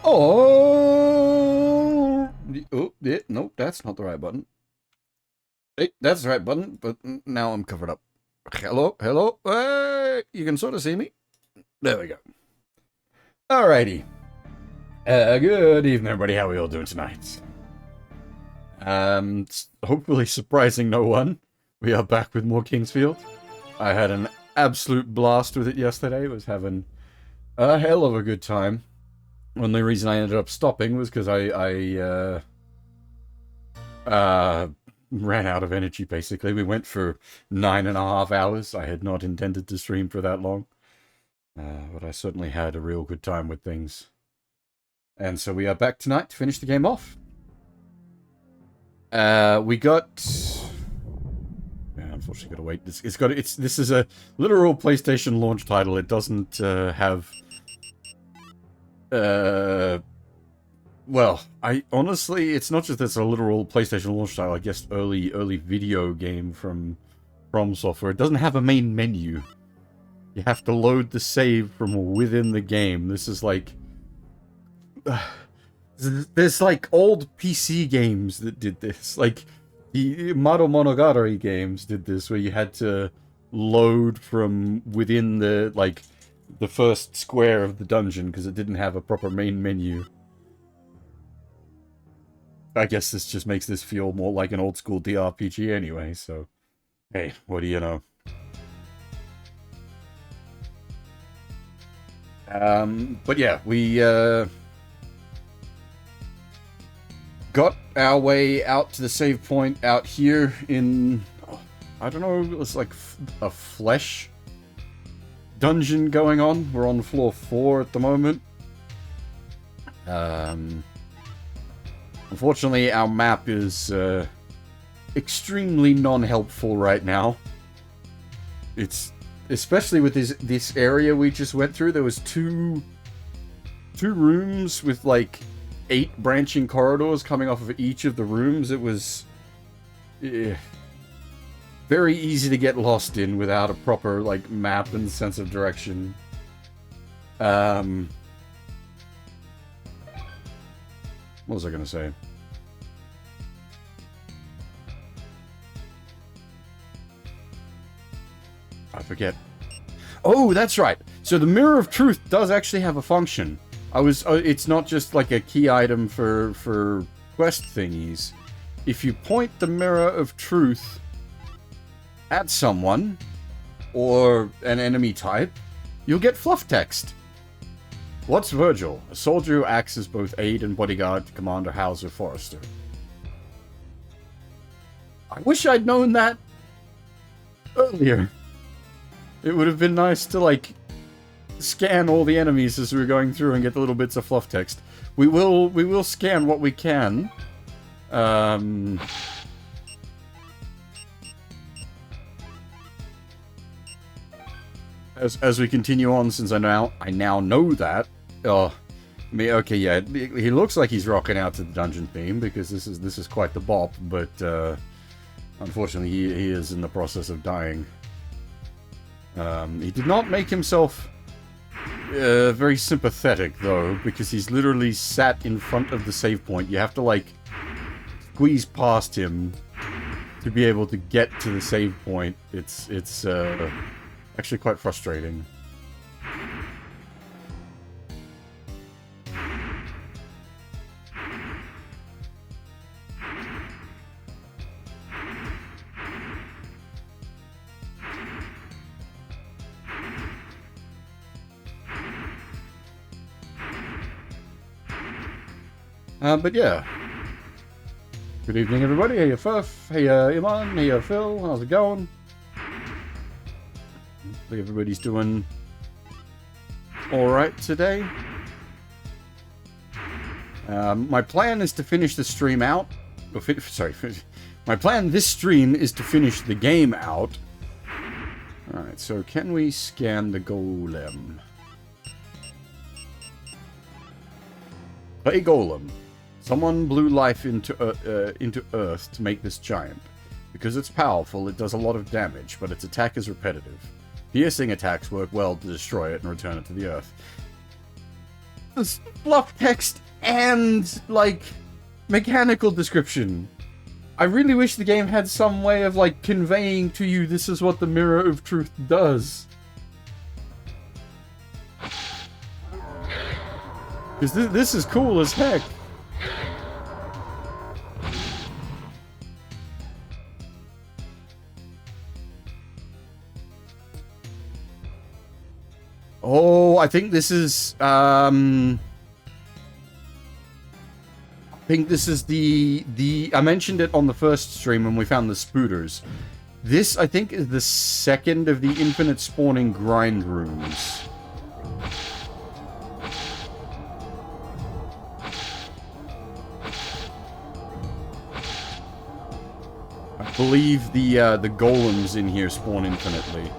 Oh, yeah, nope, that's not the right button. Hey, that's the right button, but now I'm covered up. Hello, hello. Hey, you can sort of see me. There we go. Alrighty. Good evening, everybody. How are we all doing tonight? Hopefully surprising no one. We are back with more Kingsfield. I had an absolute blast with it yesterday. Was having a hell of a good time. Only reason I ended up stopping was because I ran out of energy, basically. We went for 9.5 hours. I had not intended to stream for that long. But I certainly had a real good time with things. And so we are back tonight to finish the game off. We got... Yeah, unfortunately, gotta wait. This is a literal PlayStation launch title. It doesn't have... Well, I honestly, it's not just that it's a literal PlayStation launch title. I guess early video game from Software. It doesn't have a main menu. You have to load the save from within the game. This is like, there's like old PC games that did this. Like the Mado Monogatari games did this, where you had to load from within the first square of the dungeon because it didn't have a proper main menu. I guess this just makes this feel more like an old school DRPG anyway, so... Hey, what do you know? But yeah, we, got our way out to the save point out here in... I don't know, it's like a flesh dungeon going on. We're on floor 4 at the moment. Unfortunately, our map is extremely non-helpful right now. It's especially with this area we just went through. There was two rooms with like 8 branching corridors coming off of each of the rooms. It was very easy to get lost in without a proper like map and sense of direction. What was I going to say? I forget. Oh, that's right. So the Mirror of Truth does actually have a function. It's not just like a key item for quest thingies. If you point the Mirror of Truth at someone, or an enemy type, you'll get fluff text. What's Virgil? A soldier who acts as both aide and bodyguard to Commander Hauser Forrester. I wish I'd known that earlier. It would have been nice to, like, scan all the enemies as we were going through and get the little bits of fluff text. We will scan what we can. As we continue on, since I now know that. Okay, yeah, he looks like he's rocking out to the dungeon theme because this is quite the bop, but unfortunately he is in the process of dying. He did not make himself very sympathetic though, because he's literally sat in front of the save point. You have to like squeeze past him to be able to get to the save point. It's actually quite frustrating. But yeah. Good evening, everybody. Hey, Furf. Hey, Iman. Hey, Phil. How's it going? Hopefully everybody's doing alright today. My plan is to finish the stream out. My plan this stream is to finish the game out. Alright, so can we scan the golem? Play golem. Someone blew life into Earth to make this giant. Because it's powerful, it does a lot of damage, but its attack is repetitive. Piercing attacks work well to destroy it and return it to the Earth. this fluff text and, like, mechanical description. I really wish the game had some way of, like, conveying to you this is what the Mirror of Truth does. Because this is cool as heck. Oh, I think this is, I think this is I mentioned it on the first stream when we found the spooters. This, I think, is the second of the infinite spawning grind rooms. I believe the golems in here spawn infinitely.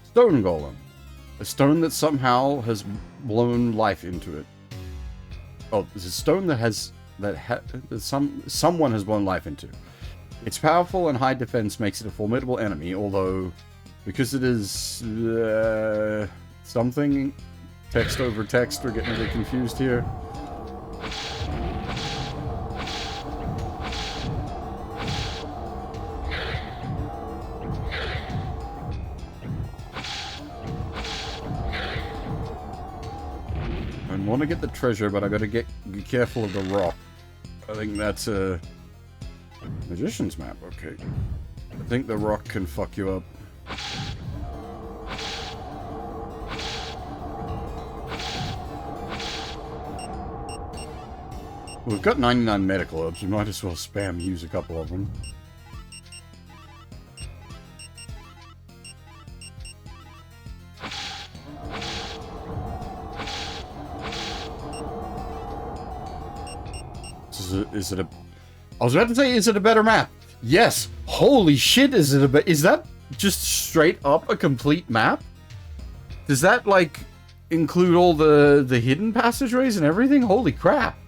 Stone golem. A stone that somehow has blown life into it. Oh, it's a stone that someone has blown life into. Its powerful and high defense makes it a formidable enemy, although because it is something text over text, we're getting a bit confused here. I want to get the treasure, but I gotta be careful of the rock. I think that's a magician's map. Okay, I think the rock can fuck you up. We've got 99 medical herbs. We might as well spam use a couple of them. Is it a... I was about to say, is it a better map? Yes! Holy shit, is that just straight up a complete map? Does that, like, include all the hidden passageways and everything? Holy crap!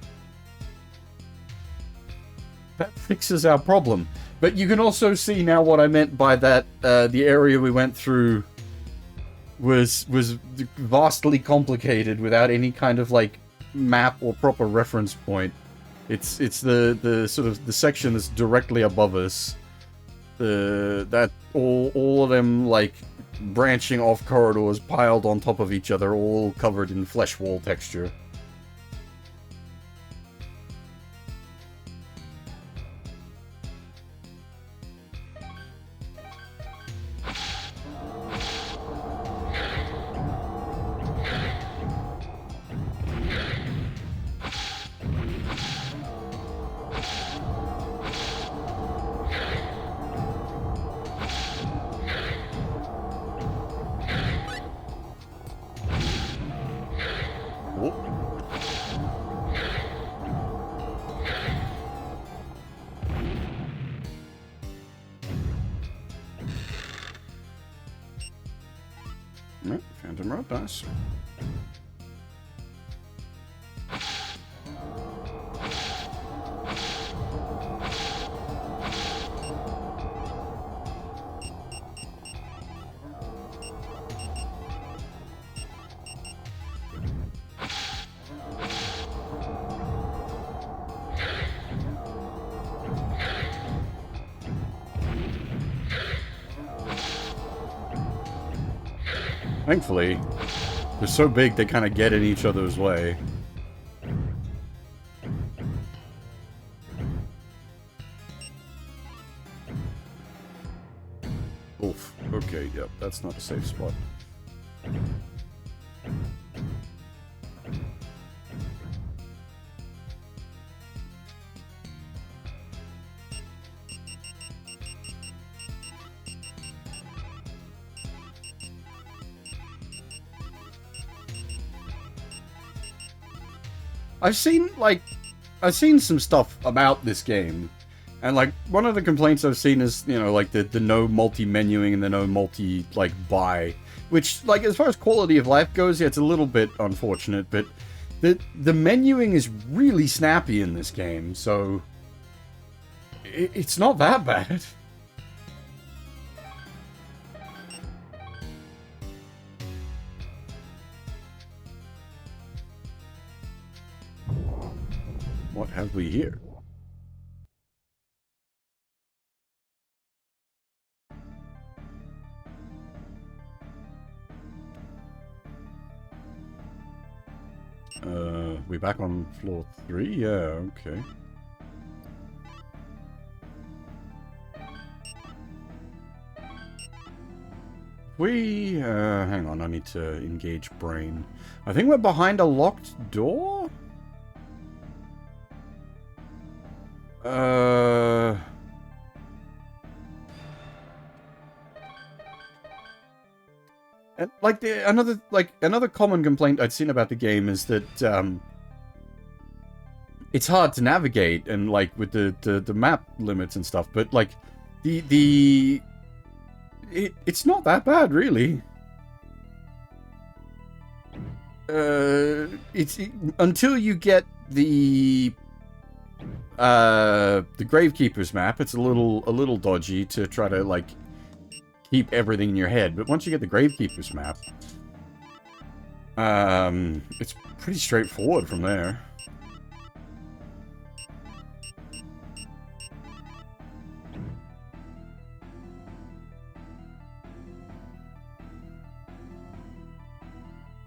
That fixes our problem. But you can also see now what I meant by that, the area we went through was vastly complicated without any kind of, like, map or proper reference point. It's the sort of the section that's directly above us. That all of them, like, branching off corridors piled on top of each other, all covered in flesh wall texture. Phantom Road, nice. Thankfully, they're so big they kind of get in each other's way. Oof. Okay, yep, that's not a safe spot. I've seen some stuff about this game, And, like, one of the complaints I've seen is, you know, like, the no multi-menuing and the no multi, like, buy. Which, like, as far as quality of life goes, yeah, it's a little bit unfortunate, but the menuing is really snappy in this game, so it's not that bad. What have we here? We back on floor 3? Yeah, okay. Hang on, I need to engage brain. I think we're behind a locked door? And, like, another common complaint I'd seen about the game is that, it's hard to navigate, and, like, with the map limits and stuff, but, like, it's not that bad, really. Until you get the Gravekeeper's map, it's a little dodgy to try to, like, keep everything in your head. But once you get the Gravekeeper's map, it's pretty straightforward from there.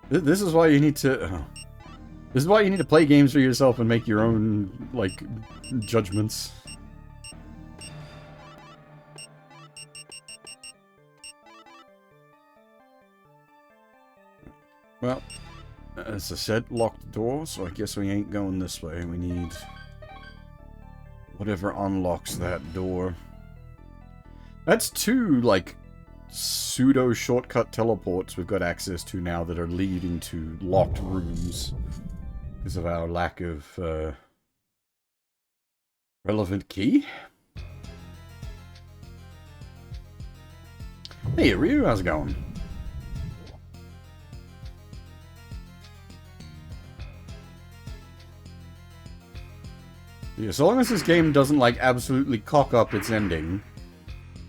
This is why you need to... This is why you need to play games for yourself and make your own, like, judgments. Well, as I said, locked door, so I guess we ain't going this way. We need whatever unlocks that door. That's two, like, pseudo shortcut teleports we've got access to now that are leading to locked rooms because of our lack of relevant key. Hey Ryu, how's it going? Yeah, so long as this game doesn't, like, absolutely cock up its ending,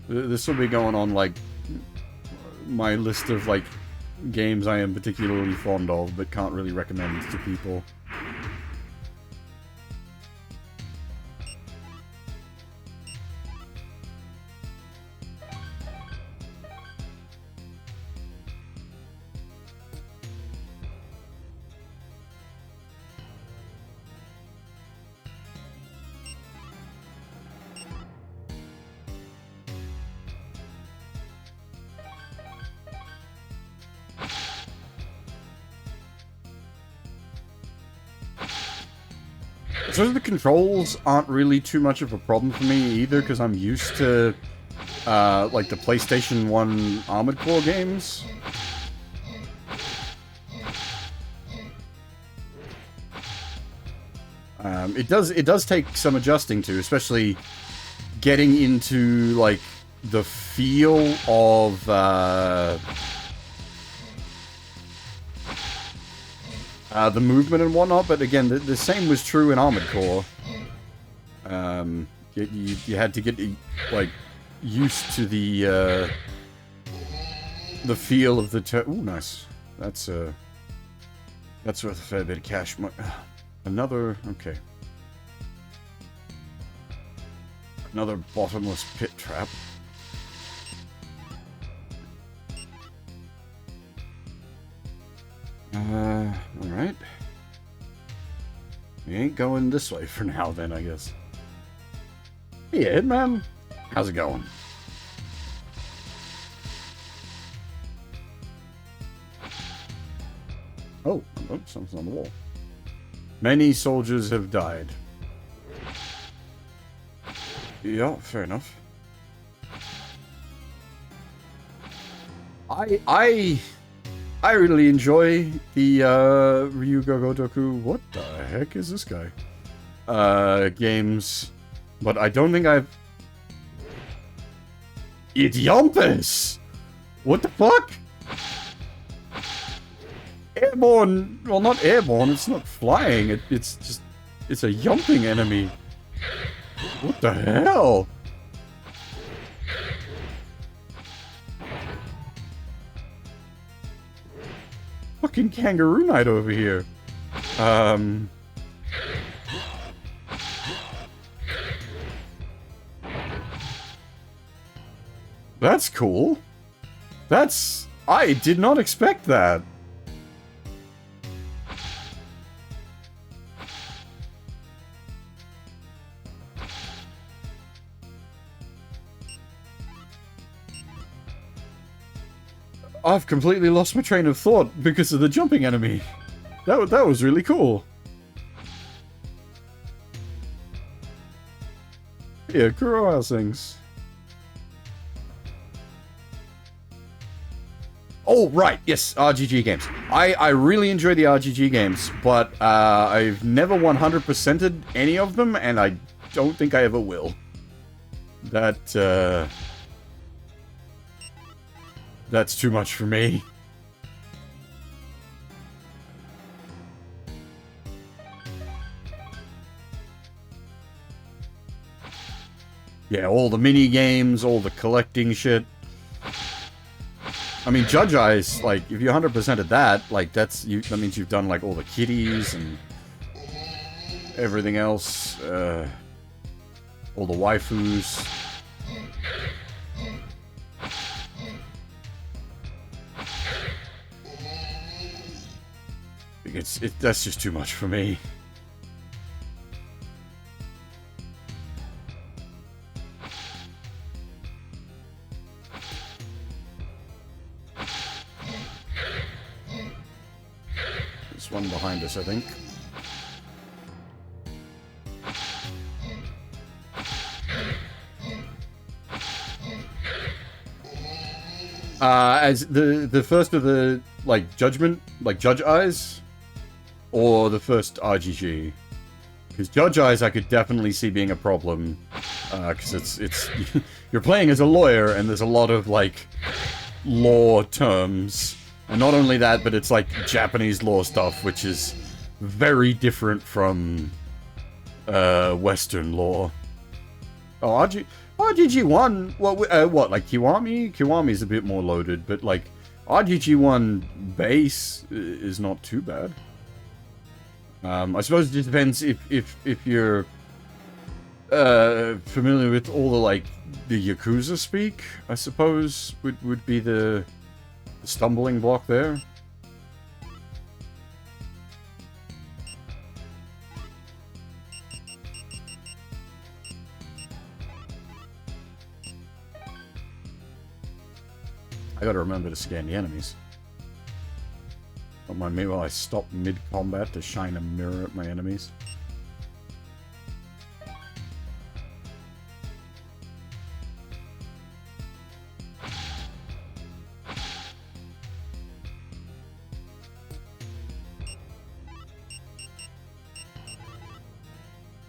this will be going on, like, my list of, like, games I am particularly fond of, but can't really recommend to people. So the controls aren't really too much of a problem for me either, because I'm used to, like, the PlayStation 1 Armored Core games. It does take some adjusting to, especially getting into, like, the feel of, the movement and whatnot, but again, the same was true in Armored Core. You had to get, like, used to the feel of the ooh, nice. That's worth a fair bit of cash. Another, okay. Another bottomless pit trap. Alright. We ain't going this way for now, then, I guess. Hey, Hitman. How's it going? Oh, something's on the wall. Many soldiers have died. Yeah, fair enough. I really enjoy the Ryuga Gotoku. What the heck is this guy? Games But I don't think I've... Idiompus! What the fuck? Airborne... Well, not airborne, it's not flying. It's just... It's a yumping enemy. What the hell? Fucking Kangaroo Knight over here. That's cool. That's... I did not expect that. I've completely lost my train of thought because of the jumping enemy. That was really cool. Yeah, Kuro Housings. Oh, right, yes, RGG games. I really enjoy the RGG games, but I've never 100%ed any of them, and I don't think I ever will. That's too much for me. Yeah, all the mini games, all the collecting shit. I mean, Judge Eyes, like, if you 100%ed that, like, that means you've done, like, all the kitties and everything else. All the waifus. That's just too much for me. There's one behind us, I think. As the first of the, like, Judgment, like, Judge Eyes, or the first RGG. Because Judge Eyes I could definitely see being a problem, because it's you're playing as a lawyer, and there's a lot of, like, law terms. And not only that, but it's, like, Japanese law stuff, which is very different from, Western law. Oh, RGG1, what, like Kiwami? Kiwami's a bit more loaded, but, like, RGG1 base is not too bad. I suppose it just depends if you're familiar with all the, like, the Yakuza speak, I suppose would be the stumbling block there. I gotta remember to scan the enemies. Don't mind me while I stop mid-combat to shine a mirror at my enemies.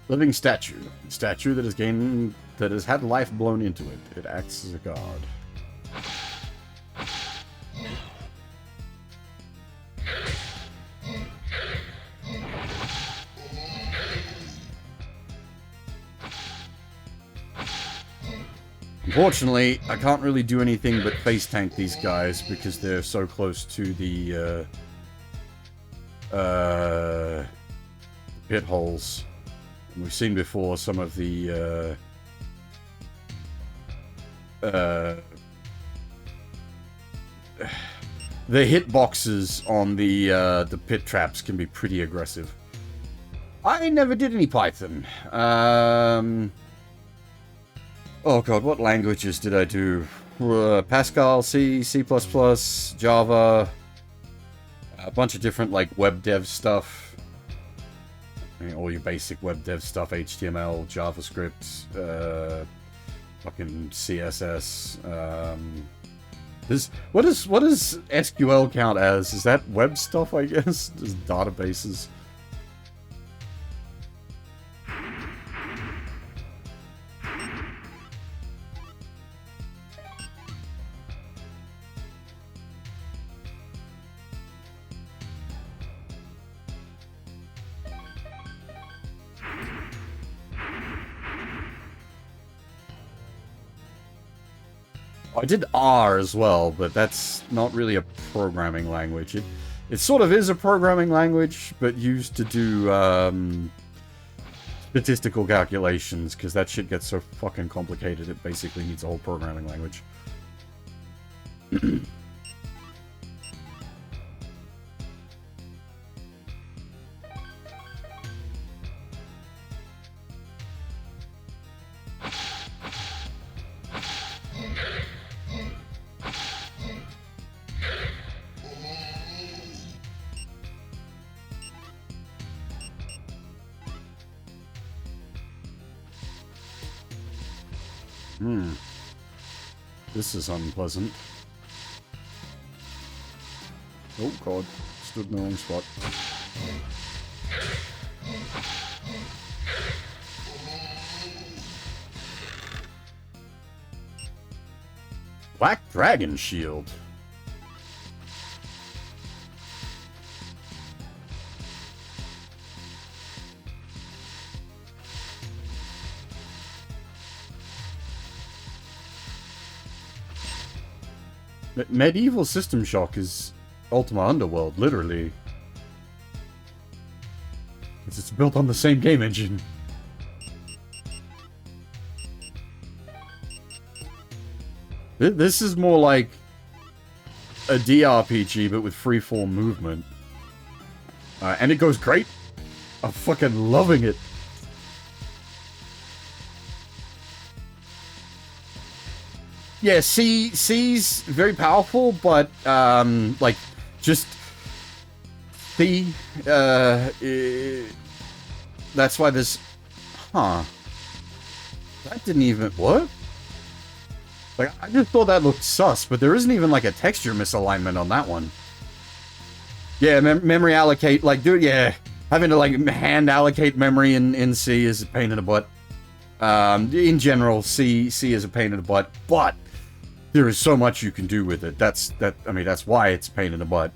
Living statue. Statue that has had life blown into it. It acts as a god. Unfortunately, I can't really do anything but face tank these guys because they're so close to the pit holes. And we've seen before some of the hitboxes on the pit traps can be pretty aggressive. I never did any Python. Oh god, what languages did I do? Pascal, C, C++, Java, a bunch of different, like, web dev stuff. I mean, all your basic web dev stuff, HTML, JavaScript, fucking CSS. What does SQL count as? Is that web stuff, I guess? Just databases. I did R as well, but that's not really a programming language. It sort of is a programming language, but used to do statistical calculations, because that shit gets so fucking complicated it basically needs a whole programming language. This is unpleasant. Oh god, stood in the wrong spot. Black Dragon Shield. Medieval System Shock is Ultima Underworld, literally. It's built on the same game engine. This is more like a DRPG, but with freeform movement. And it goes great. I'm fucking loving it. Yeah, C's very powerful, but, like, just C, that's why this, that didn't even, what? Like, I just thought that looked sus, but there isn't even, like, a texture misalignment on that one. Yeah, memory allocate, like, dude, yeah, having to, like, hand allocate memory in C is a pain in the butt. In general, C is a pain in the butt, but there is so much you can do with it. I mean, that's why it's a pain in the butt.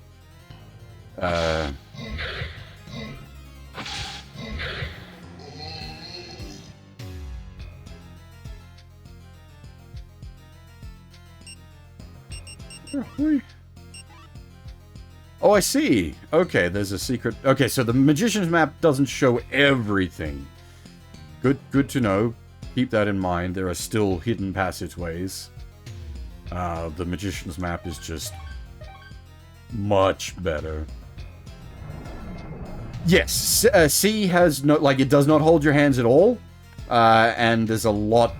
Oh, I see. Okay, there's a secret. Okay, so the Magician's Map doesn't show everything. Good to know. Keep that in mind. There are still hidden passageways. The Magician's Map is just much better. Yes, C has no, like, it does not hold your hands at all, and there's a lot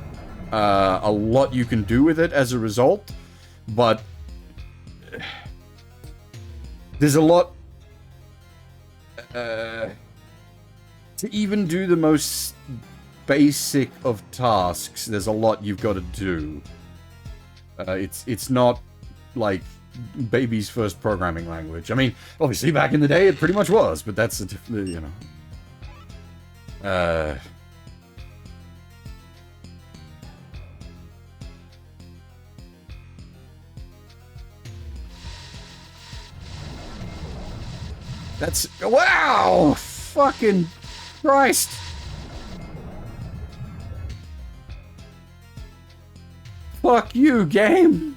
you can do with it as a result, but there's a lot to even do the most basic of tasks. There's a lot you've got to do. It's not like baby's first programming language. I mean, obviously back in the day it pretty much was, but that's a different, you know. That's, wow! Fucking Christ! Fuck you, game!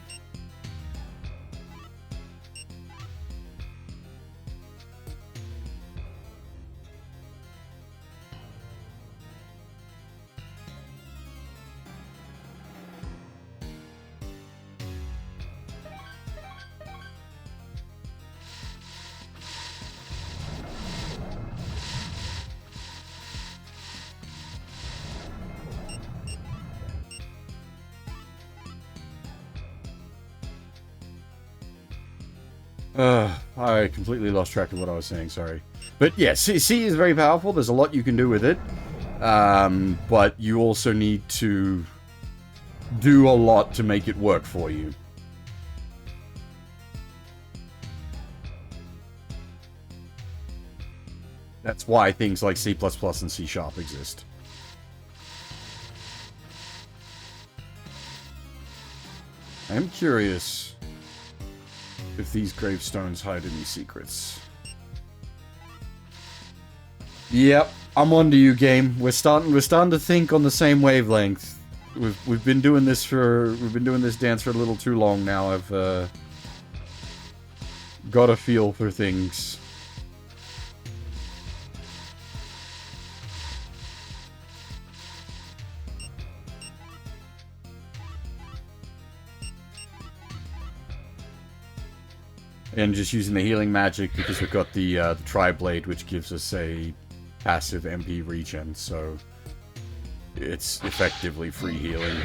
I completely lost track of what I was saying, sorry. But yeah, C is very powerful, there's a lot you can do with it. But you also need to do a lot to make it work for you. That's why things like C++ and C# exist. I am curious if these gravestones hide any secrets. Yep, I'm onto you, game. We're starting to think on the same wavelength. we've been doing this dance for a little too long now. I've got a feel for things. And just using the healing magic because we've got the Tri-Blade, which gives us a passive MP regen, so it's effectively free healing.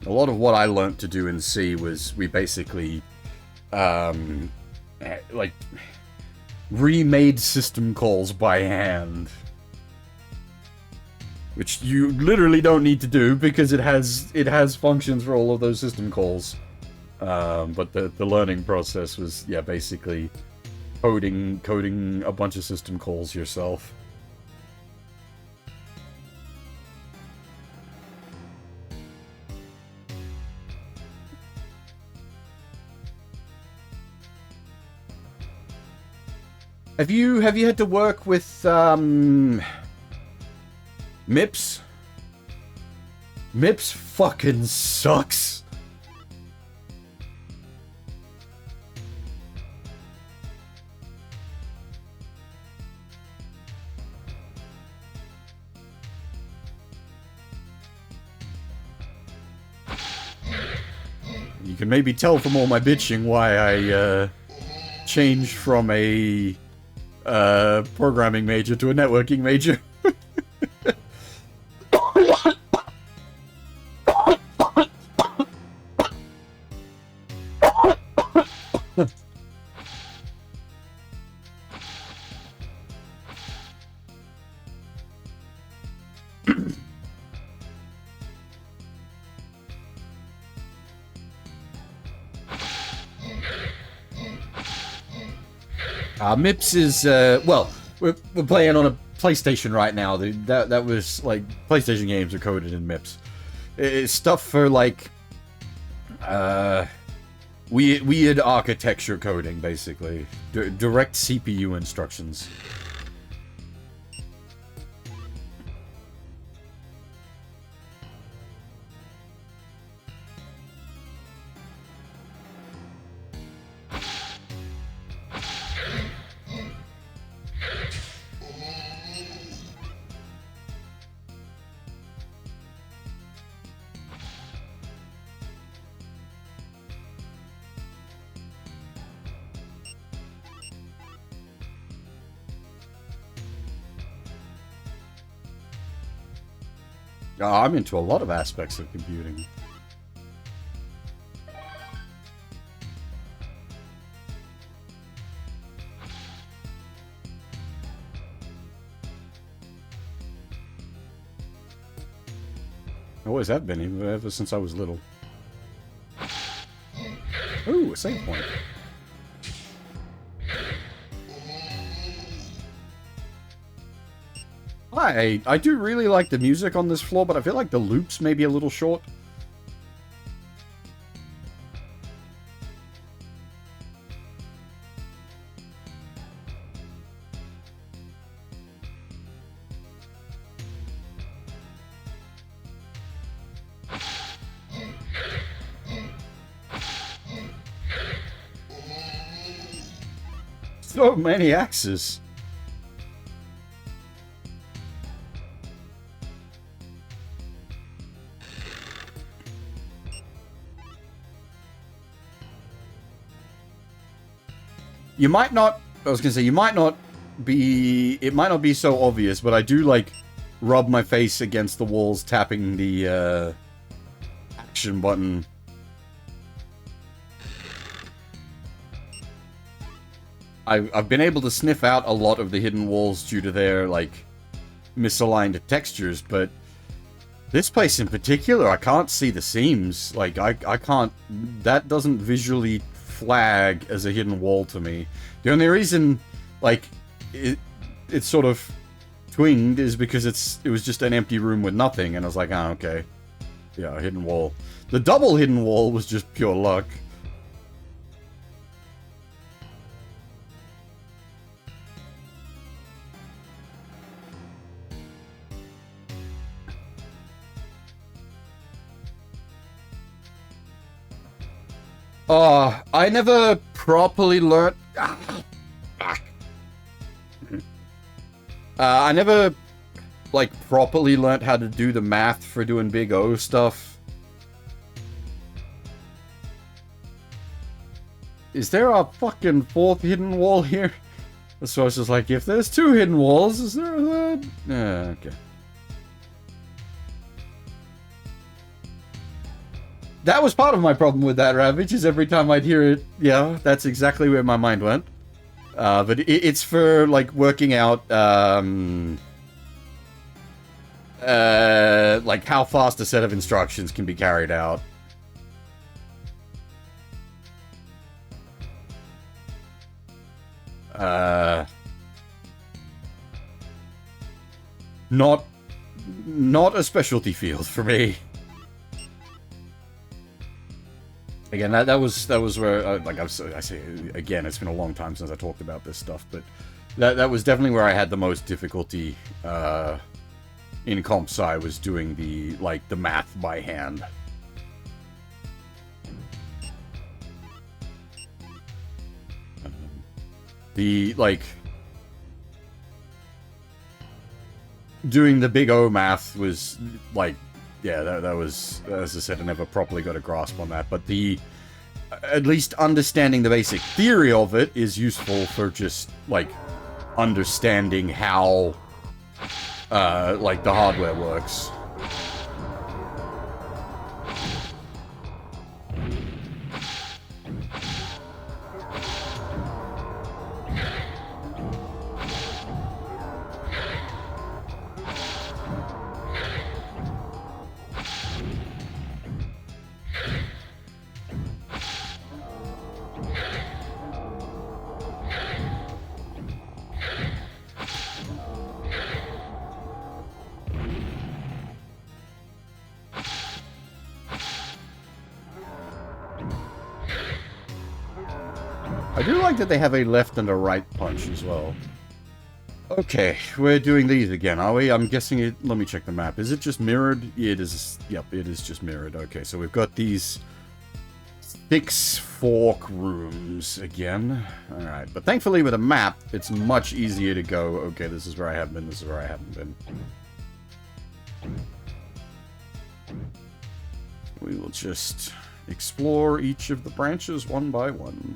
A lot of what I learnt to do in C was we basically, like, remade system calls by hand. Which you literally don't need to do because it has functions for all of those system calls. But the learning process was, yeah, basically coding a bunch of system calls yourself. Have you had to work with MIPS? MIPS fucking sucks. You can maybe tell from all my bitching why I changed from a programming major to a networking major. MIPS is, well, we're playing on a PlayStation right now. That was, like, PlayStation games are coded in MIPS. It's stuff for, like, weird architecture coding, basically. Direct CPU instructions. I'm into a lot of aspects of computing. Always have been, ever since I was little. Ooh, a save point. I do really like the music on this floor, but I feel like the loops may be a little short. So many axes. You might not, I was gonna say, it might not be so obvious, but I do, like, rub my face against the walls tapping the, action button. I've been able to sniff out a lot of the hidden walls due to their, like, misaligned textures, but this place in particular, I can't see the seams. Like, I can't, that doesn't visually flag as a hidden wall to me. The only reason, like, it sort of twinged is because it was just an empty room with nothing, and I was like, ah, okay. Yeah, hidden wall. The double hidden wall was just pure luck. I never properly learned... I never, like, properly learned how to do the math for doing Big O stuff. Is there a fucking fourth hidden wall here? So I was just like, if there's 2 hidden walls, is there a third? Okay. That was part of my problem with that Ravage, is every time I'd hear it, yeah, that's exactly where my mind went. But it's for, like, working out, like, how fast a set of instructions can be carried out. Not a specialty field for me. Again, that was where, like I say again, it's been a long time since I talked about this stuff, but that was definitely where I had the most difficulty in comp sci, was doing the math by hand. Doing the Big O math was like, yeah, that was, as I said, I never properly got a grasp on that, but at least understanding the basic theory of it is useful for just, like, understanding how, like, the hardware works. I do like that they have a left and a right punch as well. Okay, we're doing these again, are we? I'm guessing it... Let me check the map. Is it just mirrored? It is... Yep, it is just mirrored. Okay, so we've got these 6 fork rooms again. Alright, but thankfully with a map, it's much easier to go, okay, this is where I have been, this is where I haven't been. We will just explore each of the branches one by one.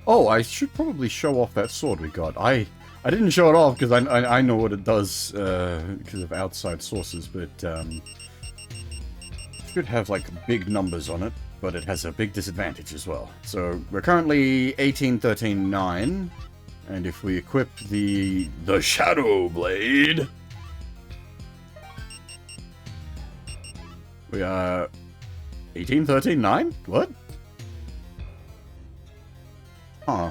Oh, I should probably show off that sword we got. I didn't show it off because I know what it does because of outside sources, but it should have like big numbers on it, but it has a big disadvantage as well. So we're currently 18, 13, 9, and if we equip the Shadow Blade, we are 18, 13, 9? What? Huh.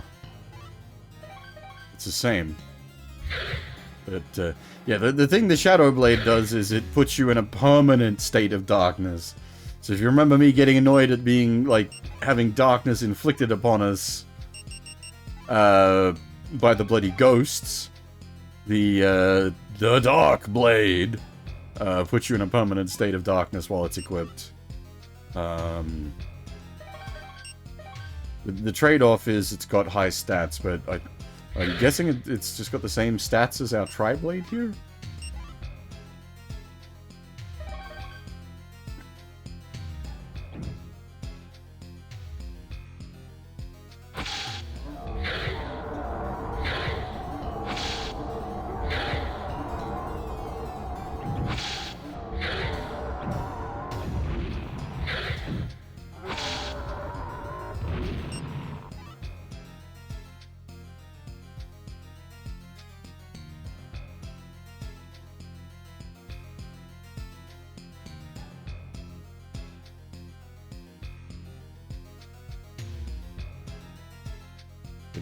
it's the same. But, yeah, the thing the Shadow Blade does is it puts you in a permanent state of darkness. So if you remember me getting annoyed at being, like, having darkness inflicted upon us, by the bloody ghosts, the Dark Blade, puts you in a permanent state of darkness while it's equipped. The trade-off is it's got high stats, but I'm guessing it's just got the same stats as our Tri-Blade here?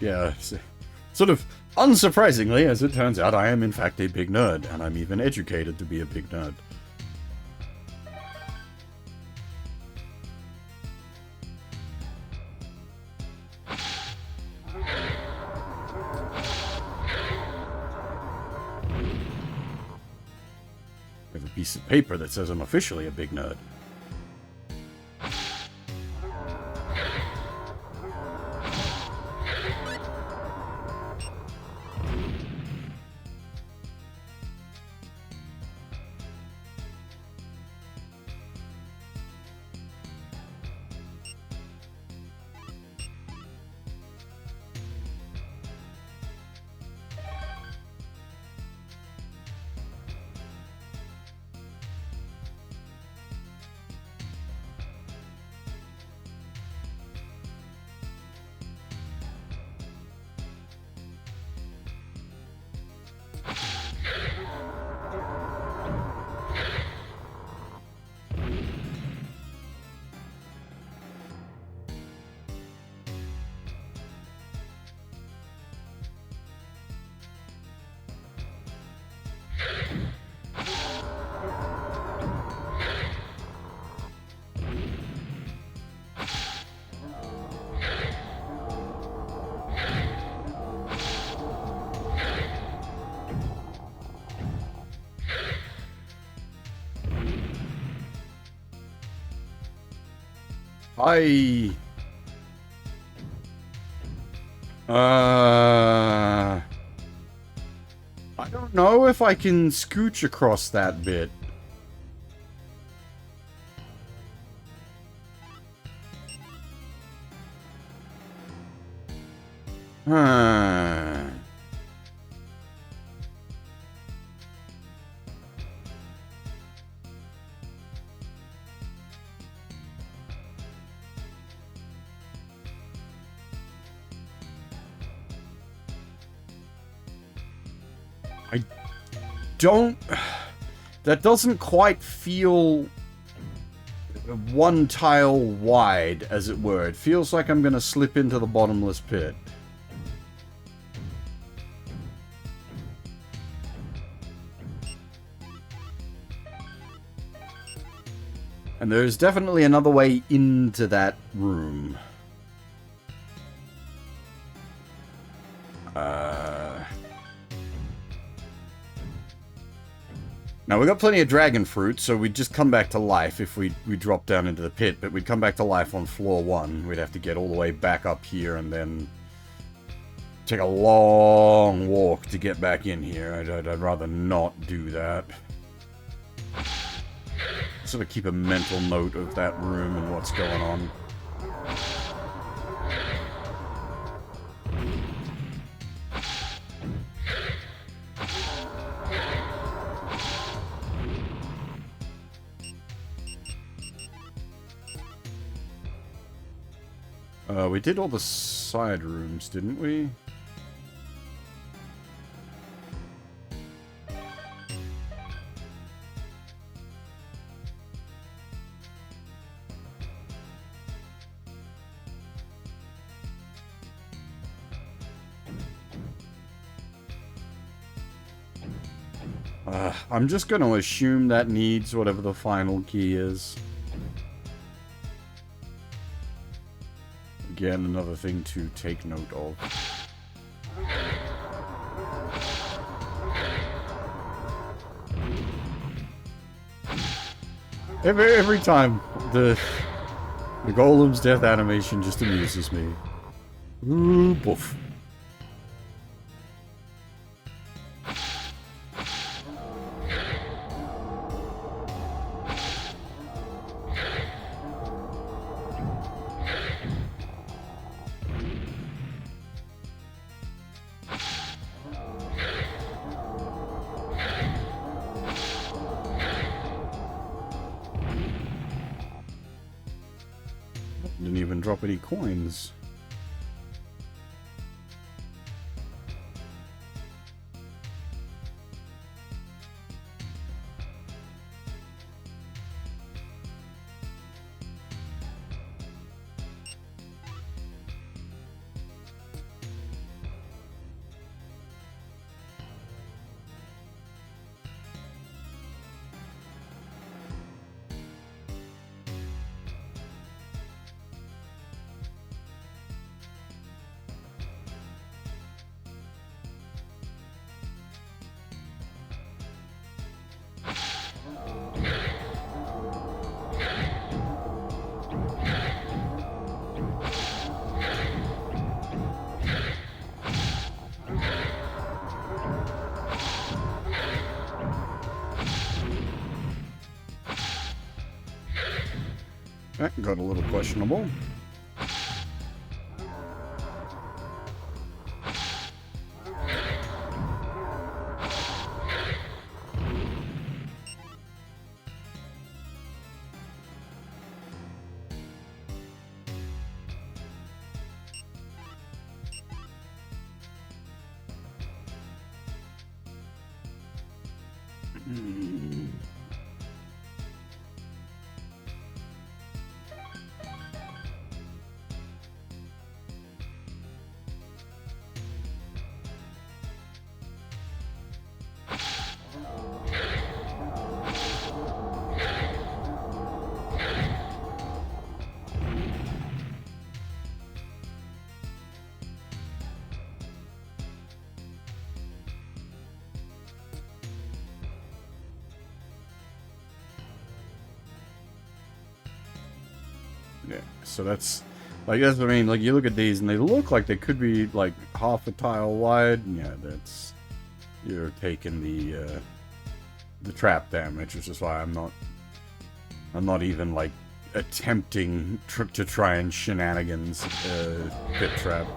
Yeah, sort of unsurprisingly, as it turns out, I am in fact a big nerd, and I'm even educated to be a big nerd. I have a piece of paper that says I'm officially a big nerd. I don't know if I can scooch across that bit. That doesn't quite feel one tile wide, as it were. It feels like I'm gonna slip into the bottomless pit. And there's definitely another way into that room. Now, we got plenty of dragon fruit, so we'd just come back to life if we drop down into the pit, but we'd come back to life on floor 1. We'd have to get all the way back up here and then take a long walk to get back in here. I'd rather not do that. Sort of keep a mental note of that room and what's going on. We did all the side rooms, didn't we? I'm just going to assume that needs whatever the final key is. Again, another thing to take note of. Every time, the golem's death animation just amuses me. Ooh, boof. Didn't even drop any coins. That got a little questionable. Yeah, so that's what I mean. Like, you look at these and they look like they could be like half a tile wide. Yeah, that's, you're taking the trap damage, which is why I'm not even like attempting to try and shenanigans pit trap.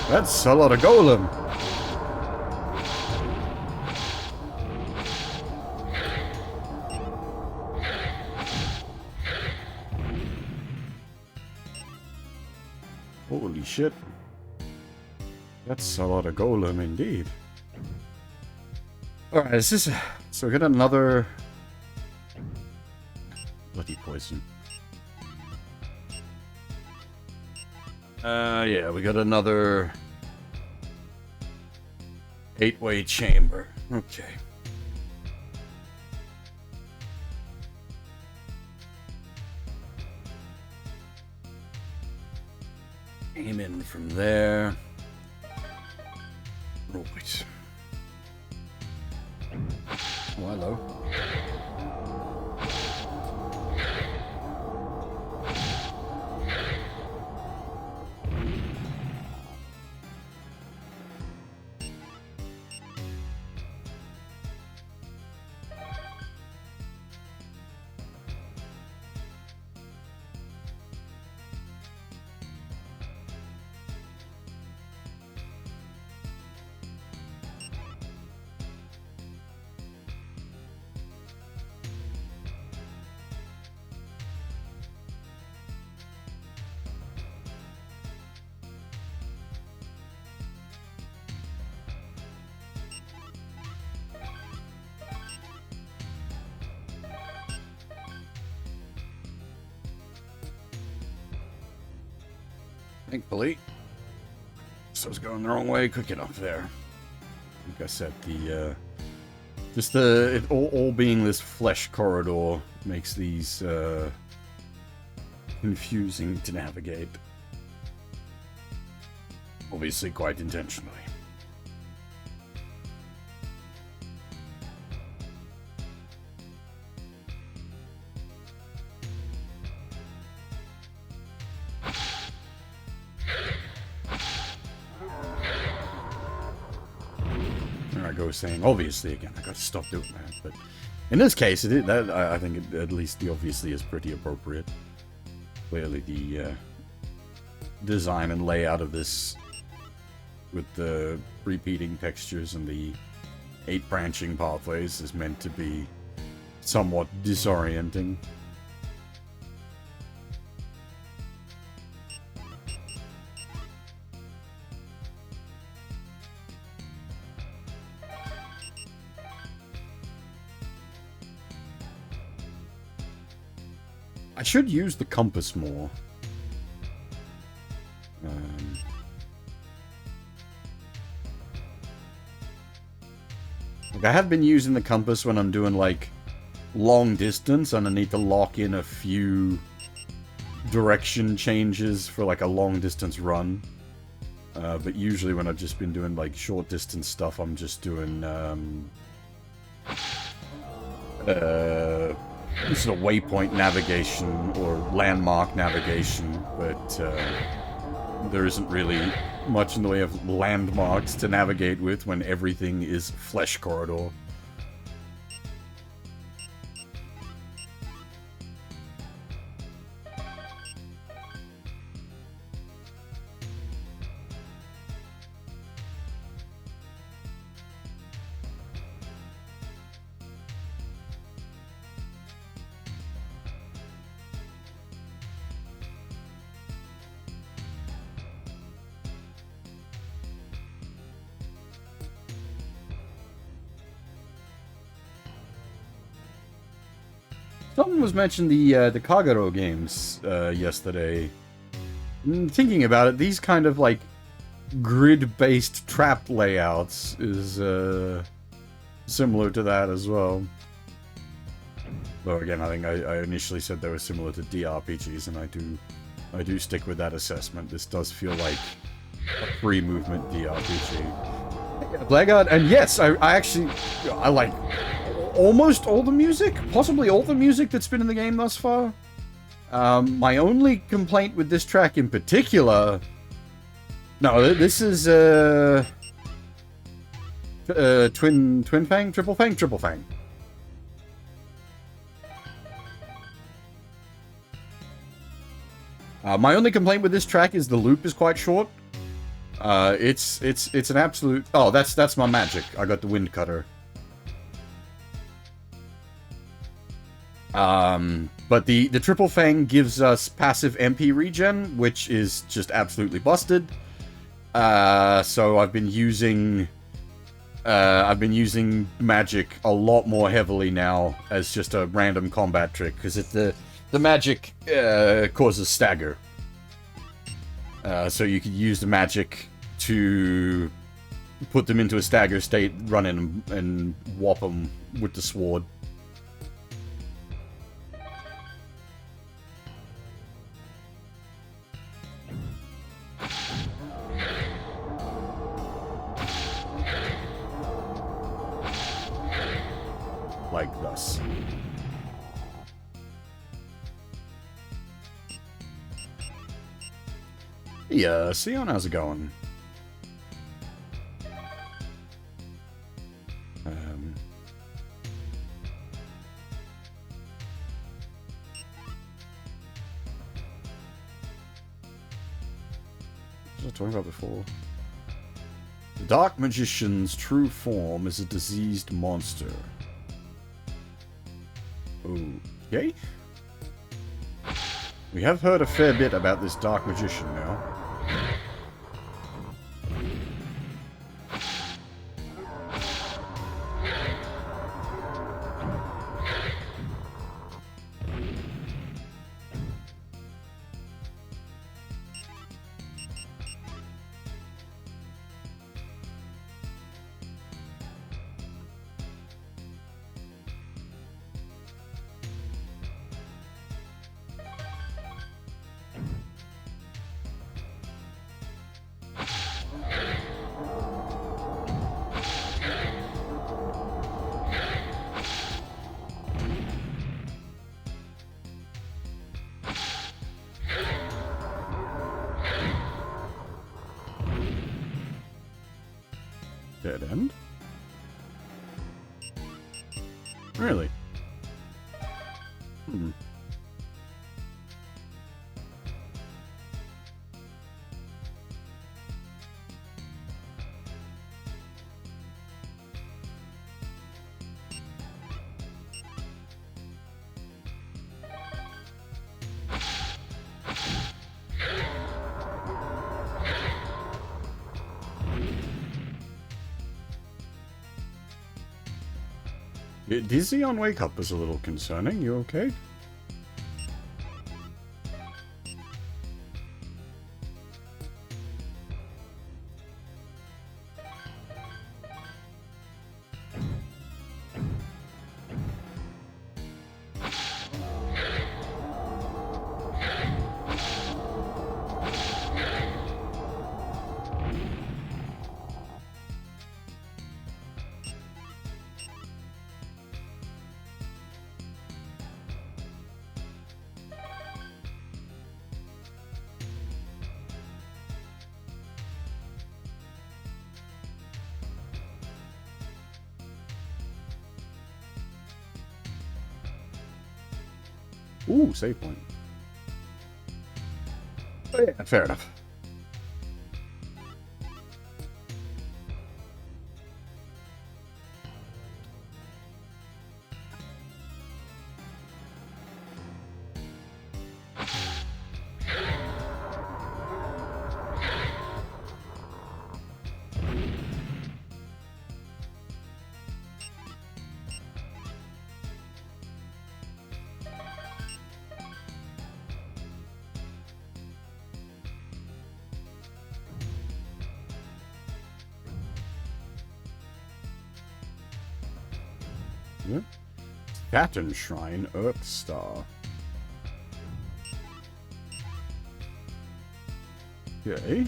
That's a lot of golem. Holy shit. That's a lot of golem indeed. Alright, is this... So we got another... Bloody poison. Yeah, we got another 8-way chamber. Okay. Aim in from there. Right. Oh, hello. Thankfully. So I was going the wrong way quick enough there. Like I said, it all being this flesh corridor makes these confusing to navigate. Obviously quite intentionally. There I go saying obviously again. I gotta stop doing that. But in this case, I think at least the obviously is pretty appropriate. Clearly the design and layout of this, with the repeating textures and the 8 branching pathways, is meant to be somewhat disorienting. I should use the compass more. Like I have been using the compass when I'm doing like long distance and I need to lock in a few direction changes for like a long distance run. But usually when I've just been doing like short distance stuff, I'm just doing sort of waypoint navigation or landmark navigation, but there isn't really much in the way of landmarks to navigate with when everything is flesh corridor. Something was mentioned the Kagero games yesterday. Thinking about it, these kind of like grid-based trap layouts is similar to that as well. Though again, I think I initially said they were similar to DRPGs, and I do stick with that assessment. This does feel like a free movement DRPG. Blackguard, and yes, I like almost all the music, possibly all the music that's been in the game thus far. My only complaint with this track in particular... No, this is, Twin Fang? Triple Fang? Triple Fang. My only complaint with this track is the loop is quite short. It's an absolute... Oh, that's my magic. I got the wind cutter. But the Triple Fang gives us passive MP regen, which is just absolutely busted. So I've been using magic a lot more heavily now as just a random combat trick, because the magic causes stagger. So you could use the magic to put them into a stagger state, run in and whop them with the sword. Like thus. Yeah, Sion, how's it going? What was I talking about before? The Dark Magician's true form is a diseased monster. Okay. We have heard a fair bit about this Dark Magician now. Dead end? Really? Hmm. Dizzy on wake up is a little concerning. You okay? Ooh, save point. Oh, yeah, fair enough. Yeah. Saturn Shrine, Earth Star. Okay.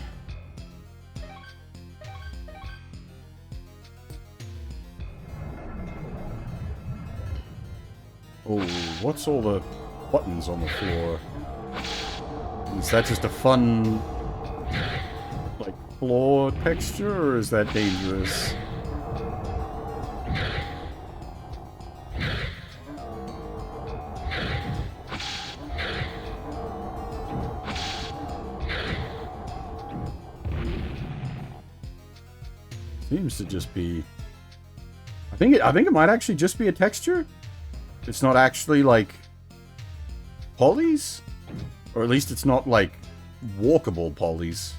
Oh, what's all the buttons on the floor? Is that just a fun, like, floor texture, or is that dangerous? Seems to just be... I think it might actually just be a texture. It's not actually, like, polys? Or at least it's not, like, walkable polys.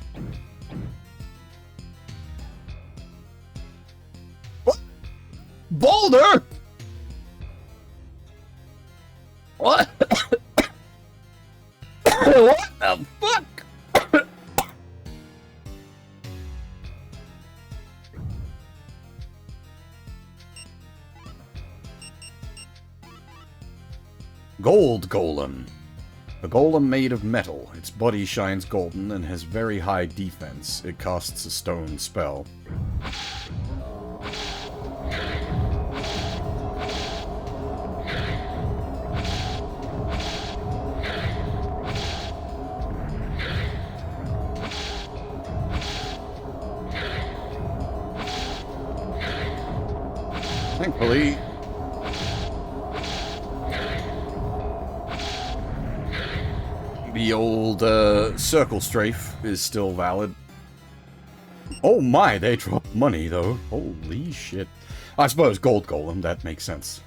What? Boulder?! What? What the fuck? Gold Golem. A golem made of metal. Its body shines golden and has very high defense. It casts a stone spell. Thankfully, the old circle strafe is still valid. Oh my, they dropped money though. Holy shit. I suppose Gold Golem, that makes sense.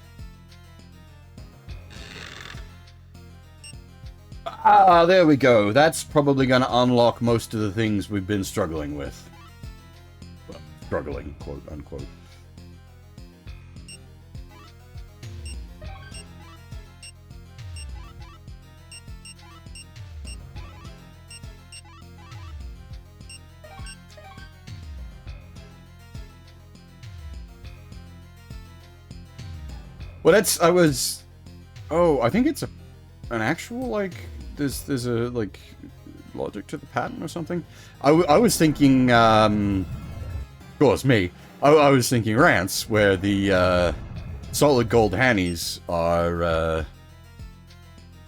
Ah, there we go. That's probably gonna unlock most of the things we've been struggling with. Well, struggling, quote unquote. Well, that's, I think it's an actual, like, there's a, like, logic to the pattern or something. I was thinking, of course, me. I was thinking Rants, where the, solid gold hannies are,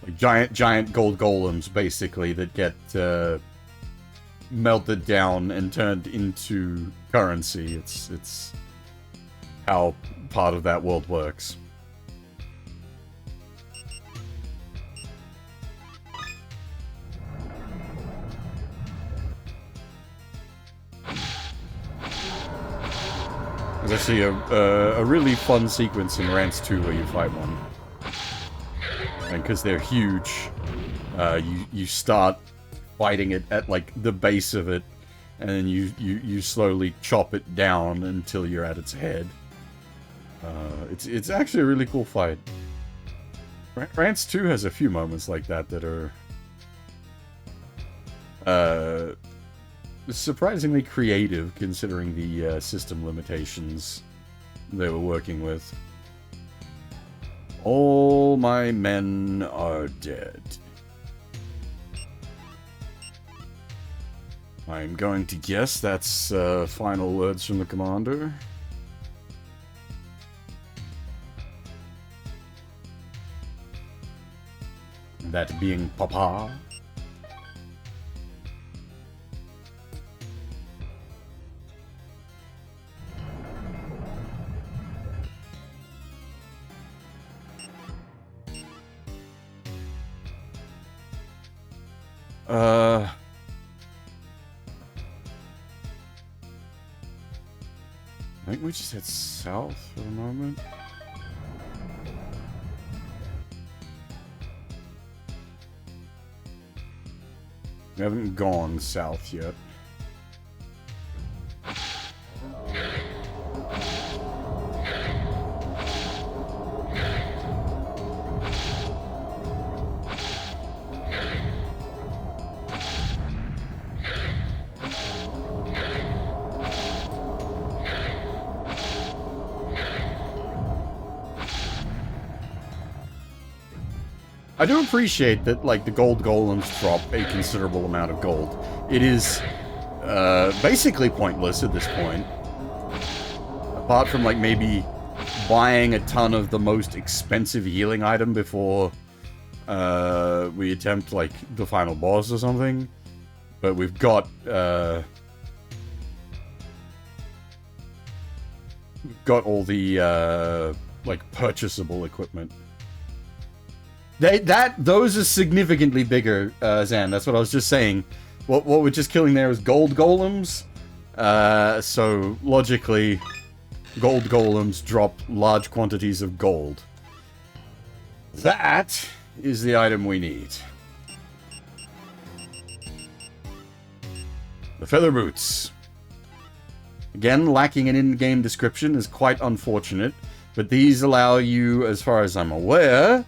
like giant gold golems, basically, that get, melted down and turned into currency. It's how part of that world works. There's actually a really fun sequence in Rants 2 where you fight one. And because they're huge, you start fighting it at, like, the base of it, and then you slowly chop it down until you're at its head. It's actually a really cool fight. Rants 2 has a few moments like that that are surprisingly creative, considering the system limitations they were working with. All my men are dead. I'm going to guess that's final words from the commander. That being Papa. I think we just head south for a moment. We haven't gone south yet. I do appreciate that, like, the gold golems drop a considerable amount of gold. It is basically pointless at this point. Apart from, like, maybe buying a ton of the most expensive healing item before we attempt, like, the final boss or something. But we've got all the like, purchasable equipment. Those are significantly bigger, Zan. That's what I was just saying. What we're just killing there is gold golems. So logically, gold golems drop large quantities of gold. That is the item we need. The feather boots. Again, lacking an in-game description is quite unfortunate, but these allow you, as far as I'm aware,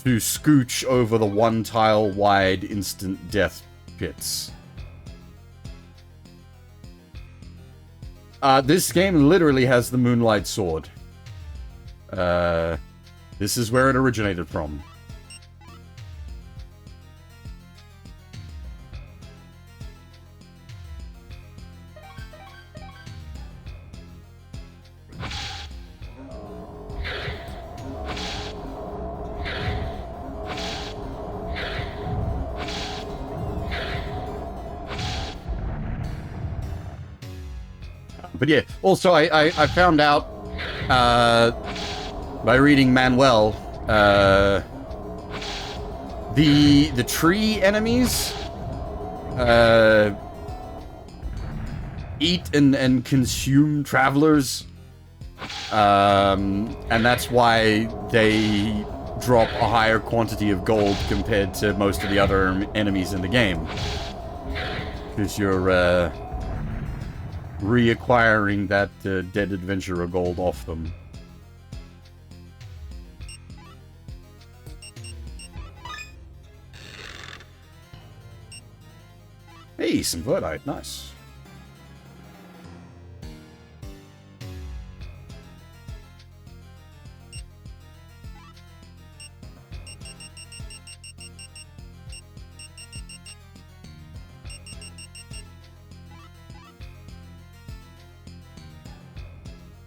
to scooch over the one-tile-wide instant death pits. This game literally has the Moonlight Sword. This is where it originated from. But yeah, also I found out by reading Manuel, the tree enemies eat and consume travelers, and that's why they drop a higher quantity of gold compared to most of the other enemies in the game. Because you're reacquiring that dead adventurer gold off them. Hey, some Verdite, nice.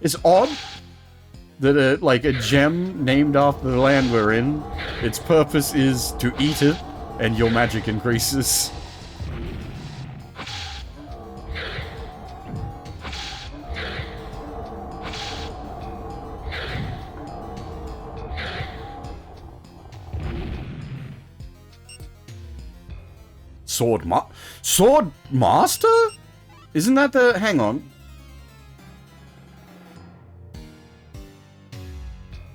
It's odd that like a gem named after the land we're in, its purpose is to eat it, and your magic increases. Sword Master? Isn't that the... Hang on.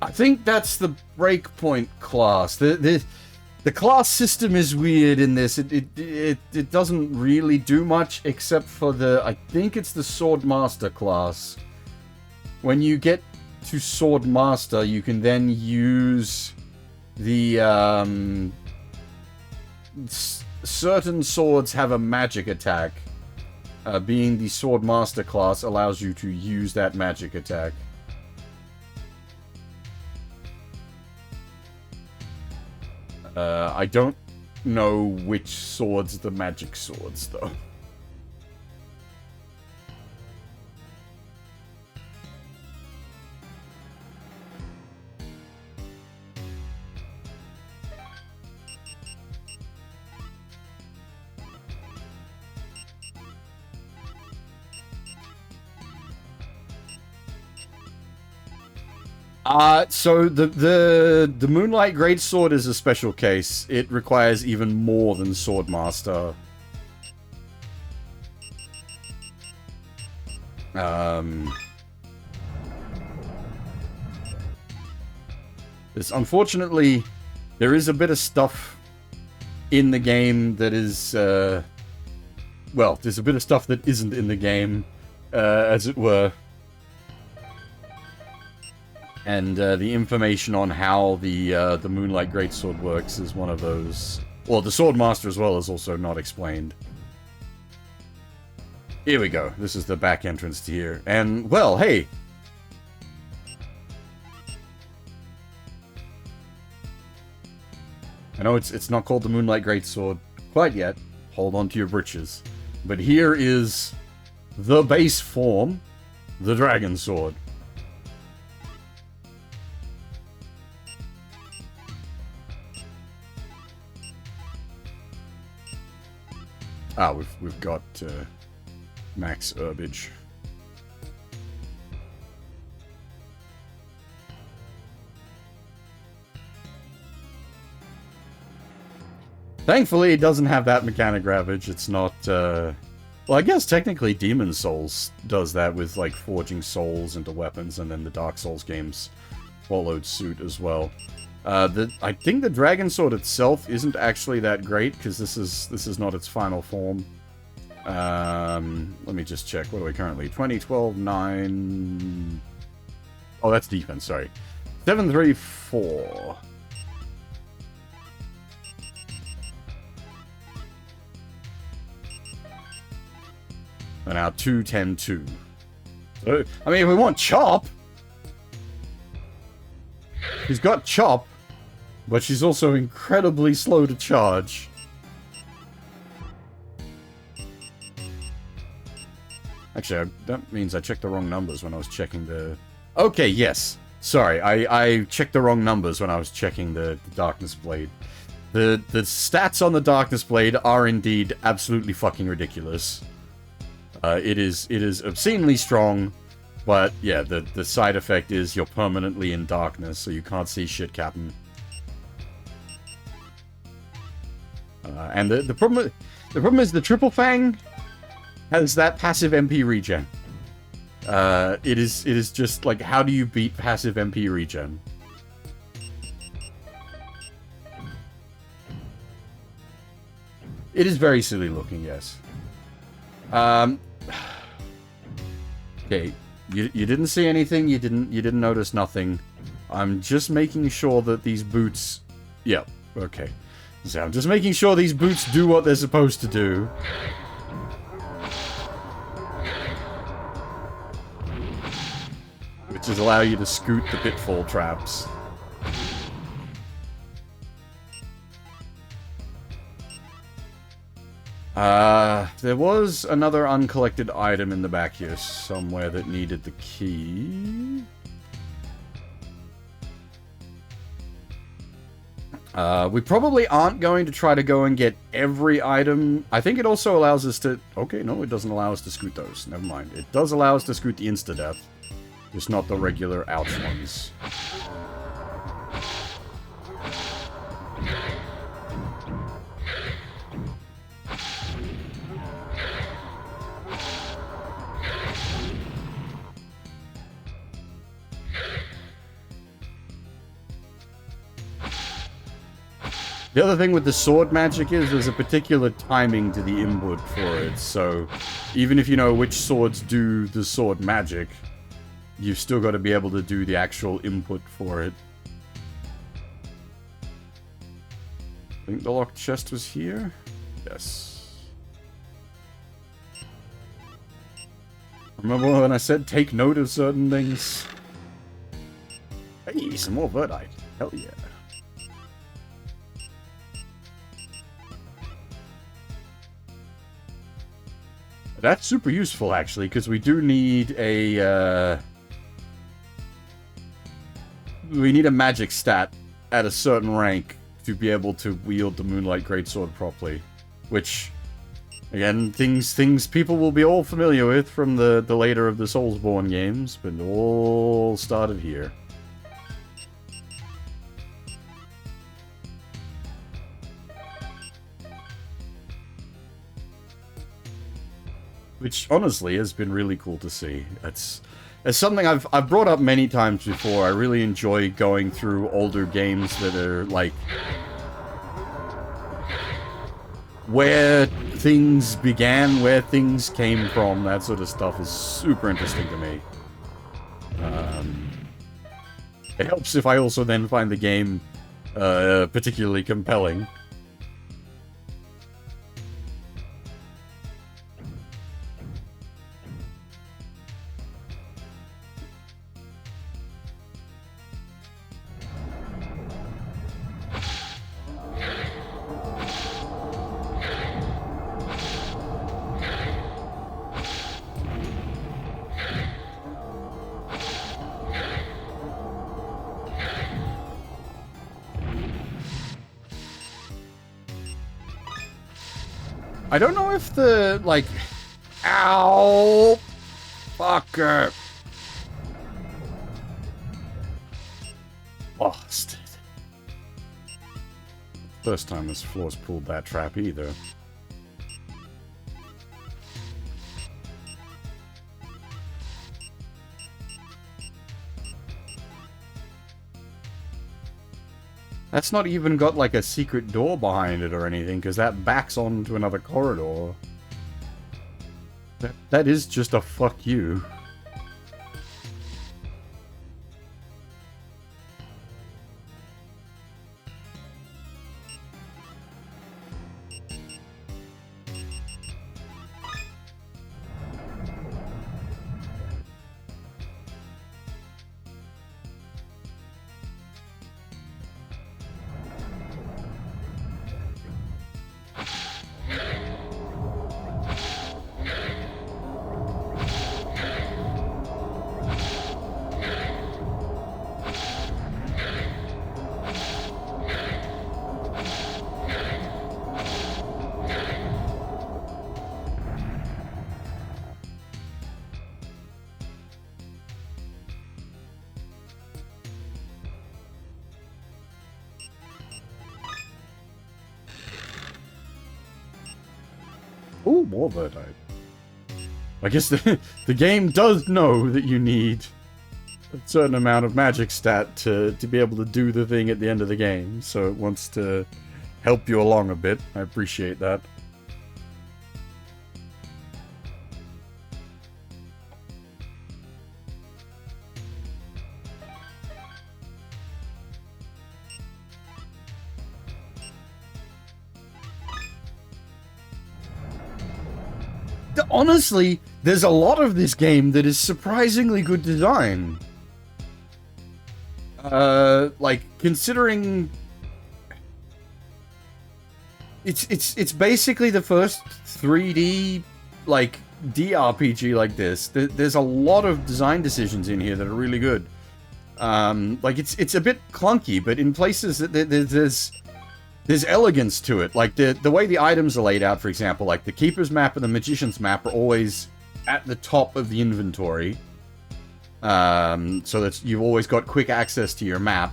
I think that's the Breakpoint class. The class system is weird in this. It doesn't really do much except for the... I think it's the Sword Master class. When you get to Sword Master, you can then use the... certain swords have a magic attack. Being the Sword Master class allows you to use that magic attack. I don't know which swords the magic swords, though. So the Moonlight Greatsword is a special case. It requires even more than Swordmaster. Unfortunately, there is a bit of stuff in the game that is, well, there's a bit of stuff that isn't in the game, as it were. And the information on how the Moonlight Greatsword works is one of those. Well, the Swordmaster as well is also not explained. Here we go. This is the back entrance to here. And, well, hey! I know it's not called the Moonlight Greatsword quite yet. Hold on to your britches. But here is the base form, the Dragon Sword. Ah, we've got max herbage. Thankfully, it doesn't have that mechanic ravage. It's not, well, I guess technically Demon Souls does that with, like, forging souls into weapons, and then the Dark Souls games followed suit as well. I think the Dragon Sword itself isn't actually that great, because this is not its final form. Let me just check. What are we currently? 20, 12, 9... Oh, that's defense, sorry. 7, 3, 4. And now 2, 10, 2. So, I mean, if we want Chop... She's got Chop, but she's also incredibly slow to charge. Actually, that means I checked the wrong numbers when I was checking the... Okay, yes. Sorry, I checked the wrong numbers when I was checking the Darkness Blade. The stats on the Darkness Blade are indeed absolutely fucking ridiculous. It is obscenely strong. But, yeah, the side effect is you're permanently in darkness, so you can't see shit, Captain. And the problem is the Triple Fang has that passive MP regen. It is just, like, how do you beat passive MP regen? It is very silly looking, yes. Okay. You didn't see anything, you didn't notice nothing. I'm just making sure that these boots... Yeah, okay. So I'm just making sure these boots do what they're supposed to do. Which is allow you to scoot the pitfall traps. There was another uncollected item in the back here somewhere that needed the key. We probably aren't going to try to go and get every item. I think it also allows us to... Okay, no, it doesn't allow us to scoot those. Never mind. It does allow us to scoot the insta-death. Just not the regular ouch ones. The other thing with the sword magic is there's a particular timing to the input for it, so even if you know which swords do the sword magic, you've still got to be able to do the actual input for it. I think the locked chest was here? Yes. Remember when I said take note of certain things? Hey, some more Verdite. Hell yeah. That's super useful, actually, because we do need a, we need a magic stat at a certain rank to be able to wield the Moonlight Greatsword properly. Which, again, things people will be all familiar with from the later of the Soulsborne games, but it all started here. Which, honestly, has been really cool to see. It's something I've brought up many times before. I really enjoy going through older games that are, like, where things began, where things came from, that sort of stuff is super interesting to me. It helps if I also then find the game particularly compelling. I don't know if the, like... Ow! Fucker! Lost. First time this floor's pulled that trap either. That's not even got, like, a secret door behind it or anything, because that backs onto another corridor. That is just a fuck you. Ooh, more Verdite. I guess the game does know that you need a certain amount of magic stat to be able to do the thing at the end of the game, so it wants to help you along a bit. I appreciate that. Honestly, there's a lot of this game that is surprisingly good design. Like, considering... It's basically the first 3D, like, DRPG like this. There's a lot of design decisions in here that are really good. Like, it's a bit clunky, but in places there's elegance to it. Like, the way the items are laid out, for example, like the Keeper's Map and the Magician's Map are always at the top of the inventory. So that you've always got quick access to your map.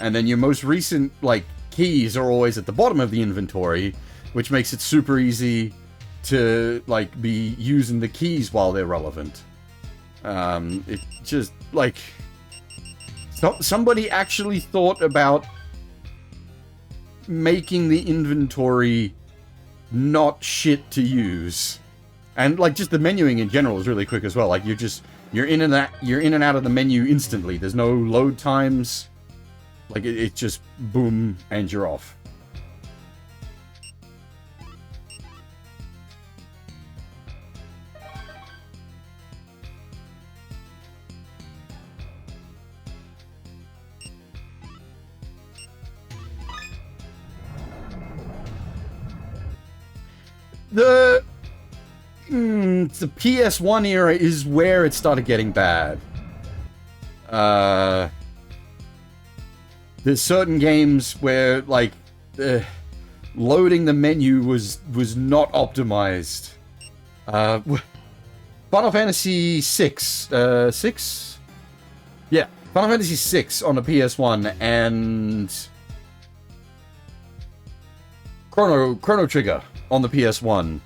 And then your most recent, like, keys are always at the bottom of the inventory, which makes it super easy to, like, be using the keys while they're relevant. It just, like... somebody actually thought about making the inventory not shit to use. And like just the menuing in general is really quick as well. Like you're in and out of the menu instantly. There's no load times. Like it just boom and you're off. The PS1 era is where it started getting bad. There's certain games where, like, loading the menu was not optimized. Final Fantasy 6, 6? Yeah, Final Fantasy 6 on the PS1 and Chrono Trigger on the PS1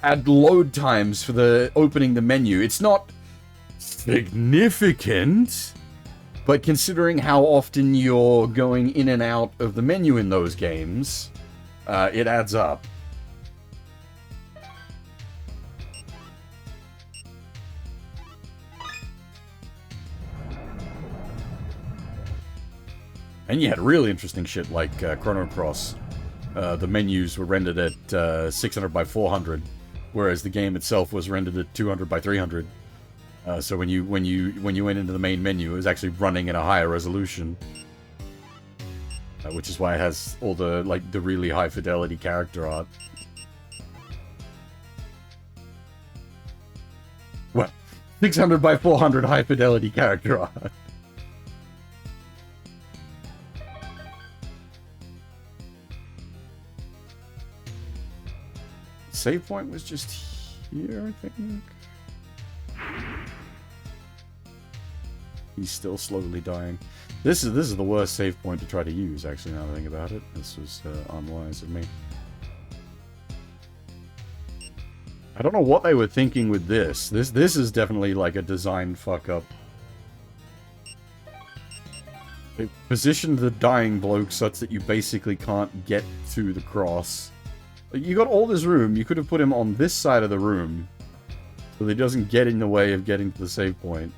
had load times for the opening the menu. It's not significant, but considering how often you're going in and out of the menu in those games, it adds up. And you had really interesting shit like Chrono Cross. The menus were rendered at 600 by 400, whereas the game itself was rendered at 200 by 300. So when you went into the main menu, it was actually running at a higher resolution, which is why it has all the the really high fidelity character art. What? 600 by 400 high fidelity character art. Save point was just here, I think. He's still slowly dying. This is the worst save point to try to use, actually, now that I think about it. This was unwise of me. I don't know what they were thinking with this. This is definitely like a design fuck-up. They positioned the dying bloke such that you basically can't get to the cross. You got all this room. You could have put him on this side of the room so that he doesn't get in the way of getting to the save point.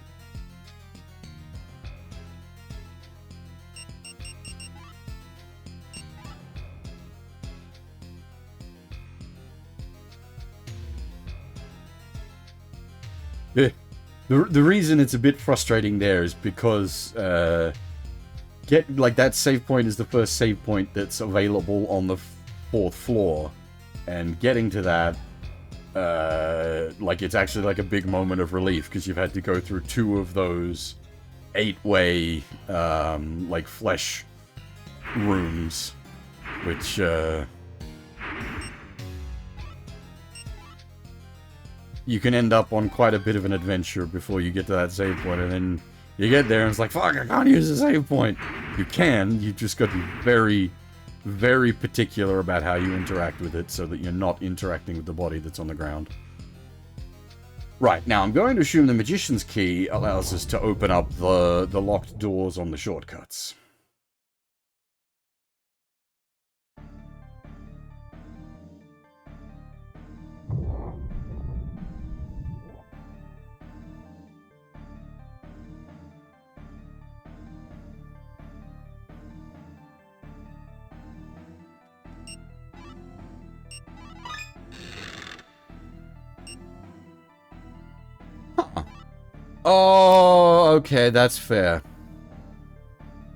The reason it's a bit frustrating there is because that save point is the first save point that's available on the 4th floor. And getting to that, it's actually like a big moment of relief, because you've had to go through 2 of those 8-way, flesh rooms, which, you can end up on quite a bit of an adventure before you get to that save point, and then you get there and it's like, fuck, I can't use the save point. You can, you just got to be very, very particular about how you interact with it so that you're not interacting with the body that's on the ground. Right, now I'm going to assume the Magician's Key allows us to open up the locked doors on the shortcuts. Oh, okay, that's fair.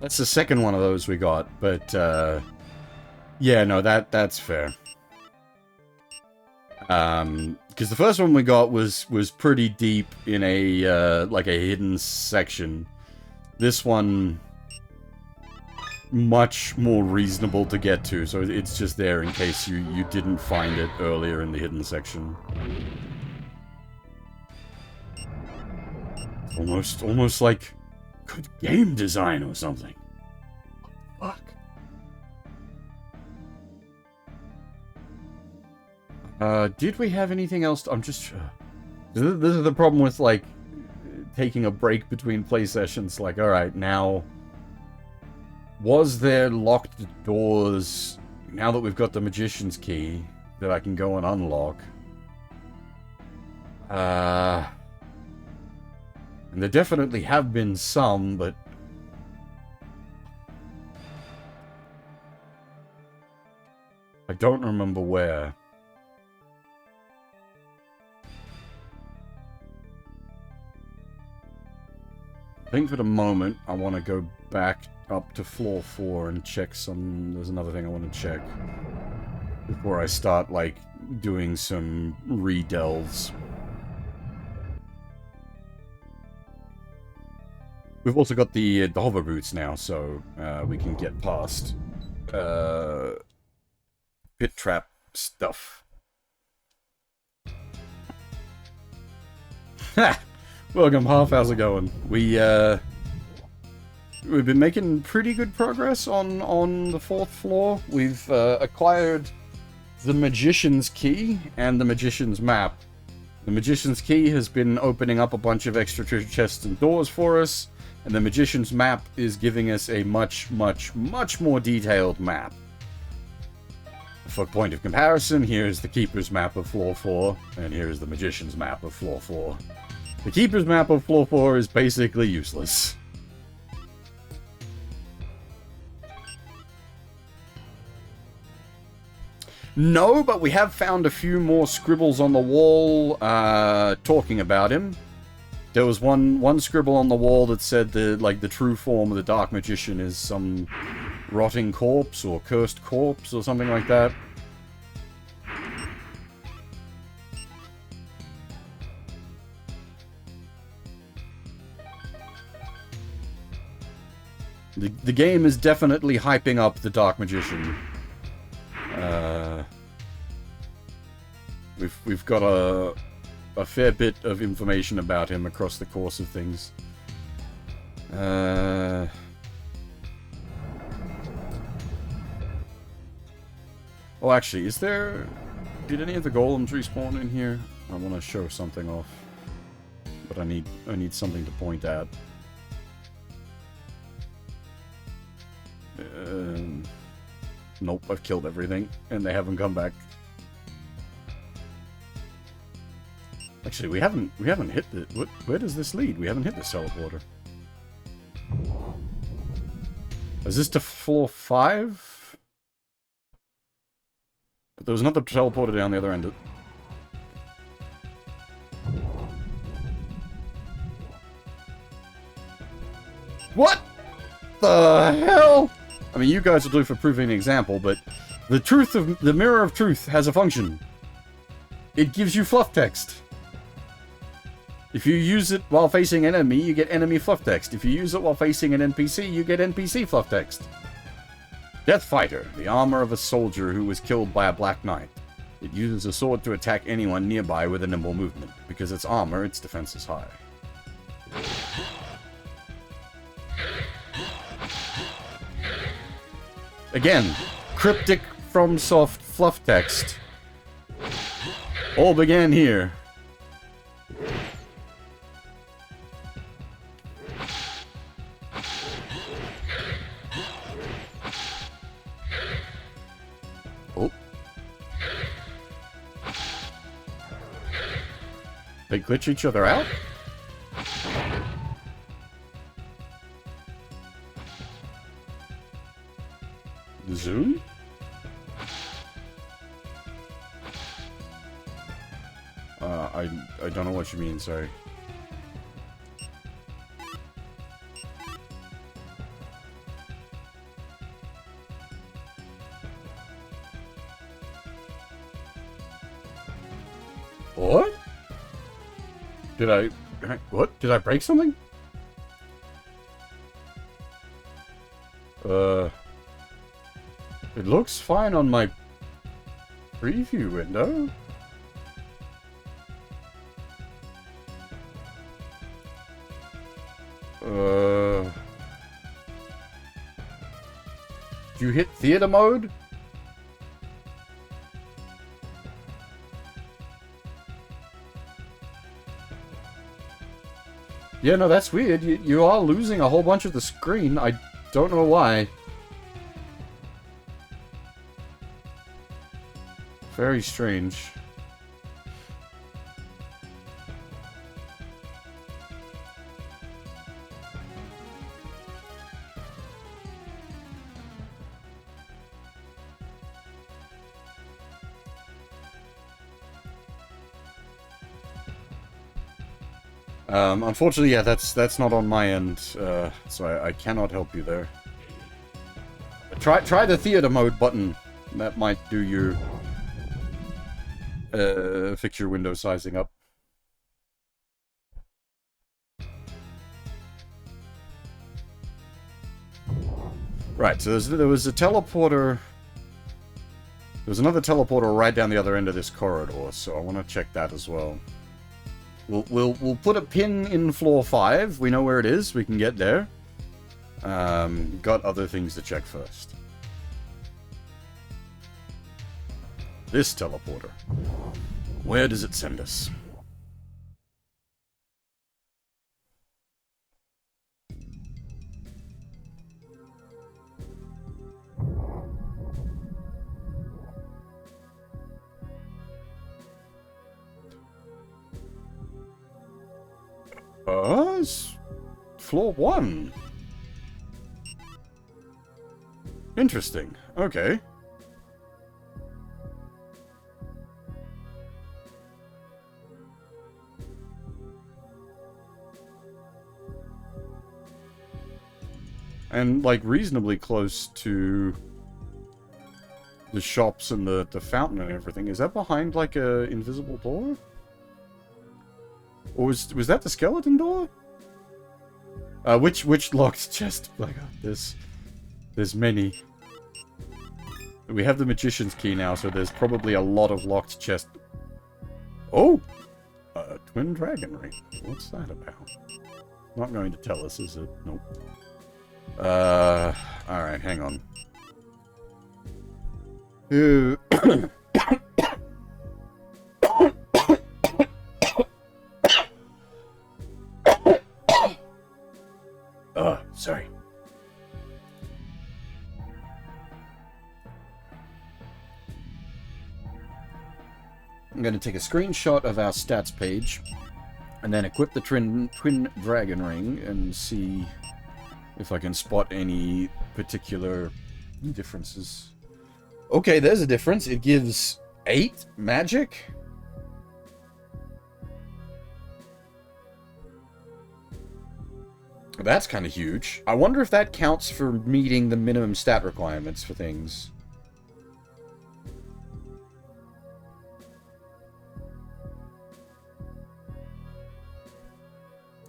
That's the second one of those we got, but, yeah, no, that's fair. Because the first one we got was pretty deep in a, a hidden section. This one, much more reasonable to get to, so it's just there in case you didn't find it earlier in the hidden section. Almost like good game design or something. Fuck. Did we have anything else? I'm just... This is the problem with, taking a break between play sessions. Like, alright, now... Was there locked doors, now that we've got the Magician's Key, that I can go and unlock? And there definitely have been some, but... I don't remember where. I think for the moment, I want to go back up to floor 4 and check some... There's another thing I want to check before I start, like, doing some re-delves. We've also got the hover boots now, so we can get past pit trap stuff. Ha! Welcome, Half. How's it going? We've been making pretty good progress on the 4th floor. We've acquired the Magician's Key and the Magician's Map. The Magician's Key has been opening up a bunch of extra treasure chests and doors for us, and the Magician's Map is giving us a much more detailed map. For point of comparison, here's the Keeper's Map of Floor 4, and here's the Magician's Map of Floor 4. The Keeper's Map of Floor 4 is basically useless. No, but we have found a few more scribbles on the wall talking about him. There was one scribble on the wall that said the true form of the Dark Magician is some rotting corpse or cursed corpse or something like that. The game is definitely hyping up the Dark Magician. We've got a fair bit of information about him across the course of things. Oh, actually, is there... Did any of the golems respawn in here? I want to show something off. But I need something to point at. Nope, I've killed everything, and they haven't come back. Actually, we haven't hit the... Where does this lead? We haven't hit this teleporter. Is this to floor 5? But there was another teleporter down the other end. What the hell? I mean, you guys will do for proving an example, but the Mirror of Truth has a function. It gives you fluff text. If you use it while facing an enemy, you get enemy fluff text. If you use it while facing an NPC, you get NPC fluff text. Death Fighter, the armor of a soldier who was killed by a Black Knight. It uses a sword to attack anyone nearby with a nimble movement. Because it's armor, its defense is high. Again, cryptic FromSoft fluff text. All began here. Oh. They glitch each other out? Zoom? I don't know what you mean, sorry. What? What? Did I break something? It looks fine on my preview window. Did you hit theater mode? Yeah, no, that's weird. You are losing a whole bunch of the screen. I don't know why. Very strange. Unfortunately, yeah, that's not on my end, so I cannot help you there. Try the theater mode button. That might do your fix your window sizing up. Right, so there was a teleporter. There was another teleporter right down the other end of this corridor, so I want to check that as well. We'll put a pin in floor 5. We know where it is. We can get there. Got other things to check first. This teleporter. Where does it send us? It's floor 1. Interesting. Okay. And, like, reasonably close to the shops and the fountain and everything. Is that behind, like, a invisible door? Or was that the skeleton door? Which locked chest? Like, there's many. We have the magician's key now, so there's probably a lot of locked chests. Oh! Twin dragon ring. What's that about? Not going to tell us, is it? Nope. Alright, hang on. Sorry. I'm going to take a screenshot of our stats page and then equip the twin dragon ring and see if I can spot any particular differences. Okay, there's a difference. It gives 8 magic. That's kind of huge. I wonder if that counts for meeting the minimum stat requirements for things.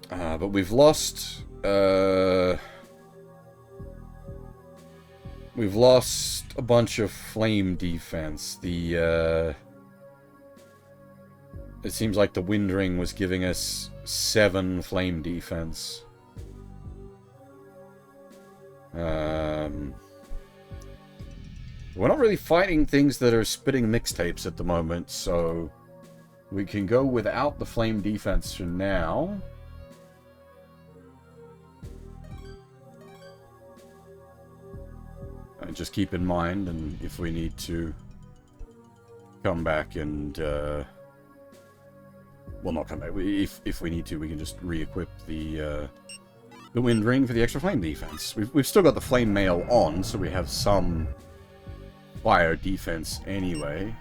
But we've lost... we've lost a bunch of flame defense. It seems like the wind ring was giving us 7 flame defense. We're not really fighting things that are spitting mixtapes at the moment, so we can go without the flame defense for now. And just keep in mind, and if we need to come back and, well, not come back. If we need to, we can just re-equip the wind ring for the extra flame defense. We've still got the flame mail on, so we have some fire defense anyway.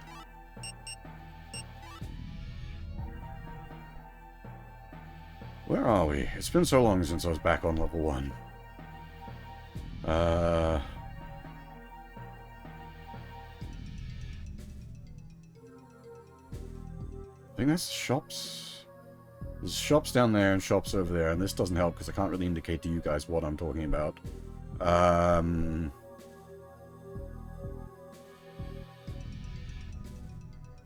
Where are we? It's been so long since I was back on level 1. I think that's shops. There's shops down there and shops over there, and this doesn't help because I can't really indicate to you guys what I'm talking about.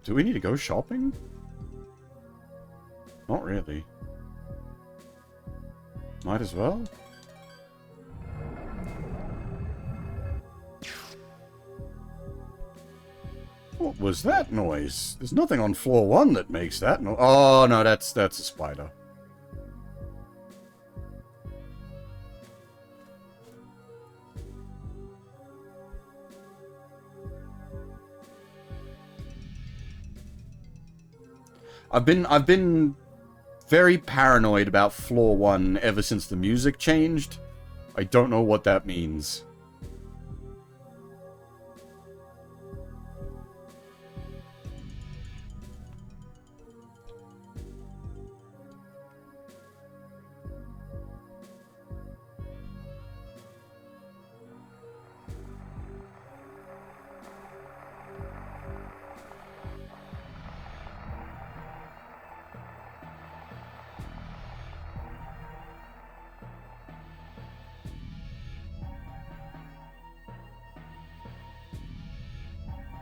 Do we need to go shopping? Not really. Might as well. What was that noise? There's nothing on floor 1 that makes that noise. Oh, no, that's a spider. I've been very paranoid about floor 1 ever since the music changed. I don't know what that means.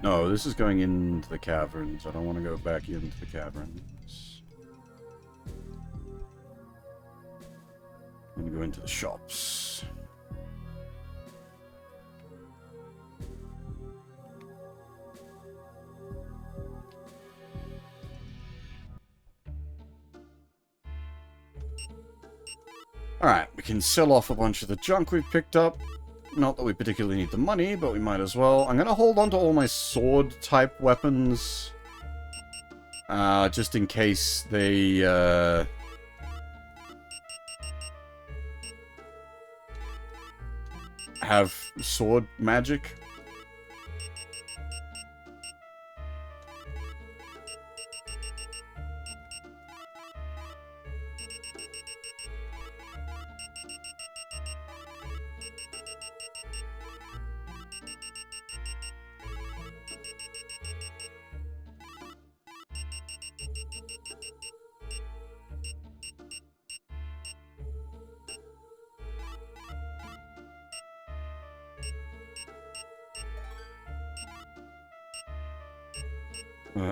No, this is going into the caverns. I don't want to go back into the caverns. I'm going to go into the shops. Alright, we can sell off a bunch of the junk we've picked up. Not that we particularly need the money, but we might as well. I'm going to hold on to all my sword-type weapons. Just in case they, have sword magic.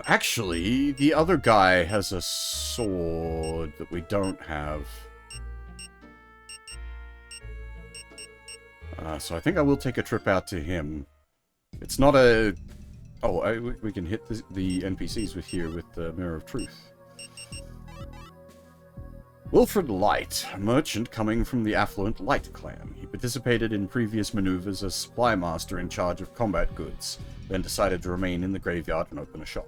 Actually, the other guy has a sword that we don't have. So I think I will take a trip out to him. It's not a... Oh, we can hit the NPCs with the Mirror of Truth. Wilfred Light, a merchant coming from the affluent Light clan. He participated in previous maneuvers as supply master in charge of combat goods, then decided to remain in the graveyard and open a shop.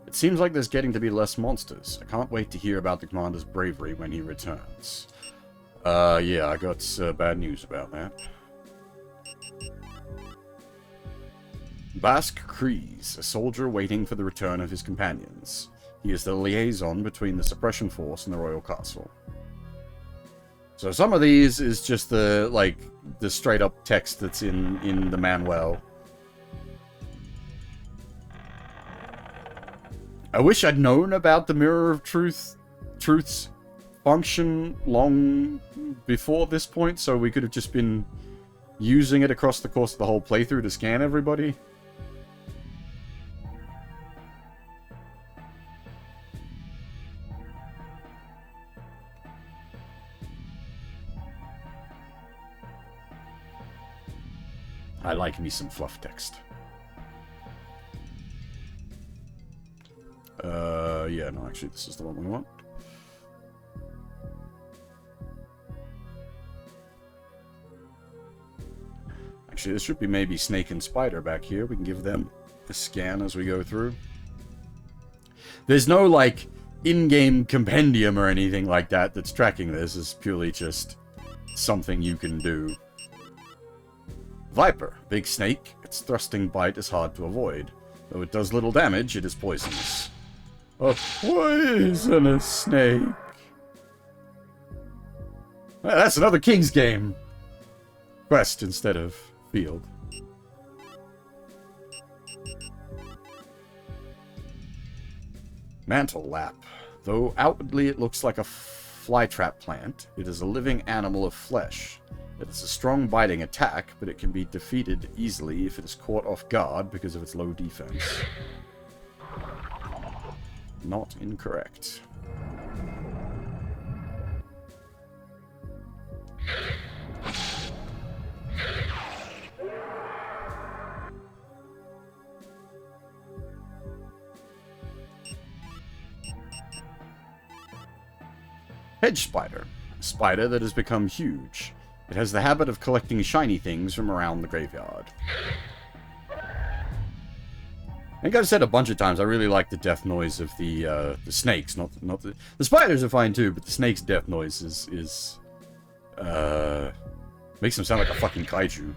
It seems like there's getting to be less monsters. I can't wait to hear about the commander's bravery when he returns. Yeah, I got bad news about that. Basque Kreese, a soldier waiting for the return of his companions. He is the liaison between the suppression force and the royal castle. So some of these is just the straight up text that's in the manual. I wish I'd known about the Mirror of Truth's function long before this point, so we could have just been using it across the course of the whole playthrough to scan everybody. I like me some fluff text. Yeah, no, actually, this is the one we want. Actually, this should be maybe Snake and Spider back here. We can give them a scan as we go through. There's no, like, in-game compendium or anything like that that's tracking this. It's purely just something you can do. Viper, big snake. Its thrusting bite is hard to avoid. Though it does little damage, it is poisonous. A poisonous snake. Well, that's another King's game. Quest instead of field. Mantle lap. Though outwardly it looks like a flytrap plant, it is a living animal of flesh. It is a strong biting attack, but it can be defeated easily if it is caught off guard because of its low defense. Not incorrect. Hedge spider. A spider that has become huge. It has the habit of collecting shiny things from around the graveyard. I think I've said a bunch of times, I really like the death noise of the snakes, not the spiders are fine too, but the snake's death noise is makes them sound like a fucking kaiju.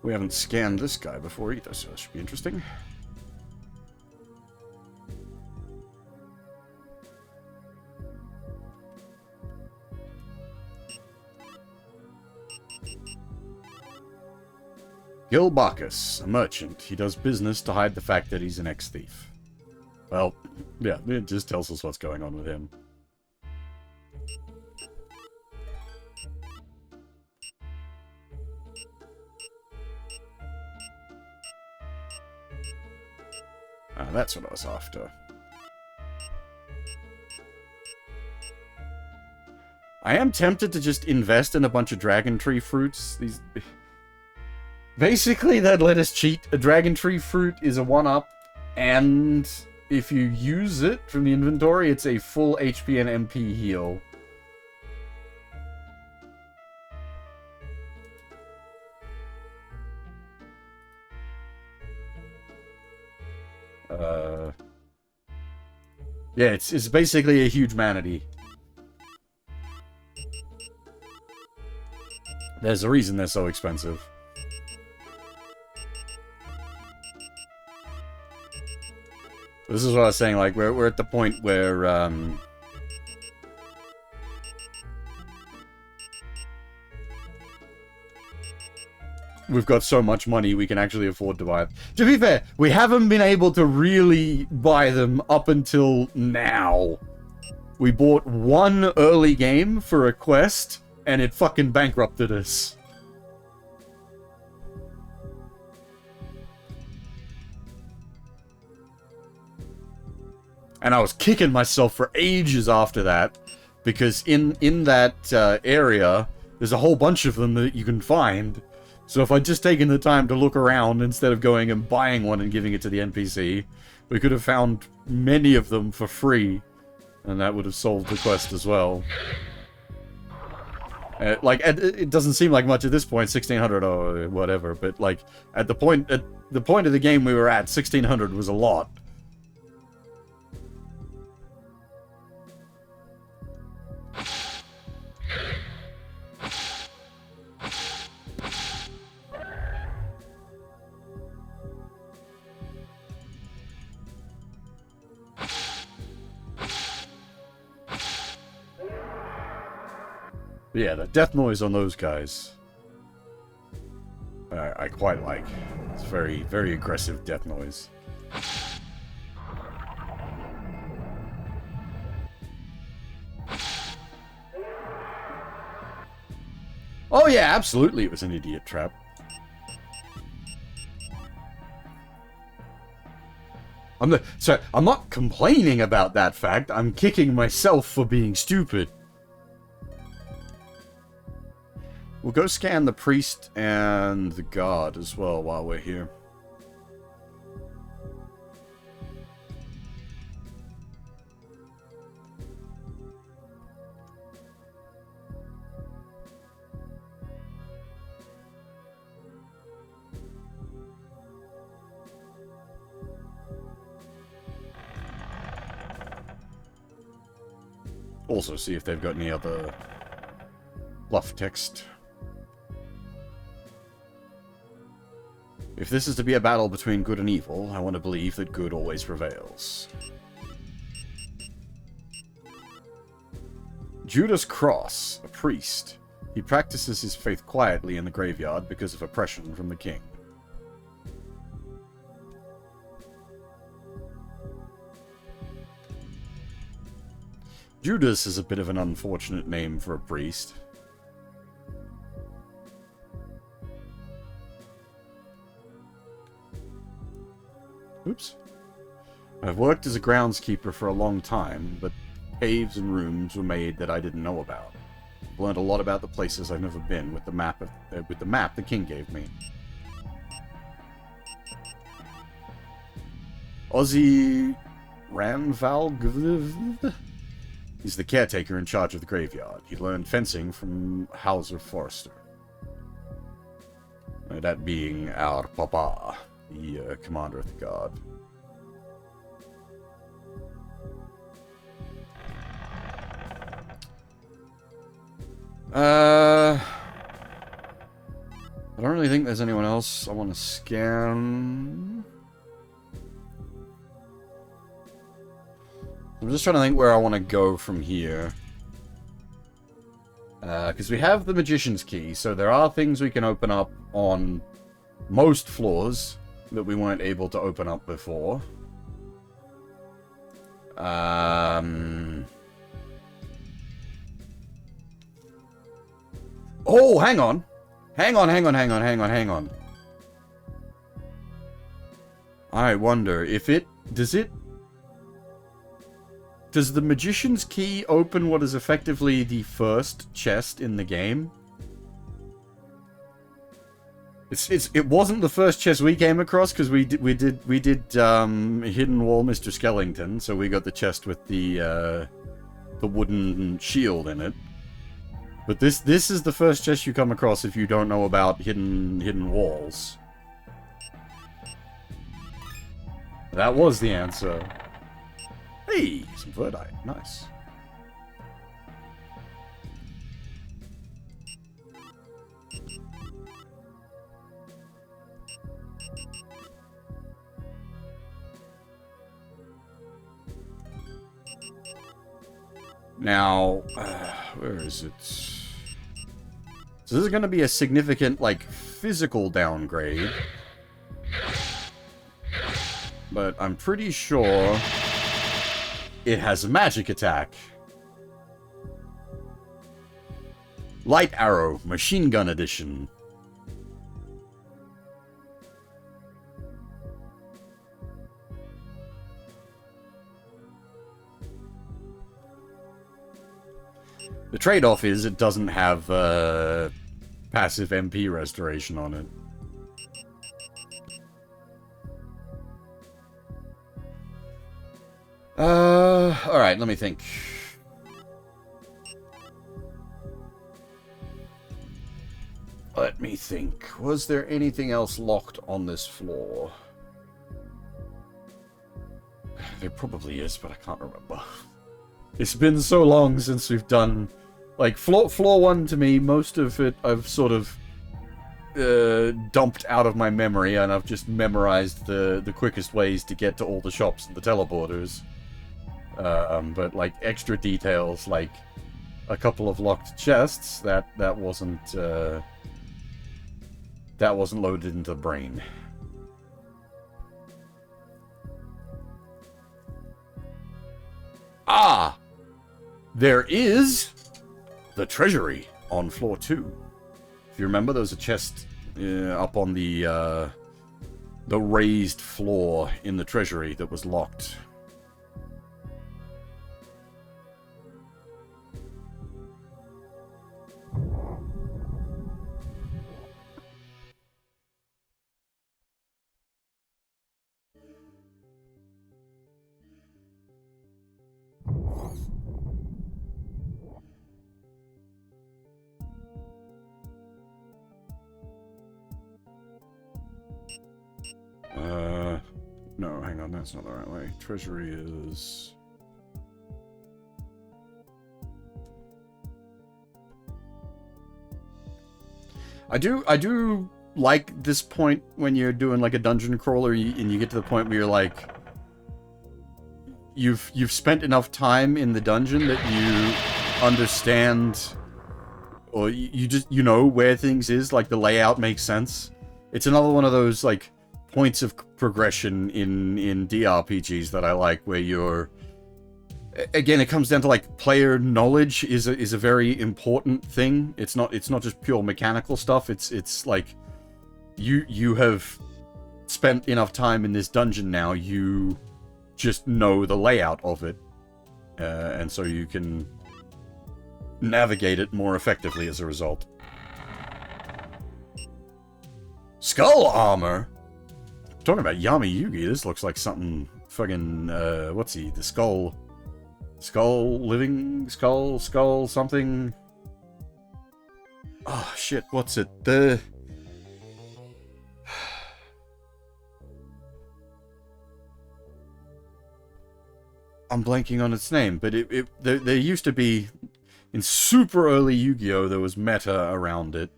We haven't scanned this guy before either, so that should be interesting. Gil Bacchus, a merchant. He does business to hide the fact that he's an ex-thief. Well, yeah, it just tells us what's going on with him. That's what I was after. I am tempted to just invest in a bunch of dragon tree fruits. These... Basically, that let us cheat. A dragon tree fruit is a 1-up, and if you use it from the inventory, it's a full HP and MP heal. Yeah, it's basically a huge manatee. There's a reason they're so expensive. This is what I was saying, like, we're at the point where, we've got so much money we can actually afford to buy it. To be fair, we haven't been able to really buy them up until now. We bought one early game for a quest, and it fucking bankrupted us. And I was kicking myself for ages after that, because in that area, there's a whole bunch of them that you can find. So if I'd just taken the time to look around instead of going and buying one and giving it to the NPC, we could have found many of them for free, and that would have solved the quest as well. It doesn't seem like much at this point, 1600 or whatever, but like at the point of the game we were at, 1600 was a lot. But yeah, the death noise on those guys, I quite like. It's very, very aggressive death noise. Oh yeah, absolutely it was an idiot trap. I'm not complaining about that fact, I'm kicking myself for being stupid. We'll go scan the priest and the god as well while we're here. Also see if they've got any other bluff text. If this is to be a battle between good and evil, I want to believe that good always prevails. Judas Cross, a priest. He practices his faith quietly in the graveyard because of oppression from the king. Judas is a bit of an unfortunate name for a priest. Oops. I've worked as a groundskeeper for a long time, but caves and rooms were made that I didn't know about. I've learned a lot about the places I've never been with the map the king gave me. Ozzy Ranval. He's the caretaker in charge of the graveyard. He learned fencing from Hauser Forrester. That being our papa, the commander of the guard. I don't really think there's anyone else I want to scan. I'm just trying to think where I want to go from here. Because we have the Magician's Key, so there are things we can open up on most floors that we weren't able to open up before. Oh, hang on. Hang on. I wonder if it... Does the Magician's Key open what is effectively the first chest in the game? It wasn't the first chest we came across because we did Hidden Wall Mr. Skellington, so we got the chest with the wooden shield in it. But this is the first chest you come across if you don't know about hidden walls. That was the answer. Hey, some Verdite. Nice. Now, where is it? So this is going to be a significant, like, physical downgrade. But I'm pretty sure it has a magic attack. Light Arrow, Machine Gun Edition. The trade-off is it doesn't have passive MP restoration on it. Alright, let me think. Was there anything else locked on this floor? There probably is, but I can't remember. It's been so long since we've done... Like, floor 1 to me, most of it I've sort of dumped out of my memory, and I've just memorized the quickest ways to get to all the shops and the teleporters. But, like, extra details, like a couple of locked chests, that wasn't loaded into the brain. Ah! There is the treasury on floor 2. If you remember, there was a chest up on the raised floor in the treasury that was locked. No, hang on, that's not the right way. Treasury is... I do like this point when you're doing like a dungeon crawler and you get to the point where you're like... You've spent enough time in the dungeon that you understand... Or you just, you know where things is, like the layout makes sense. It's another one of those, like, points of progression in DRPGs that I like, where you're... Again, it comes down to, like, player knowledge is a very important thing. It's not just pure mechanical stuff. It's like, you have spent enough time in this dungeon now, you just know the layout of it. And so you can navigate it more effectively as a result. Skull armor? Talking about Yami Yugi, this looks like something fucking, what's he? The skull... Skull something... Oh, shit, what's it? I'm blanking on its name, but there used to be... In super early Yu-Gi-Oh! There was meta around it.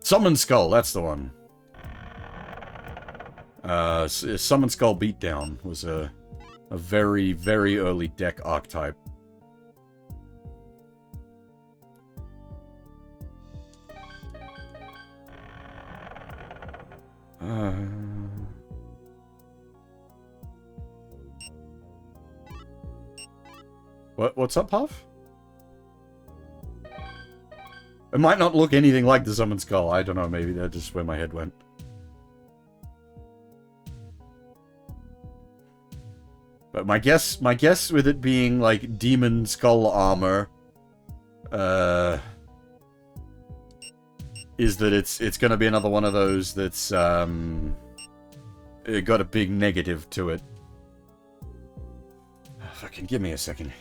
Summon Skull, that's the one. Summon Skull Beatdown was a very, very early deck archetype. What's up, Huff? It might not look anything like the Summon Skull. I don't know, maybe that's just where my head went. But my guess with it being like Demon Skull armor, is that it's gonna be another one of those that's it got a big negative to it. Oh, fucking give me a second.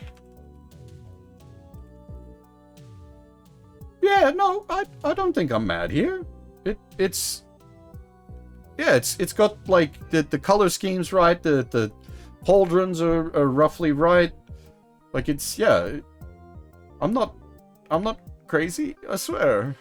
Yeah, no, I don't think I'm mad here. It's got like the color scheme's right, the pauldrons are roughly right. Like it's, yeah. I'm not crazy, I swear.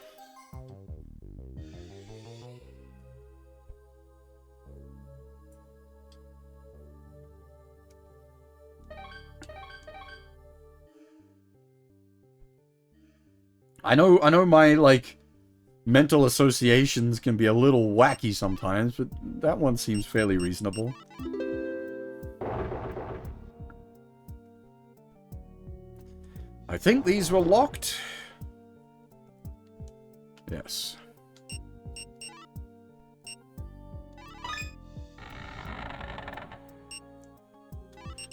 I know my, like, mental associations can be a little wacky sometimes, but that one seems fairly reasonable. I think these were locked. Yes.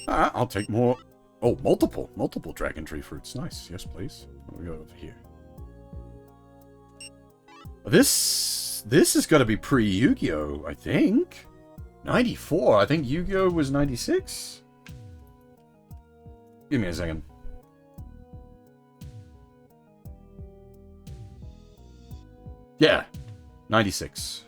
I'll take more. Oh, multiple dragon tree fruits. Nice. Yes, please. Let me go over here. This is going to be pre-Yu-Gi-Oh, I think. 94. I think Yu-Gi-Oh was 96. Give me a second. Yeah, 96.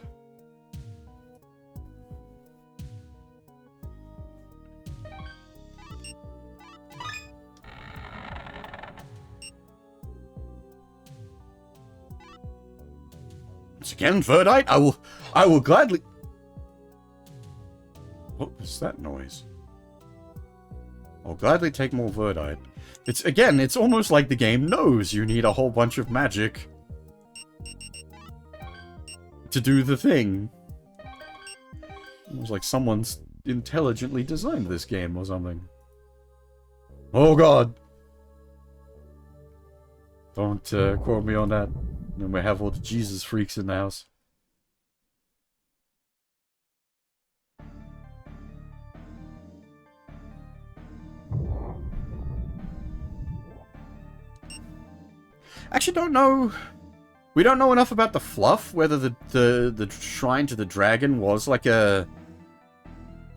Once again, Verdite, I will gladly... What was that noise? I'll gladly take more Verdite. It's almost like the game knows you need a whole bunch of magic to do the thing. Almost like someone's intelligently designed this game or something. Oh god! Don't quote me on that. Then we have all the Jesus freaks in the house. Actually, don't know. We don't know enough about the fluff. Whether the shrine to the dragon was like an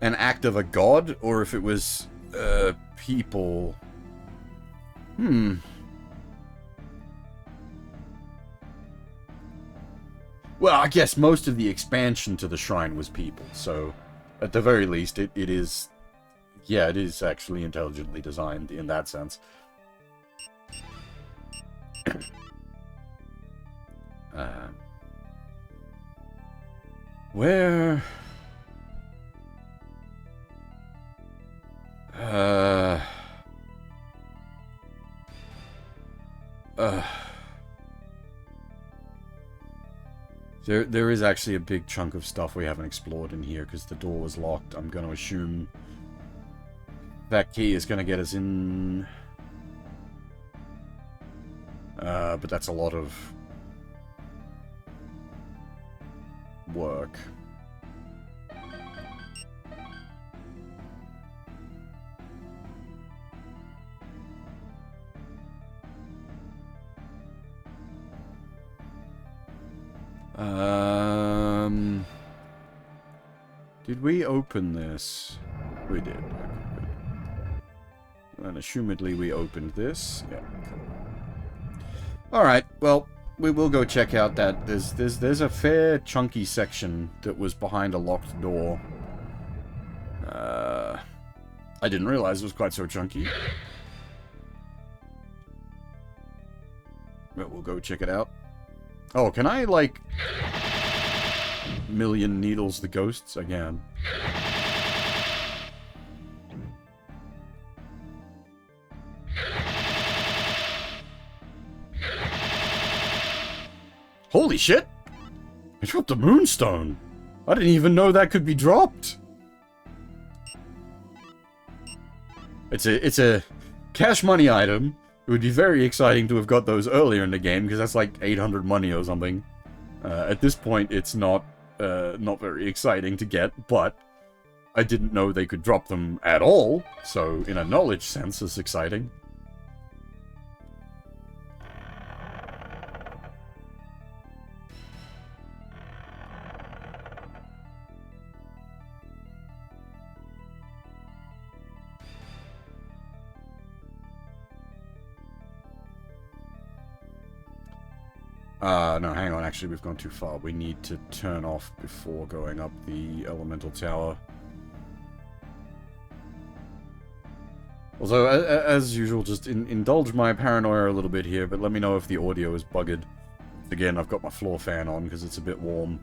act of a god, or if it was people. Well, I guess most of the expansion to the shrine was people, so at the very least, it is... Yeah, it is actually intelligently designed in that sense. Where... There is actually a big chunk of stuff we haven't explored in here because the door was locked. I'm going to assume that key is going to get us in. But that's a lot of... work. Did we open this? We did. And assumedly we opened this. Yeah, cool. Alright, well, we will go check out that. There's a fair chunky section that was behind a locked door. I didn't realize it was quite so chunky. But we'll go check it out. Oh, can I, like... million needles the ghosts? I can. Holy shit! I dropped a moonstone! I didn't even know that could be dropped! It's a cash money item. It would be very exciting to have got those earlier in the game, because that's like 800 money or something. At this point, it's not very exciting to get, but I didn't know they could drop them at all, so in a knowledge sense, it's exciting. No, hang on, actually, we've gone too far. We need to turn off before going up the elemental tower. Also, as usual, just indulge my paranoia a little bit here, but let me know if the audio is bugged. Again, I've got my floor fan on because it's a bit warm.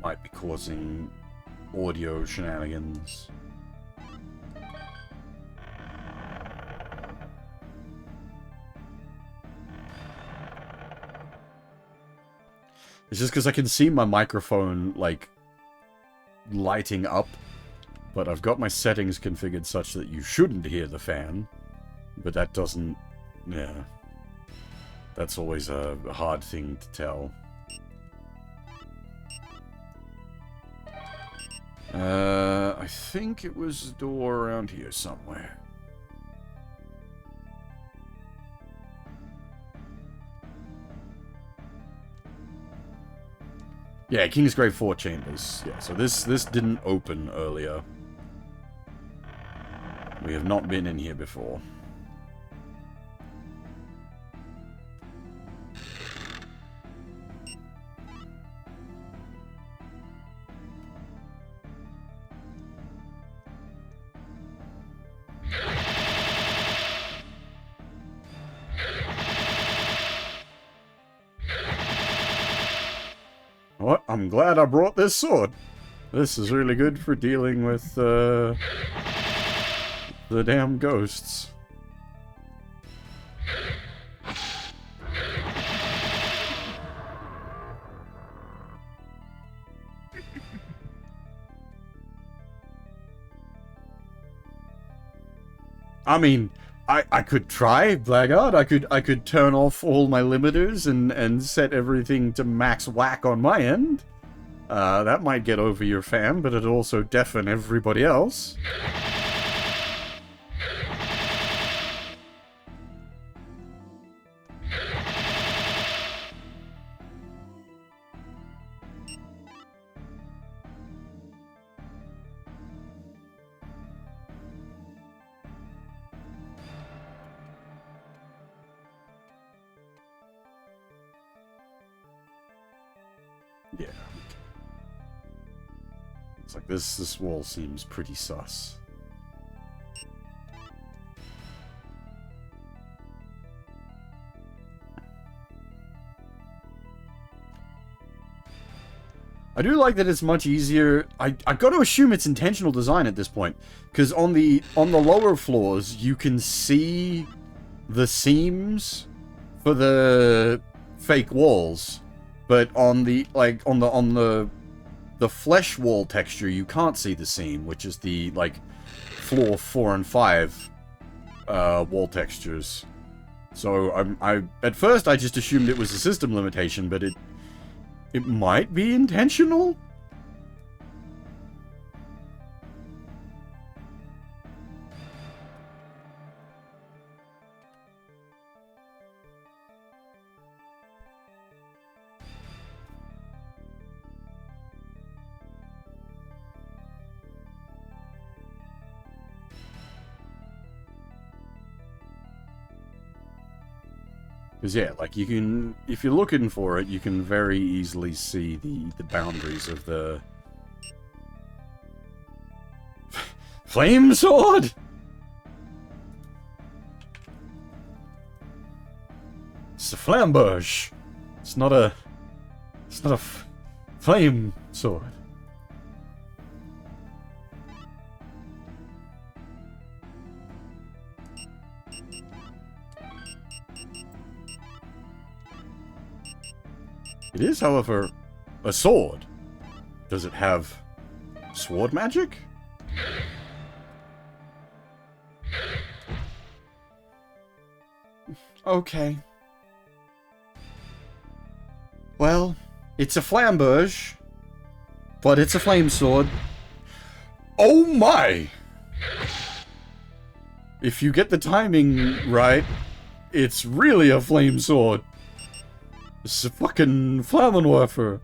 Might be causing audio shenanigans. It's just because I can see my microphone, like, lighting up. But I've got my settings configured such that you shouldn't hear the fan. But that doesn't... yeah. That's always a hard thing to tell. I think it was a door around here somewhere. Yeah, Kingsgrave 4 chambers. Yeah, so this didn't open earlier. We have not been in here before. What? I'm glad I brought this sword. This is really good for dealing with, the damn ghosts. I mean, I could try, Blackguard. I could turn off all my limiters and set everything to max whack on my end. That might get over your fan, but it'd also deafen everybody else. Yeah. It's like this wall seems pretty sus. I do like that it's much easier. I got to assume it's intentional design at this point, because on the lower floors you can see the seams for the fake walls. But on the flesh wall texture, you can't see the seam, which is the like floor 4 and 5 wall textures. So I at first I just assumed it was a system limitation, but It might be intentional? Because, yeah, like, you can... If you're looking for it, you can very easily see the boundaries of the... Flame sword?! It's a flamberge. It's not a... It's not a flame sword. It is, however, a sword. Does it have sword magic? Okay. Well, it's a flamberge, but it's a flame sword. Oh my! If you get the timing right, it's really a flame sword. It's a fucking Flammenwerfer.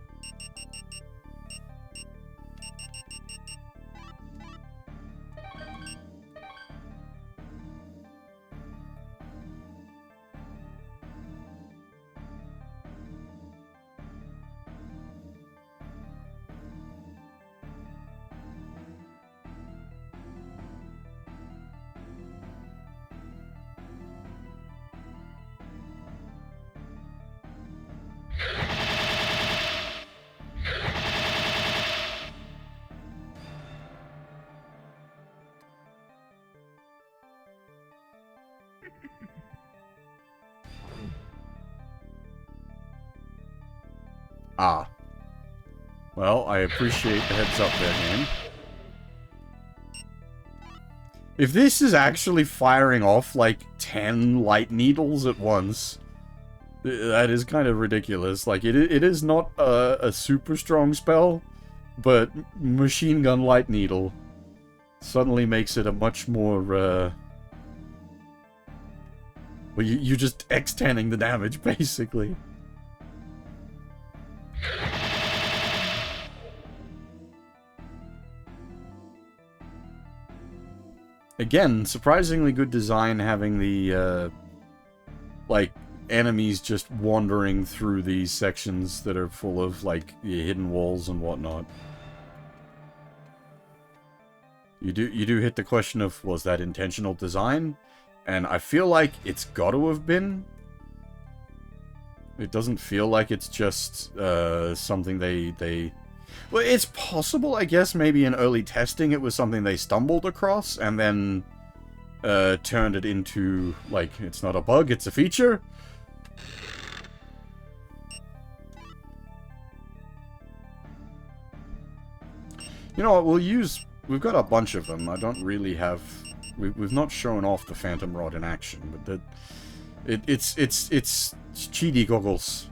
Ah. Well, I appreciate the heads up there, game. If this is actually firing off, like, 10 light needles at once, that is kind of ridiculous. Like, it is not a super strong spell, but machine gun light needle suddenly makes it a much more, well, you just extending the damage, basically. Again, surprisingly good design having the, like, enemies just wandering through these sections that are full of, like, hidden walls and whatnot. You do hit the question of, was that intentional design? And I feel like it's got to have been. It doesn't feel like it's just, something they... Well, it's possible, I guess, maybe in early testing it was something they stumbled across and then turned it into, like, it's not a bug, it's a feature. You know what, we've got a bunch of them. I don't really have... We've not shown off the Phantom Rod in action, but it's cheaty goggles.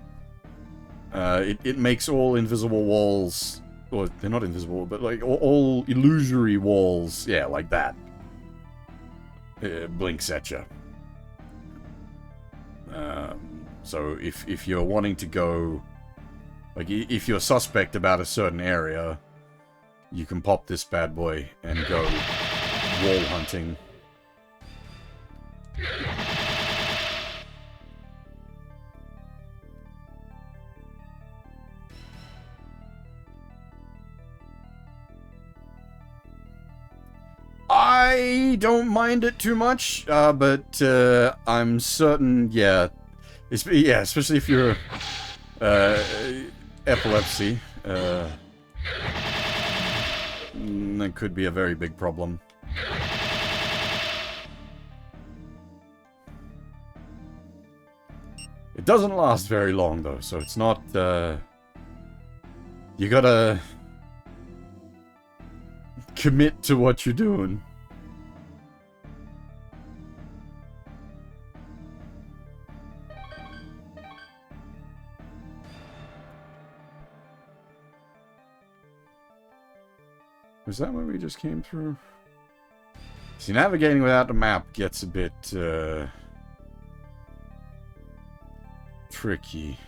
It makes all invisible walls, or they're not invisible, but like all illusory walls, yeah, like that. It blinks at you. So if you're wanting to go, like if you're suspect about a certain area, you can pop this bad boy and go wall hunting. I don't mind it too much, but I'm certain, yeah, especially if you're epilepsy, that could be a very big problem. It doesn't last very long though, so it's not. You gotta commit to what you're doing. Was that where we just came through? See, navigating without the map gets a bit, tricky.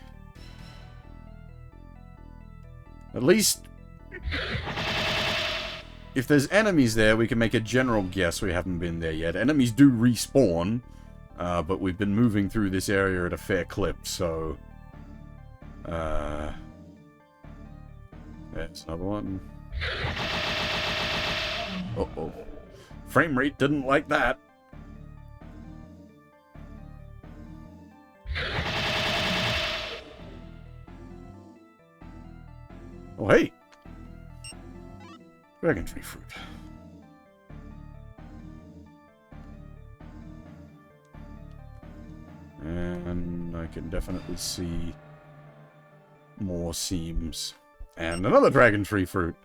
At least, if there's enemies there, we can make a general guess we haven't been there yet. Enemies do respawn, but we've been moving through this area at a fair clip, so... There's another one. Uh-oh. Frame rate didn't like that. Oh, hey! Dragon tree fruit. And I can definitely see more seams. And another dragon tree fruit.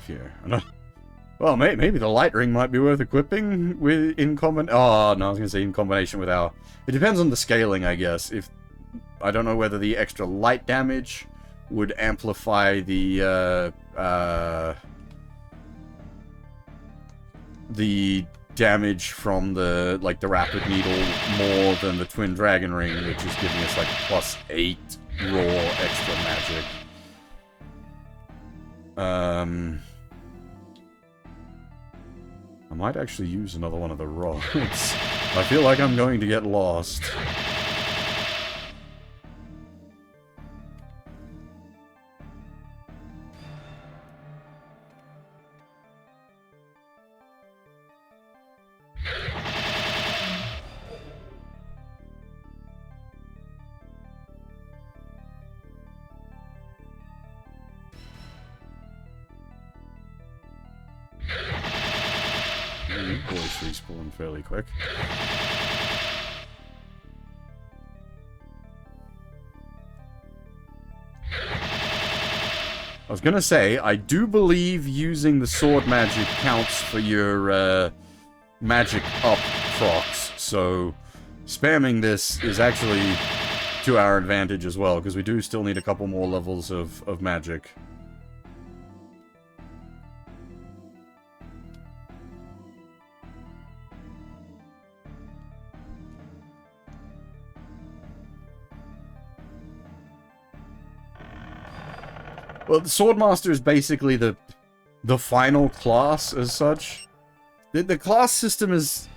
Here. Well, maybe the light ring might be worth equipping with in combination. Oh no, I was gonna say in combination with our. It depends on the scaling, I guess. If I don't know whether the extra light damage would amplify the damage from the the rapid needle more than the twin dragon ring, which is giving us like +8 raw extra magic. I might actually use another one of the rods. I feel like I'm going to get lost. Boys respawn fairly quick. I was gonna say, I do believe using the sword magic counts for your magic up procs, so spamming this is actually to our advantage as well, because we do still need a couple more levels of magic. Well, the Swordmaster is basically the final class as such. The class system is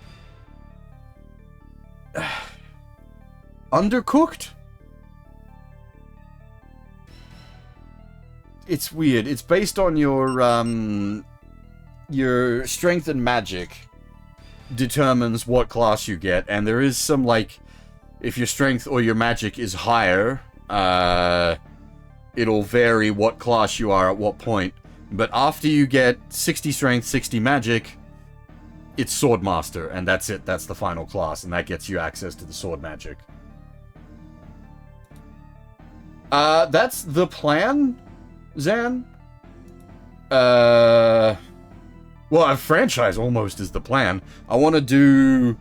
undercooked. It's weird. It's based on your strength and magic determines what class you get, and there is some if your strength or your magic is higher, it'll vary what class you are at what point. But after you get 60 strength, 60 magic, it's Swordmaster, and that's it. That's the final class, and that gets you access to the sword magic. That's the plan, Zan. Well, a franchise almost is the plan. I want to do...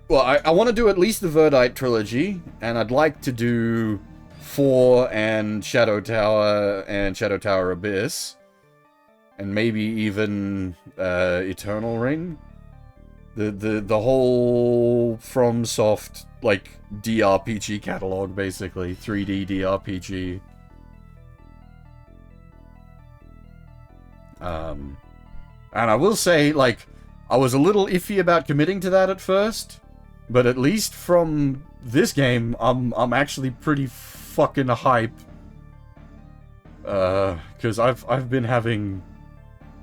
Well, I want to do at least the Verdite trilogy, and I'd like to do 4 and Shadow Tower Abyss, and maybe even Eternal Ring. The whole FromSoft DRPG catalog, basically 3D DRPG. And I will say, I was a little iffy about committing to that at first, but at least from this game, I'm actually pretty fucking hype. Because I've been having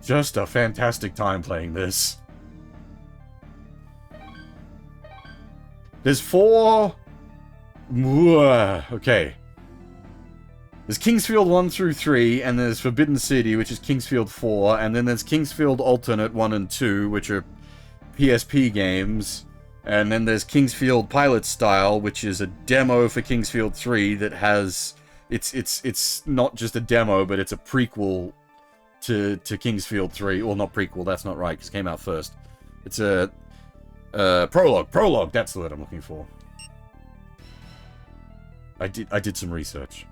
just a fantastic time playing this. There's 4... Okay. There's Kingsfield 1 through 3, and there's Forbidden City, which is Kingsfield 4, and then there's Kingsfield Alternate 1 and 2, which are PSP games, and then there's Kingsfield Pilot Style, which is a demo for Kingsfield 3 that has... It's not just a demo, but it's a prequel to Kingsfield 3. Well, not prequel, that's not right, because it came out first. It's a Prologue, that's the word I'm looking for. I did some research.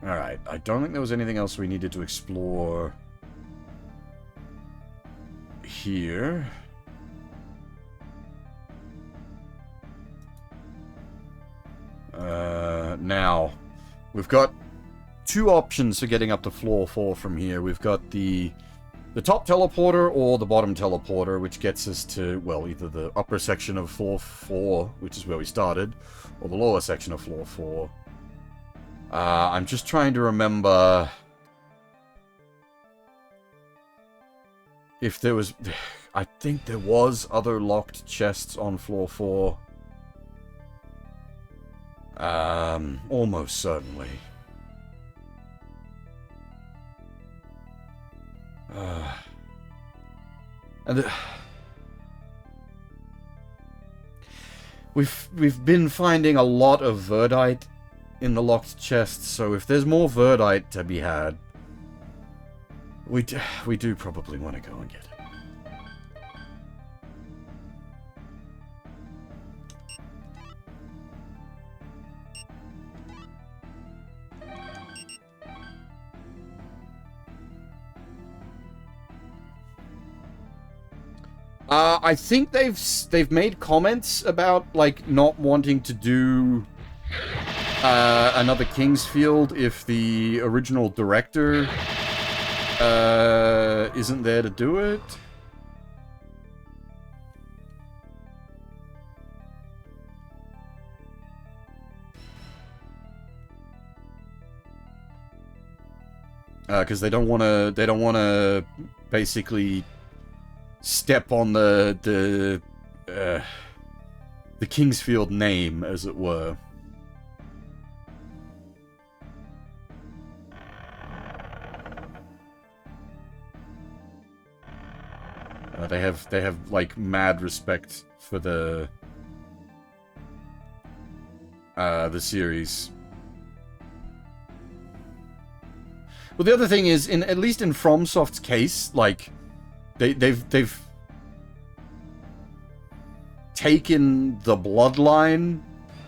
Alright, I don't think there was anything else we needed to explore here. Now, we've got two options for getting up to floor 4 from here. We've got the top teleporter or the bottom teleporter, which gets us to, well, either the upper section of floor 4, which is where we started, or the lower section of floor 4. I'm just trying to remember if there was... I think there was other locked chests on floor 4. Almost certainly. And we've been finding a lot of Verdite in the locked chests, so if there's more Verdite to be had, we do probably want to go and get it. I think they've made comments about, like, not wanting to do another Kingsfield if the original director isn't there to do it. Because they don't want to basically step on the Kingsfield name, as it were. They have like mad respect for the series. Well, the other thing is, at least in FromSoft's case, like they've taken the Bloodline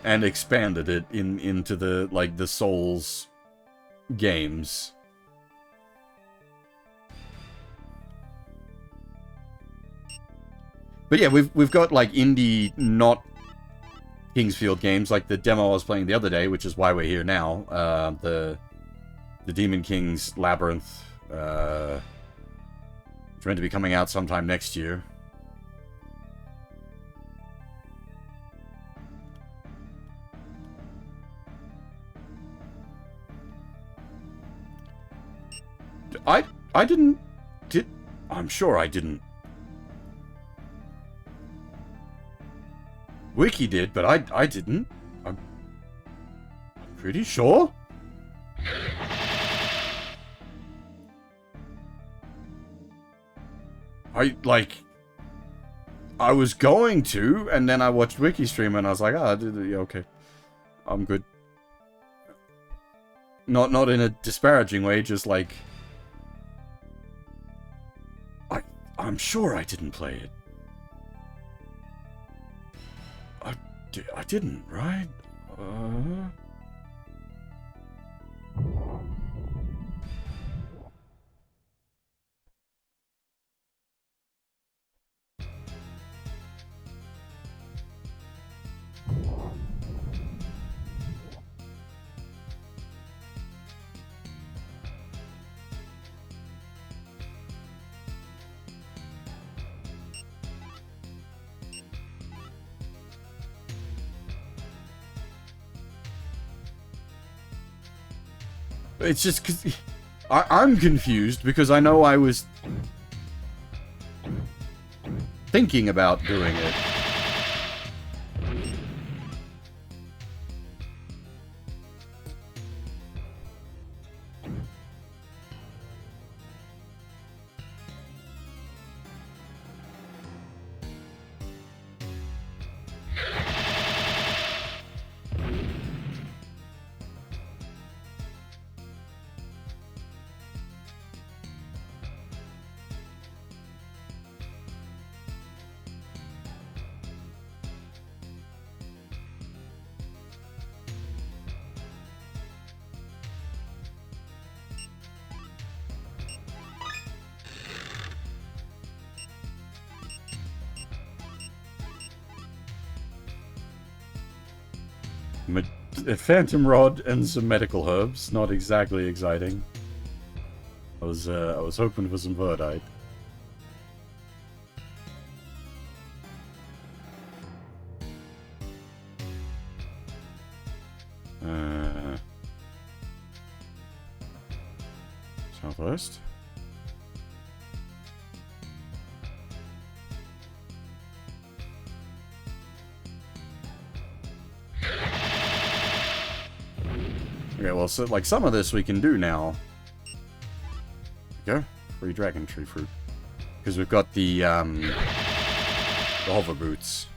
and expanded it into the Souls games. But yeah, we've got like indie not Kingsfield games, like the demo I was playing the other day, which is why we're here now. The Demon King's Labyrinth. It's meant to be coming out sometime next year. I didn't... I'm sure I didn't. Wiki did, but I didn't. I'm pretty sure. I was going to, and then I watched Wiki stream, and I was like, yeah, okay. I'm good. Not in a disparaging way, just like... I'm sure I didn't play it. I didn't, right? It's just because I'm confused because I know I was thinking about doing it. a phantom rod and some medical herbs. Not exactly exciting. I was hoping for some verdite. Southwest. Okay, well, so like some of this we can do now. Go, free dragon tree fruit, because we've got the hover boots.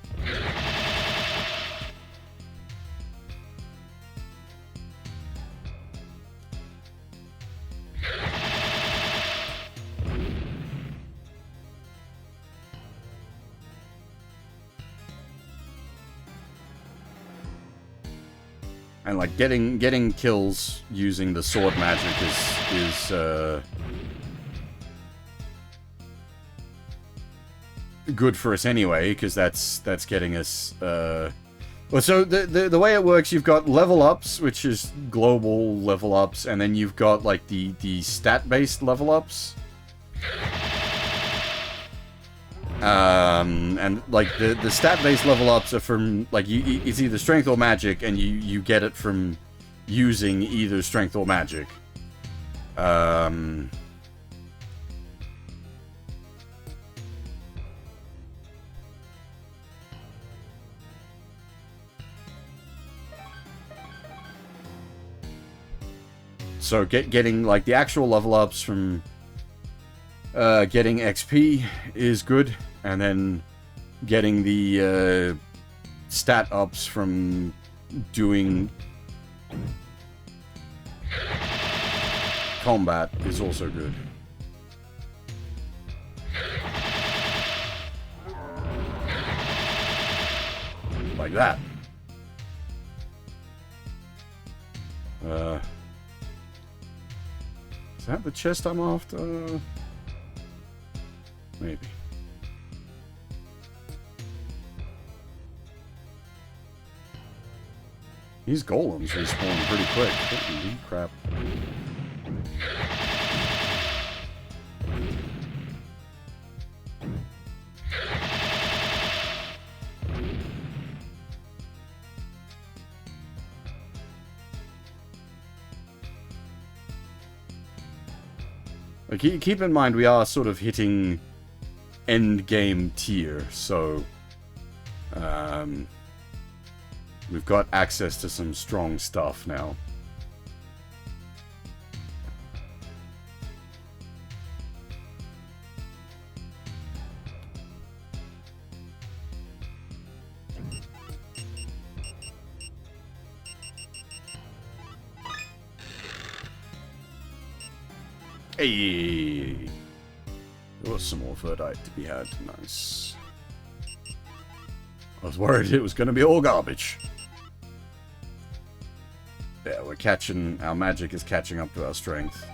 And like getting kills using the sword magic is good for us anyway, because that's getting us. Well, so the way it works, you've got level ups, which is global level ups, and then you've got like the stat based level ups. And like the stat-based level ups are from like it's either strength or magic, and you get it from using either strength or magic. So getting like the actual level ups from getting XP is good, and then getting the stat ups from doing combat is also good. Like that. Is that the chest I'm after? Maybe. These golems respawn pretty quick. Holy crap. Like, keep in mind we are sort of hitting end game tier, so we've got access to some strong stuff now. Hey, there was some more verdite to be had. Nice. I was worried it was going to be all garbage. Yeah, we're catching... Our magic is catching up to our strength.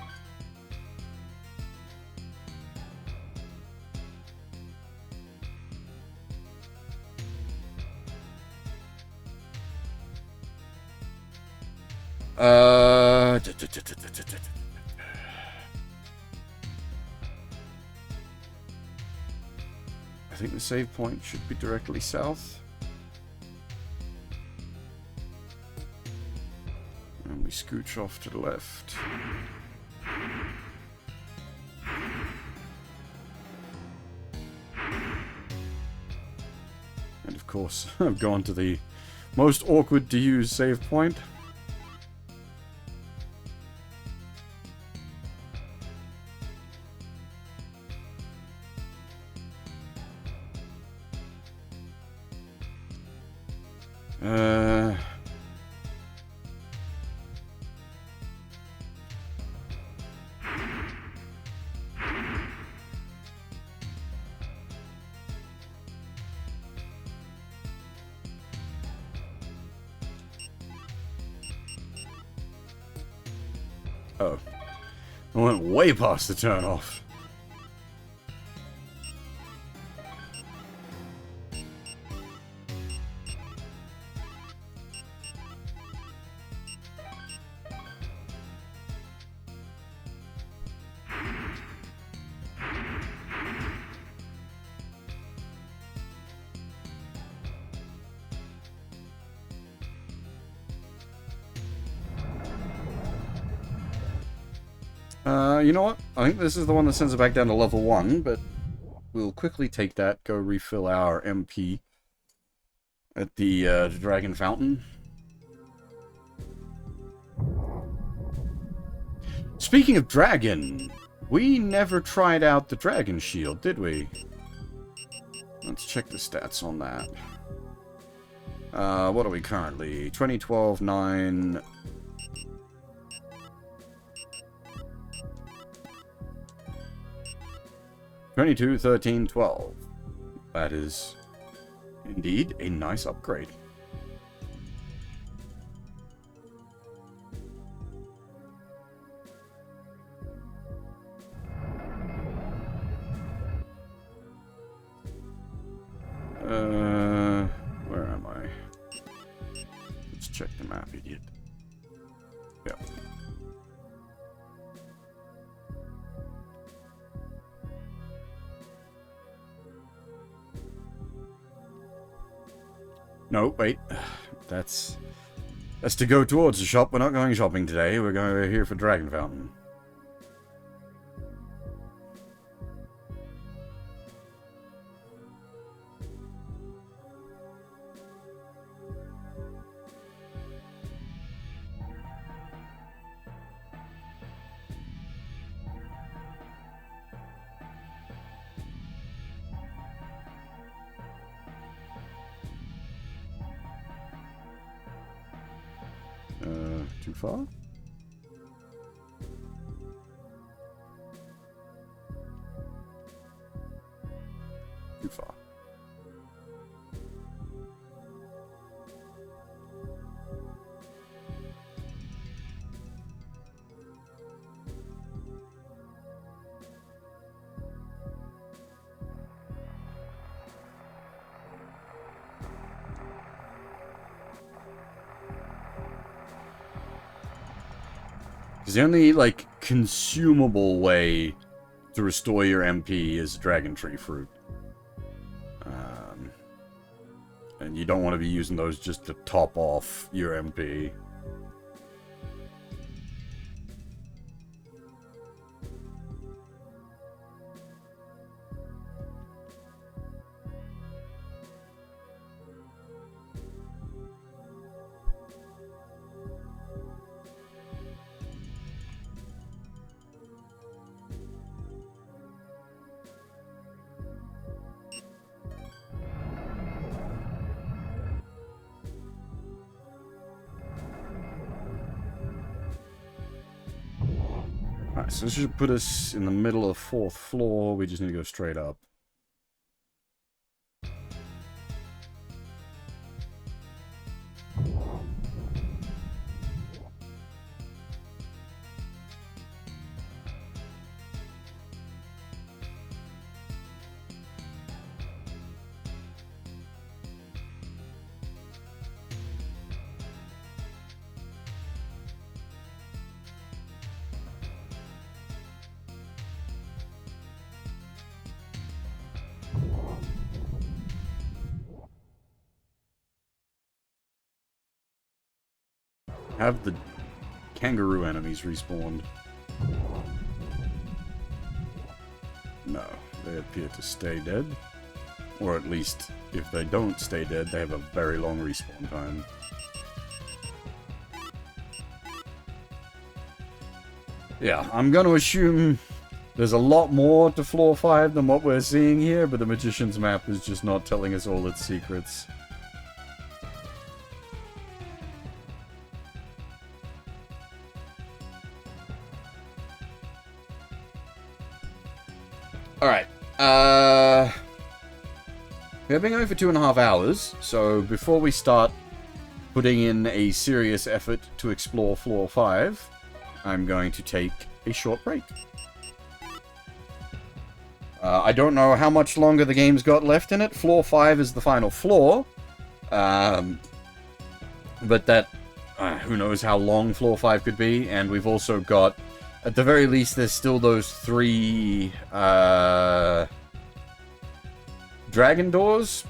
I think the save point should be directly south. And we scooch off to the left. And of course, I've gone to the most awkward to use save point. Oh. I went way past the turn off. You know what? I think this is the one that sends it back down to level 1, but we'll quickly take that, go refill our MP at the Dragon Fountain. Speaking of dragon, we never tried out the dragon shield, did we? Let's check the stats on that. What are we currently? 2012, 9... 22, 13, 12. That is indeed a nice upgrade. Where am I? Let's check the map, idiot. Yep. No, wait. That's to go towards the shop. We're not going shopping today. We're going here for Dragon Fountain. Too far? Too far. The only, like, consumable way to restore your MP is Dragon Tree Fruit. And you don't want to be using those just to top off your MP. Alright, so this should put us in the middle of 4th floor. We just need to go straight up. Have the kangaroo enemies respawned? No, they appear to stay dead. Or at least, if they don't stay dead, they have a very long respawn time. Yeah, I'm going to assume there's a lot more to Floor 5 than what we're seeing here, but the Magician's Map is just not telling us all its secrets. Alright, we have been going for 2.5 hours, so before we start putting in a serious effort to explore Floor 5, I'm going to take a short break. I don't know how much longer the game's got left in it. Floor 5 is the final floor, but that, who knows how long Floor 5 could be, and we've also got, at the very least, there's still those 3 dragon doors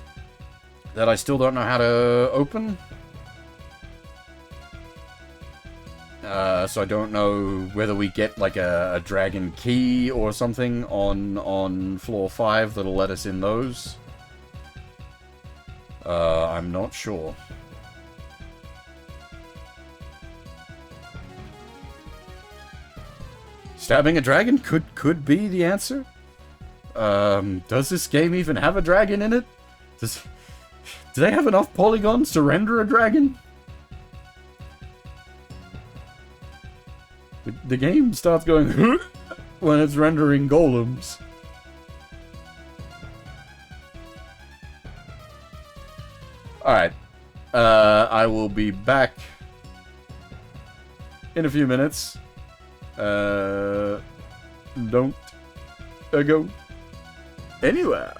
that I still don't know how to open. So I don't know whether we get like a dragon key or something on floor 5 that'll let us in those. I'm not sure. Stabbing a dragon could be the answer. Does this game even have a dragon in it? Do they have enough polygons to render a dragon? The game starts going when it's rendering golems. Alright. I will be back in a few minutes. Don't go anywhere.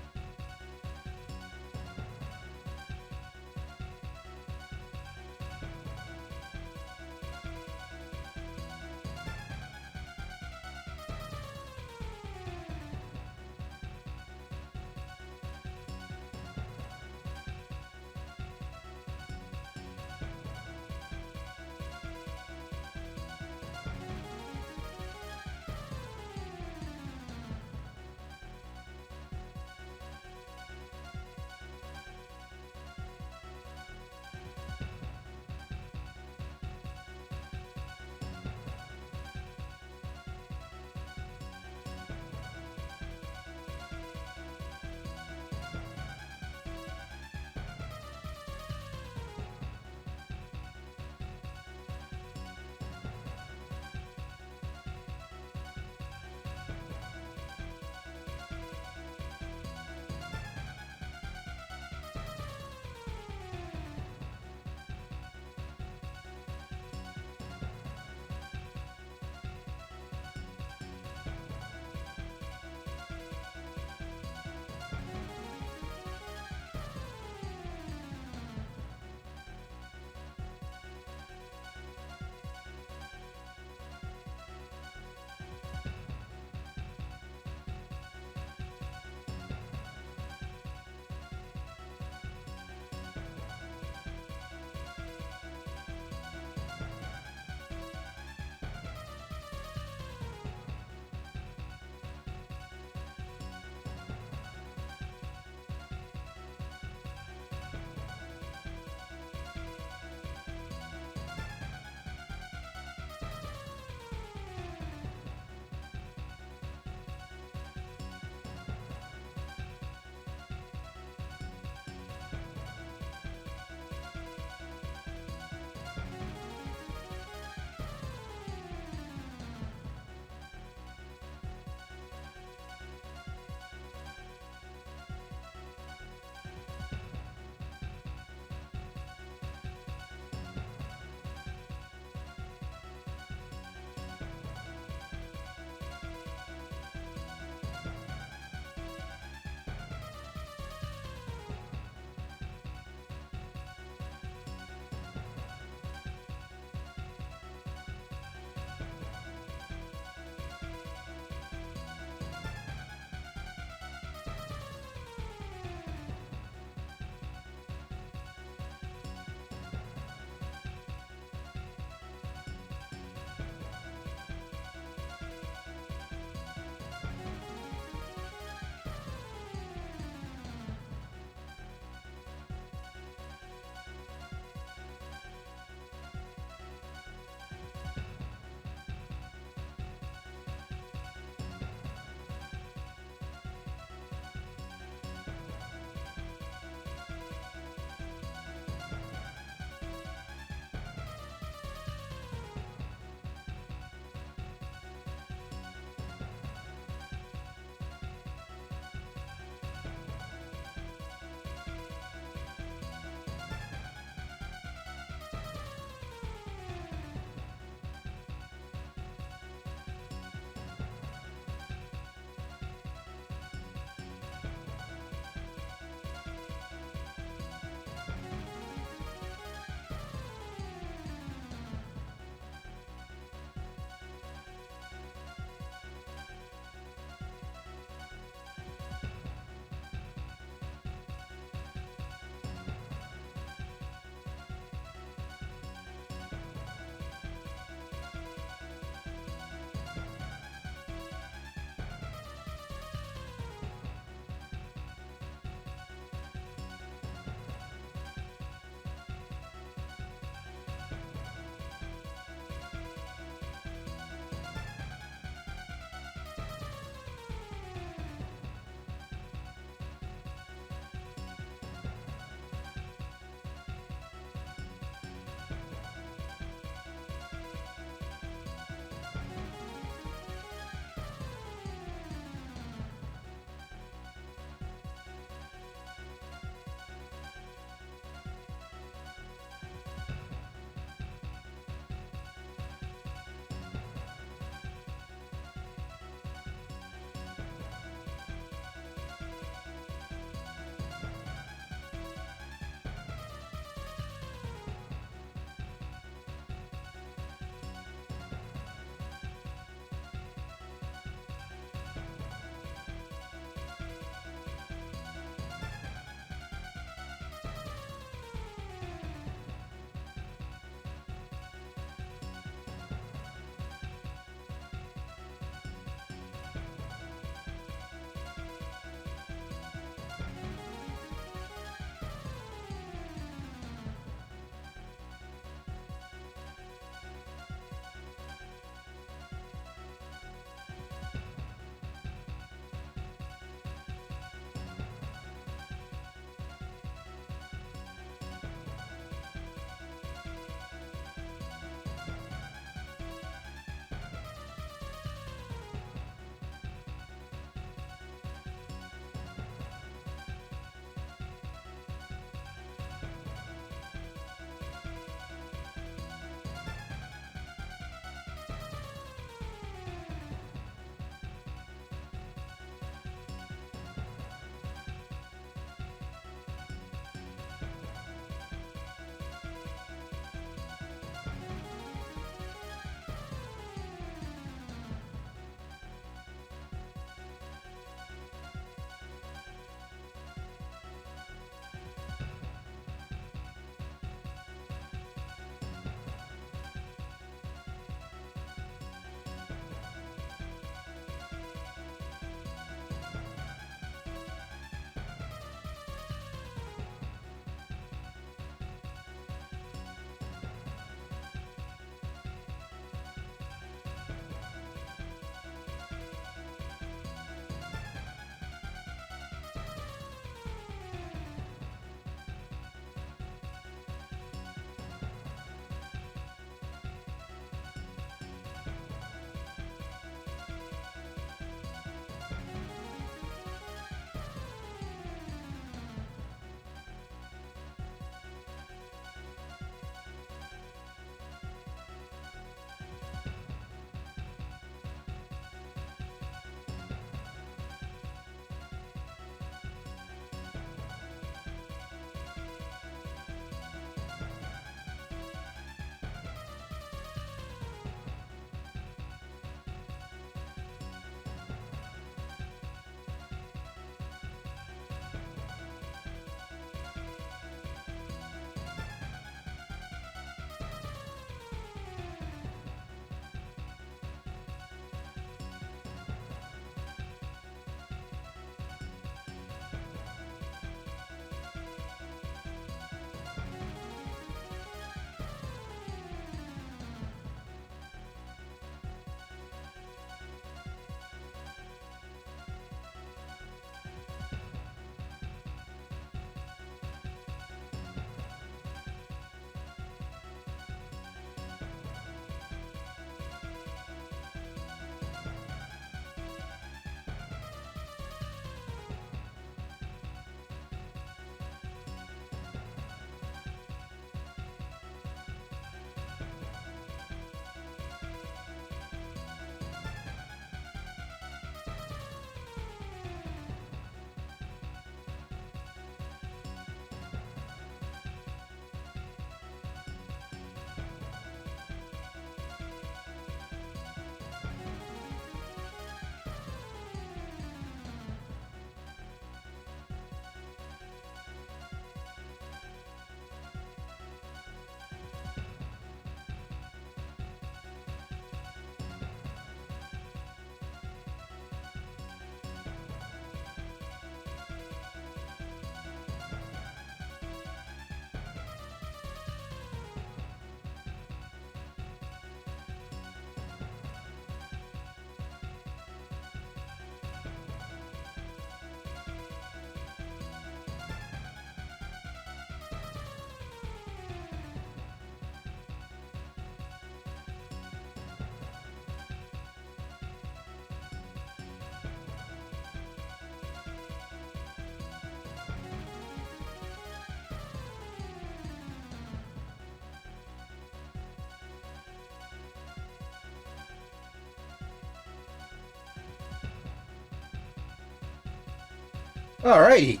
Alrighty.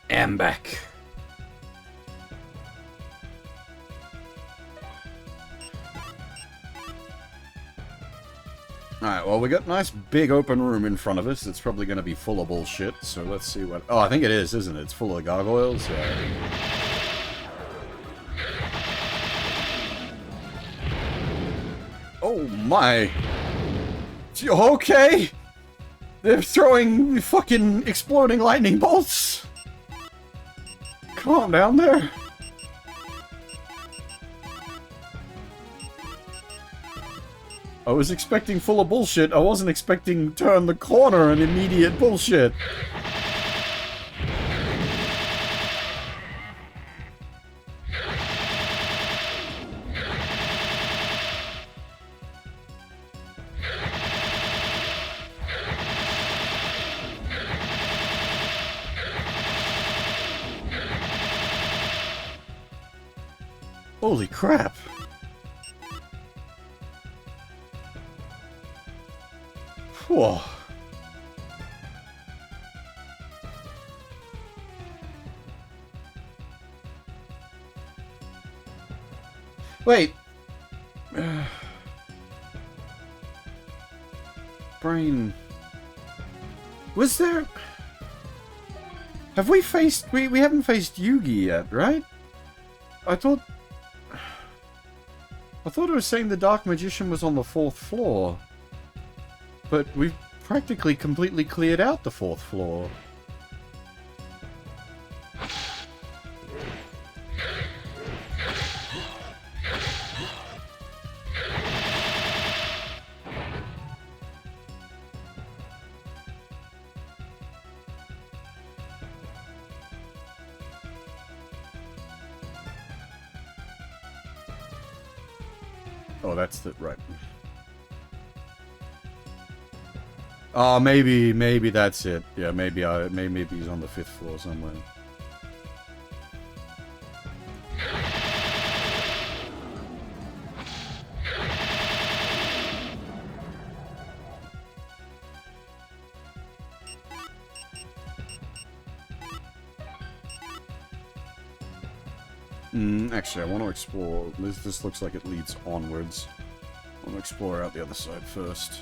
Am back. Alright, well, we got a nice big open room in front of us. It's probably going to be full of bullshit, so let's see what... Oh, I think it is, isn't it? It's full of gargoyles. Oh, my. Okay. They're throwing fucking exploding lightning bolts. Calm down there. I was expecting full of bullshit. I wasn't expecting turn the corner and immediate bullshit. Holy crap. Whoa. Wait. Brain. Was there... Have we faced... We haven't faced Yugi yet, right? I thought it was saying the Dark Magician was on the 4th floor. But we've practically completely cleared out the 4th floor. Oh, that's the... right. Oh, maybe that's it. Yeah, maybe he's on the 5th floor somewhere. Actually, I want to explore. This looks like it leads onwards. I want to explore out the other side first.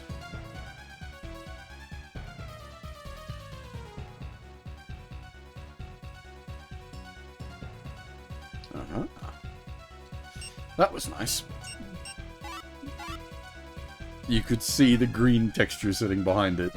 That was nice. You could see the green texture sitting behind it.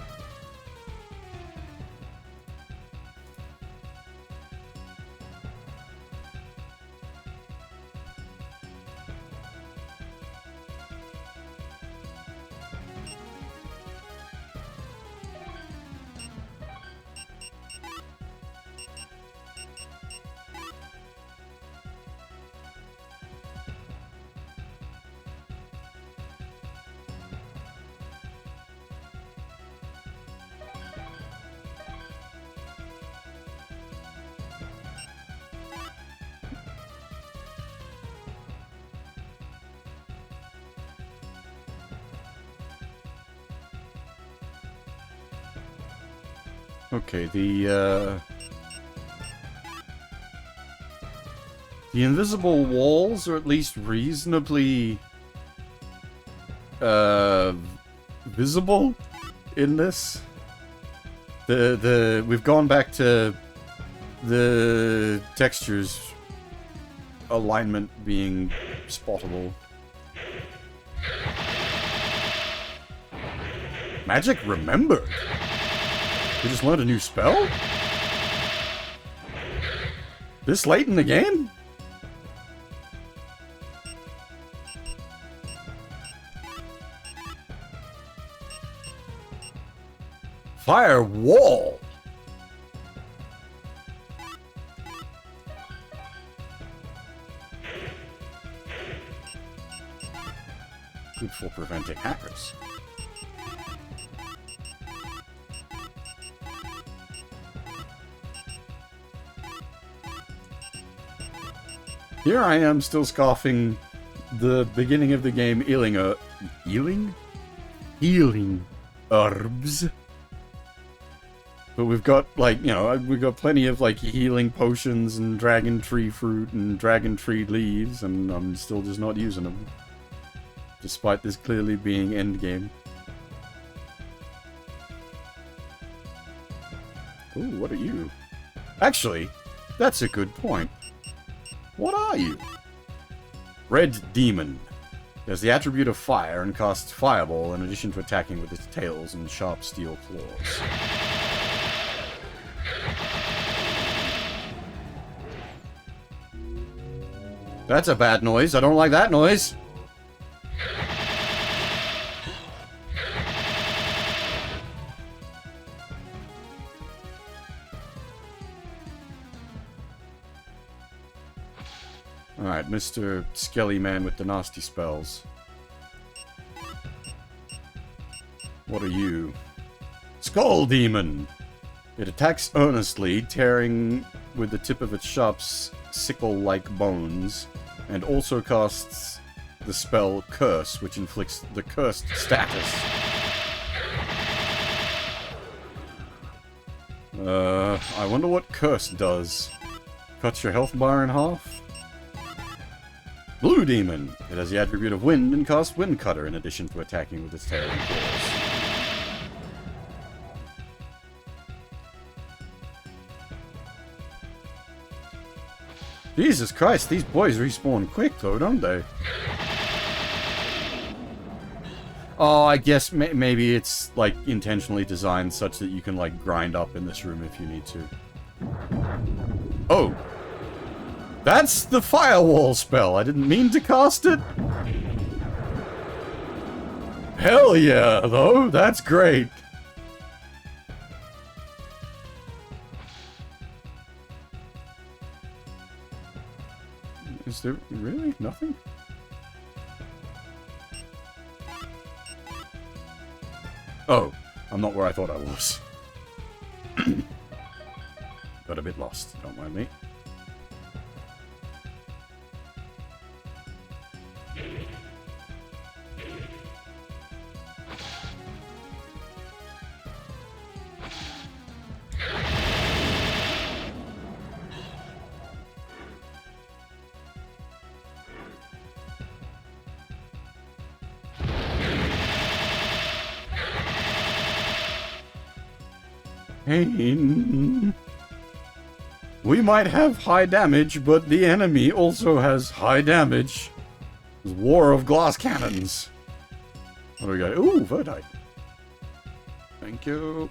Okay, the invisible walls are at least reasonably visible in this. We've gone back to the textures alignment being spottable. Magic remembered. We just learned a new spell? This late in the game? Fire wall. Good for preventing hackers. Here I am still scoffing the beginning of the game healing herbs. But we've got, like, you know, we've got plenty of, like, healing potions and dragon tree fruit and dragon tree leaves, and I'm still just not using them. Despite this clearly being endgame. Ooh, what are you? Actually, that's a good point. What are you? Red Demon. It has the attribute of fire and casts Fireball in addition to attacking with its tails and sharp steel claws. That's a bad noise. I don't like that noise. Alright, Mr. Skelly Man with the nasty spells. What are you? Skull Demon! It attacks earnestly, tearing with the tip of its sharp sickle-like bones, and also casts the spell Curse, which inflicts the cursed status. I wonder what Curse does. Cuts your health bar in half? Blue Demon. It has the attribute of wind and casts Wind Cutter in addition to attacking with its tail and claws. Jesus Christ, these boys respawn quick though, don't they? Oh, I guess maybe it's like intentionally designed such that you can like grind up in this room if you need to. Oh! That's the firewall spell. I didn't mean to cast it. Hell yeah, though. That's great. Is there really nothing? Oh, I'm not where I thought I was. Got a bit lost. Don't mind me. Pain. We might have high damage, but the enemy also has high damage. War of glass cannons. What do we got? Ooh, Verdite. Thank you.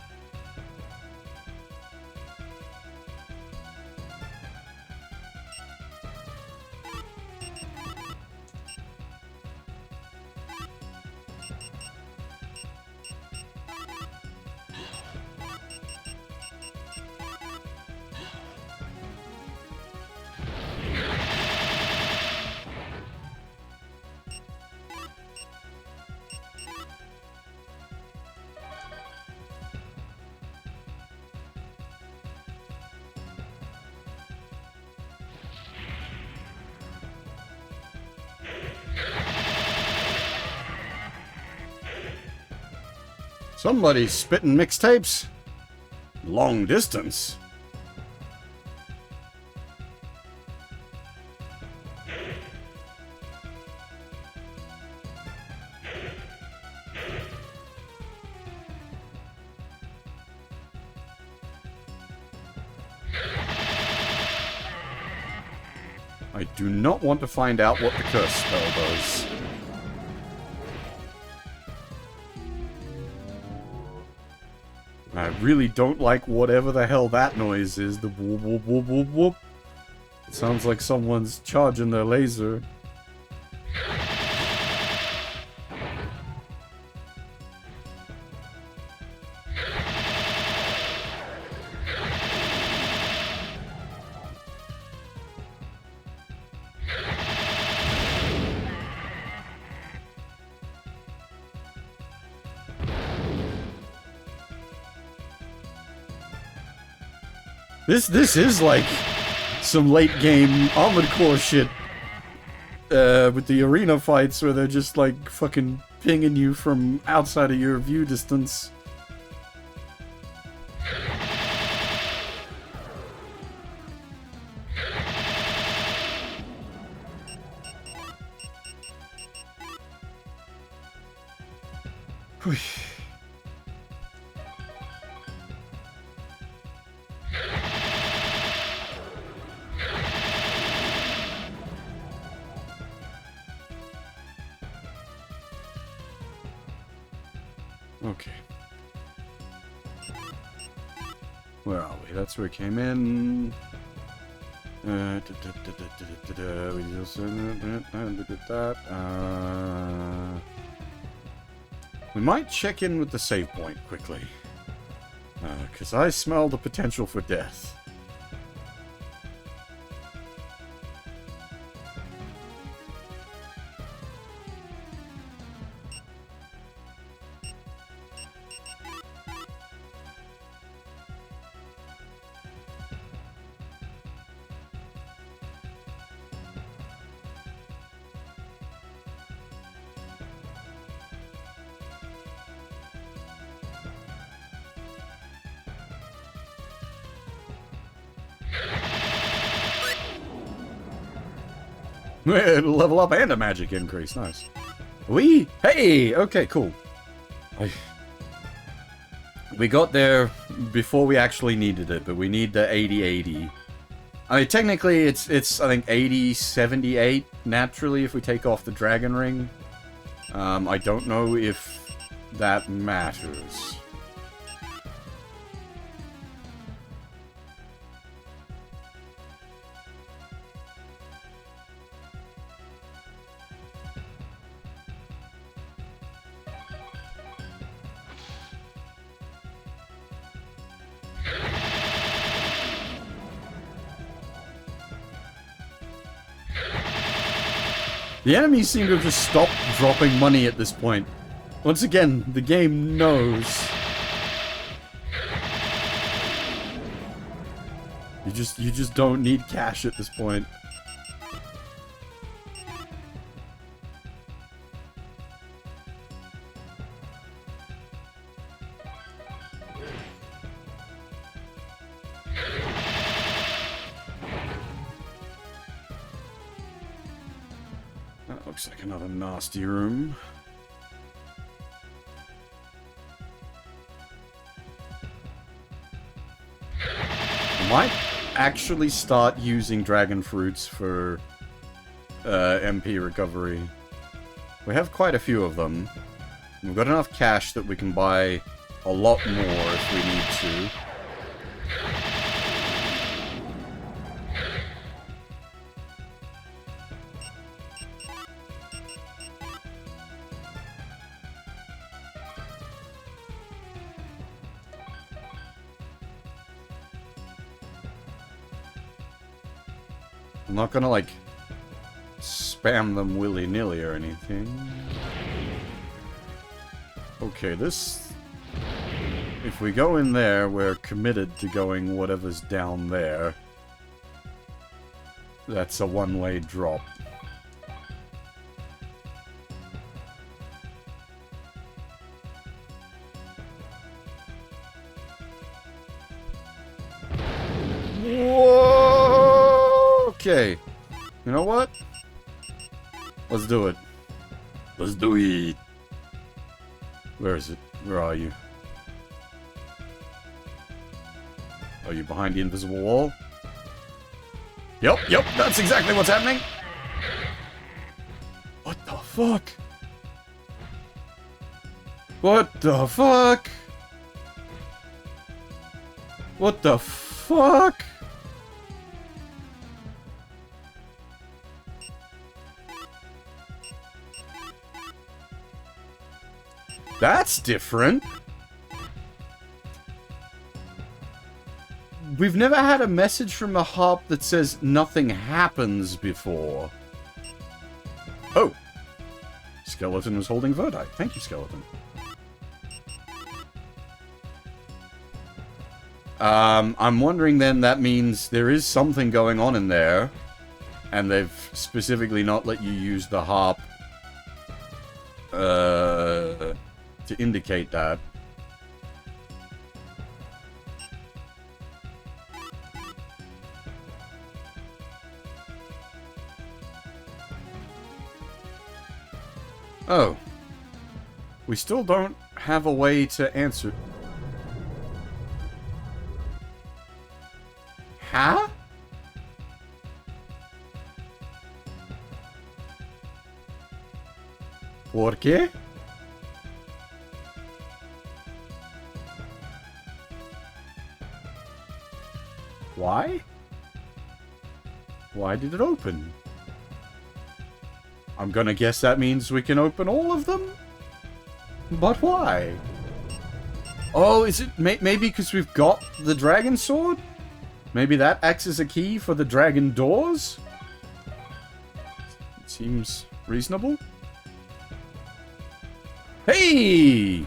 Somebody's spitting mixtapes. Long distance. I do not want to find out what the curse spell does. I really don't like whatever the hell that noise is. The whoop whoop whoop whoop whoop. It sounds like someone's charging their laser. This is like some late game Armored Core shit with the arena fights where they're just like fucking pinging you from outside of your view distance. Okay. Where are we? That's where we came in. We also did that. We might check in with the save point quickly. Because I smell the potential for death. Level up and a magic increase. Nice. Hey! Okay, cool. We got there before we actually needed it, but we need the 80-80. I mean, technically, it's I think, 80-78, naturally, if we take off the dragon ring. I don't know if that matters. The enemies seem to have just stopped dropping money at this point. Once again, the game knows. You just don't need cash at this point. That looks like another nasty room. I might actually start using dragon fruits for MP recovery. We have quite a few of them. We've got enough cash that we can buy a lot more if we need to. I'm not gonna, like, spam them willy-nilly or anything. Okay, this... If we go in there, we're committed to going whatever's down there. That's a one-way drop. Okay. You know what? Let's do it. Let's do it. Where is it? Where are you? Are you behind the invisible wall? Yep, that's exactly what's happening. What the fuck? What the fuck? What the fuck? That's different. We've never had a message from a harp that says nothing happens before. Oh. Skeleton was holding Verdite. Thank you, Skeleton. I'm wondering then that means there is something going on in there, and they've specifically not let you use the harp to indicate that. Oh. We still don't have a way to answer. Huh? ¿Por qué? Why? Why did it open? I'm gonna guess that means we can open all of them? But why? Oh, is it maybe because we've got the dragon sword? Maybe that acts as a key for the dragon doors? It seems reasonable. Hey!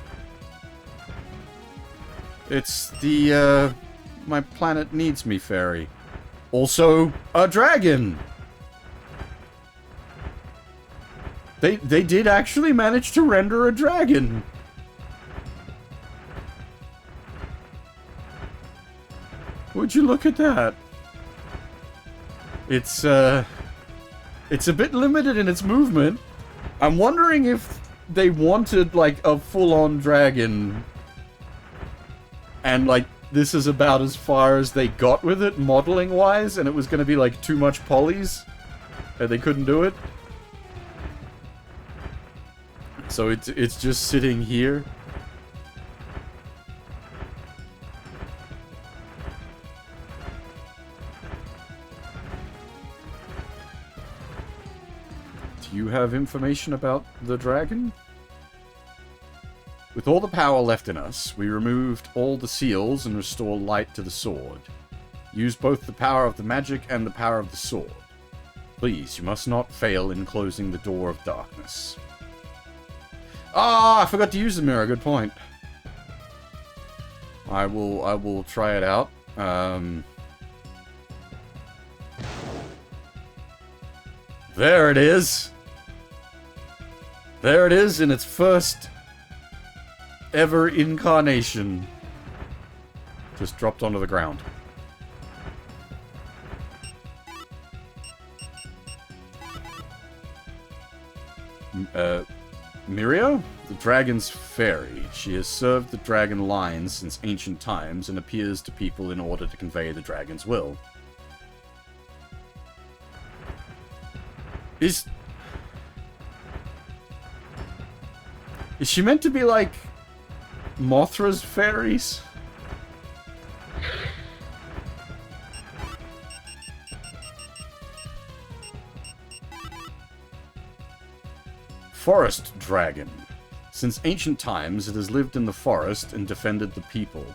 It's the, my planet needs me fairy. Also, a dragon! They did actually manage to render a dragon! Would you look at that? It's a bit limited in its movement. I'm wondering if they wanted, like, a full-on dragon. And, like, this is about as far as they got with it, modeling-wise, and it was gonna be, like, too much polys. And they couldn't do it. So it's just sitting here. Do you have information about the dragon? With all the power left in us, we removed all the seals and restored light to the sword. Use both the power of the magic and the power of the sword. Please, you must not fail in closing the door of darkness. Ah, I forgot to use the mirror. Good point. I will try it out. There it is. There it is in its first ever incarnation. Just dropped onto the ground. Mirio? The dragon's fairy. She has served the dragon lines since ancient times and appears to people in order to convey the dragon's will. Is she meant to be like Mothra's fairies? Forest dragon. Since ancient times, it has lived in the forest and defended the people.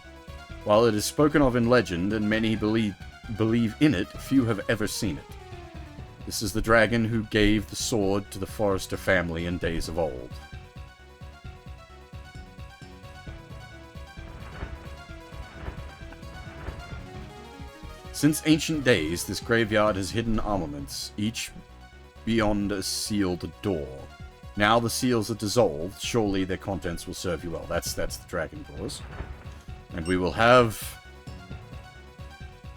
While it is spoken of in legend and many believe in it, few have ever seen it. This is the dragon who gave the sword to the Forrester family in days of old. Since ancient days, this graveyard has hidden armaments, each beyond a sealed door. Now the seals are dissolved, surely their contents will serve you well. That's the dragon doors. And we will have...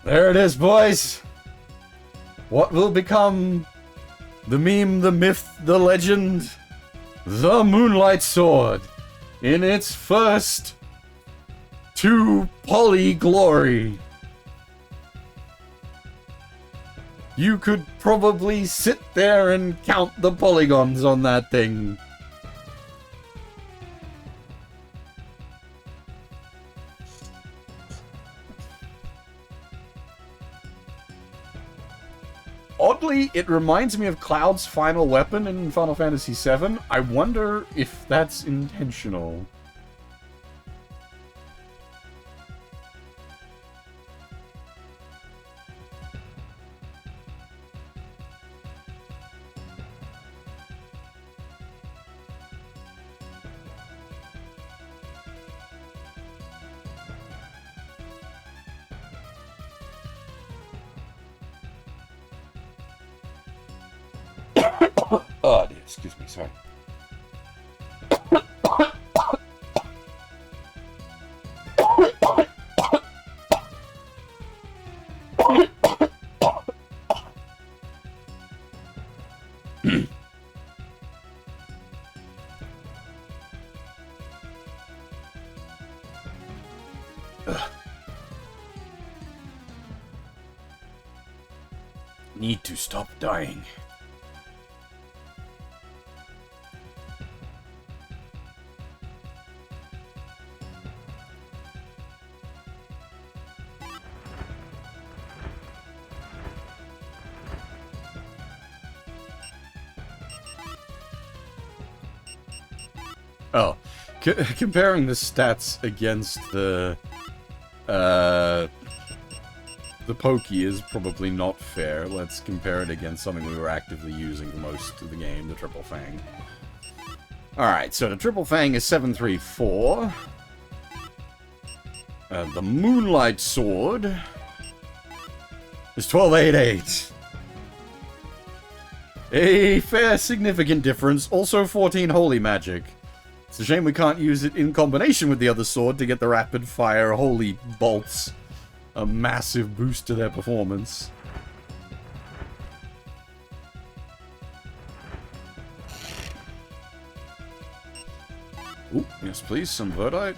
There it is, boys! What will become the meme, the myth, the legend, the Moonlight Sword in its first 2-poly glory. You could probably sit there and count the polygons on that thing. Oddly, it reminds me of Cloud's final weapon in Final Fantasy VII. I wonder if that's intentional. Oh, dear, excuse me, sorry. Need to stop dying. Oh, comparing the stats against the Pokey is probably not fair. Let's compare it against something we were actively using for most of the game, the Triple Fang. Alright, so the Triple Fang is 734. The Moonlight Sword is 1288. A fair significant difference. Also 14 Holy Magic. It's a shame we can't use it in combination with the other sword to get the rapid fire holy bolts. A massive boost to their performance. Ooh, yes please, some Verdite.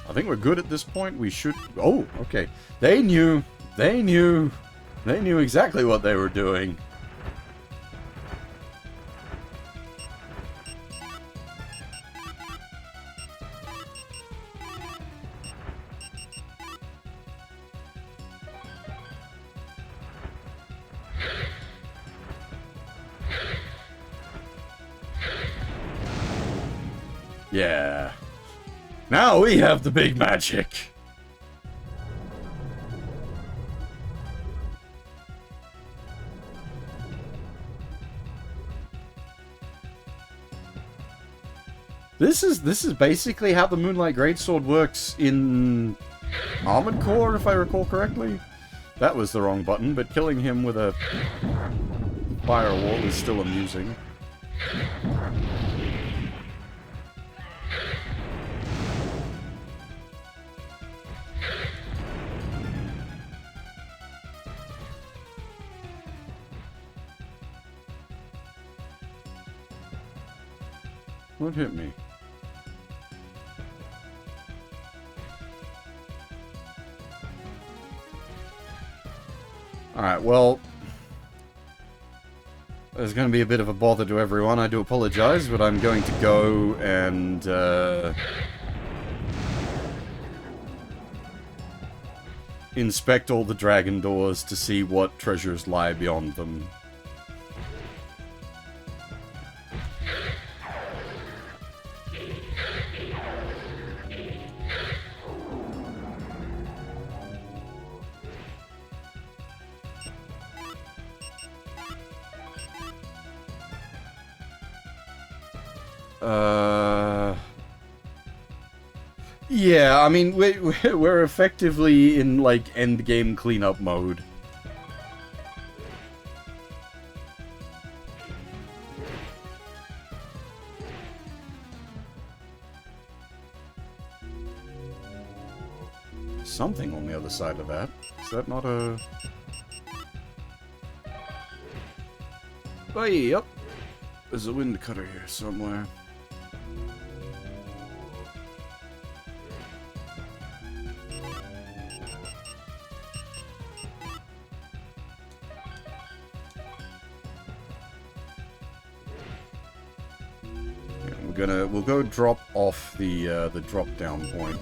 I think we're good at this point. We should... Oh, okay. They knew exactly what they were doing. Yeah. Now we have the big magic. This is basically how the Moonlight Greatsword works in Armored Core, if I recall correctly. That was the wrong button, but killing him with a firewall is still amusing. What hit me? Alright, well... There's going to be a bit of a bother to everyone, I do apologize, but I'm going to go and... inspect all the dragon doors to see what treasures lie beyond them. Yeah, I mean, we're effectively in, like, endgame cleanup mode. Something on the other side of that. Is that not a... Oh, yep. There's a wind cutter here somewhere. We'll go drop off the drop down point.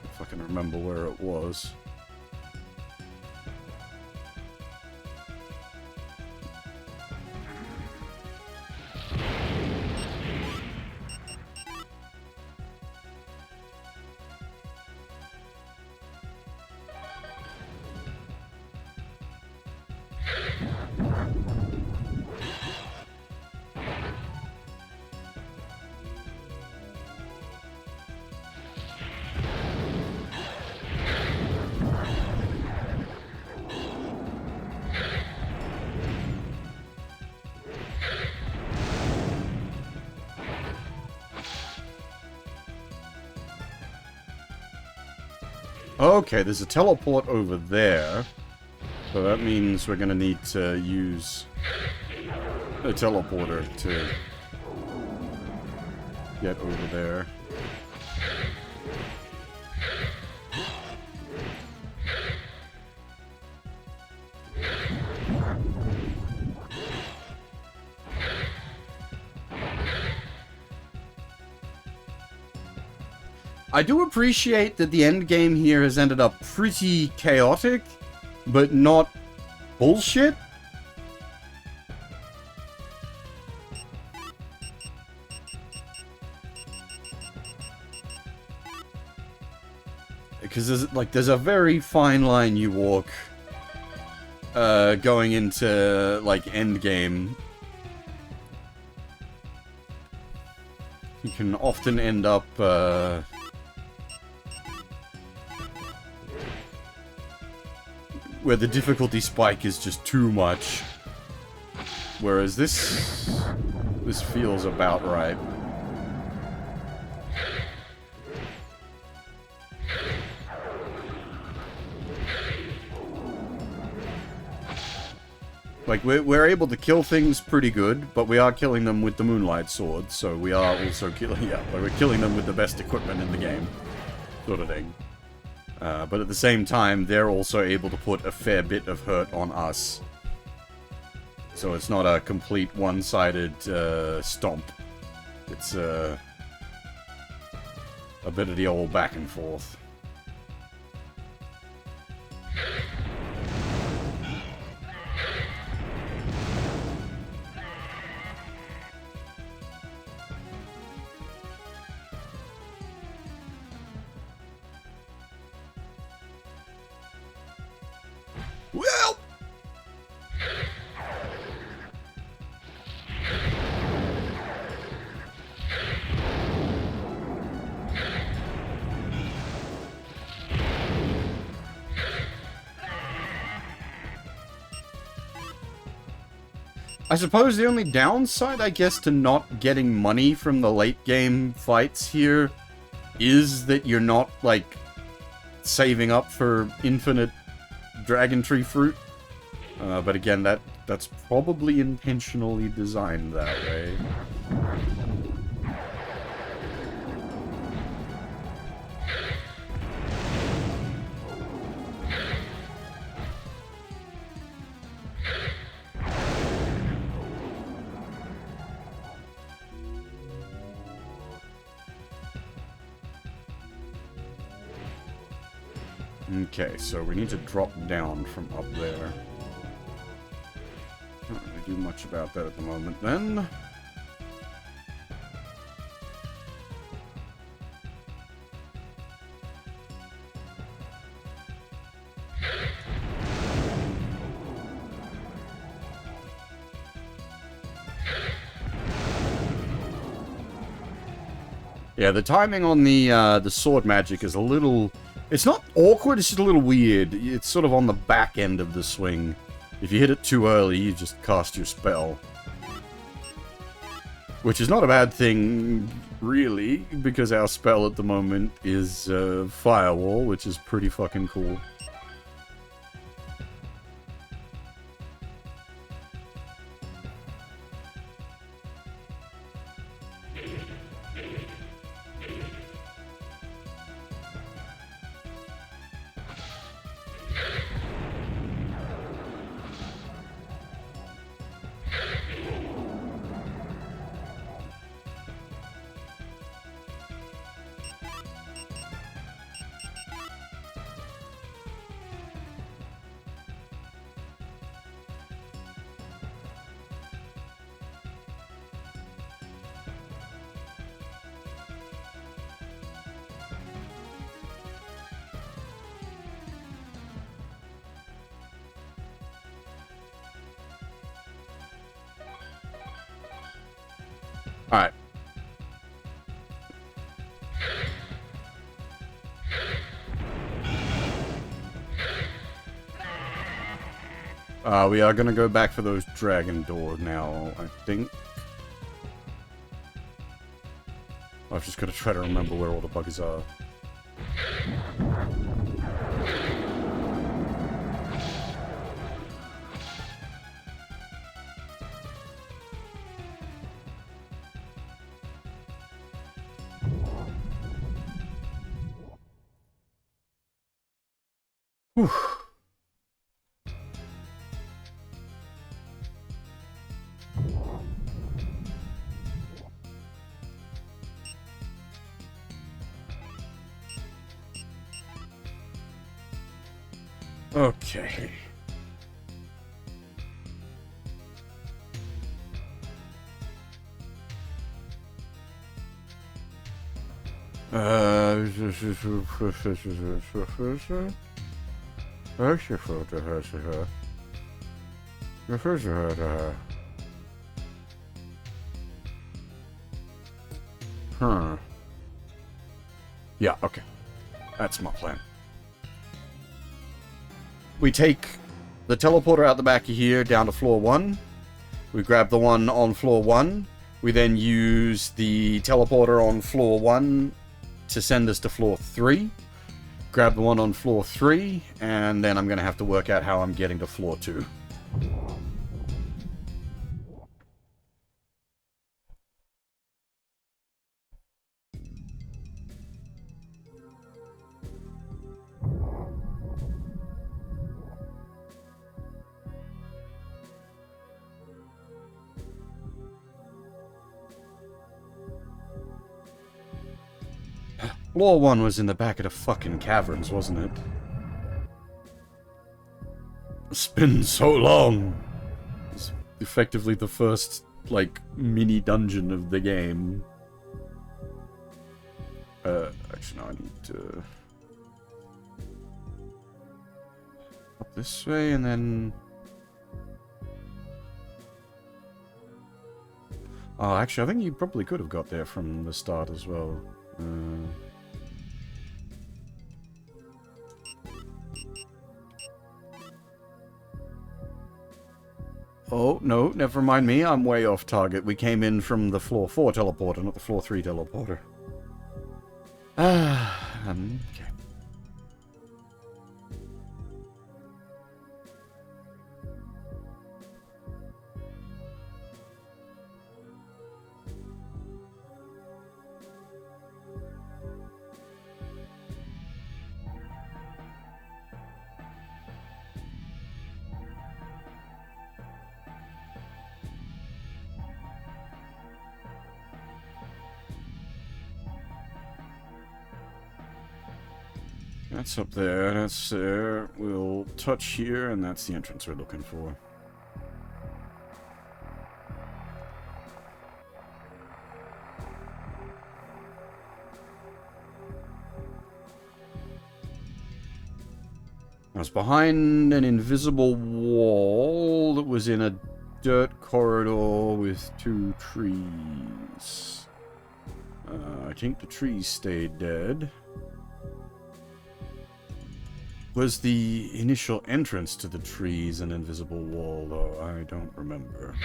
If I can remember where it was. Okay, there's a teleport over there. So that means we're gonna need to use a teleporter to get over there. I do appreciate that the end game here has ended up pretty chaotic, but not bullshit. Because there's a very fine line you walk going into like end game. You can often end up where the difficulty spike is just too much. Whereas this feels about right. Like, we're able to kill things pretty good, but we are killing them with the Moonlight Sword, so we are also killing, yeah, we're killing them with the best equipment in the game, sort of thing. But at the same time, they're also able to put a fair bit of hurt on us. So it's not a complete one-sided stomp. It's a bit of the old back and forth. Well, I suppose the only downside, I guess, to not getting money from the late game fights here is that you're not, like, saving up for infinite Dragon Tree fruit. But again, that's probably intentionally designed that way. Okay, so we need to drop down from up there. Not really do much about that at the moment, then. Yeah, the timing on the sword magic is a little... It's not awkward, it's just a little weird. It's sort of on the back end of the swing. If you hit it too early, you just cast your spell. Which is not a bad thing, really, because our spell at the moment is Firewall, which is pretty fucking cool. Alright. We are gonna go back for those dragon doors now, I think. I've just gotta try to remember where all the buggers are. Whew. Okay. Huh. Yeah, okay. That's my plan. We take the teleporter out the back of here down to floor 1. We grab the one on floor 1. We then use the teleporter on floor 1 to send us to floor 3. Grab the one on floor 3, and then I'm going to have to work out how I'm getting to floor 2. Floor 1 was in the back of the fucking caverns, wasn't it? It's been so long. It's effectively the first, like, mini dungeon of the game. Actually, no, I need to... up this way, and then... Oh, actually, I think you probably could have got there from the start as well. Oh, no, never mind me. I'm way off target. We came in from the floor 4 teleporter, not the floor 3 teleporter. Okay. That's up there, that's there. We'll touch here, and that's the entrance we're looking for. I was behind an invisible wall that was in a dirt corridor with 2 trees. I think the trees stayed dead. Was the initial entrance to the trees an invisible wall, though? I don't remember.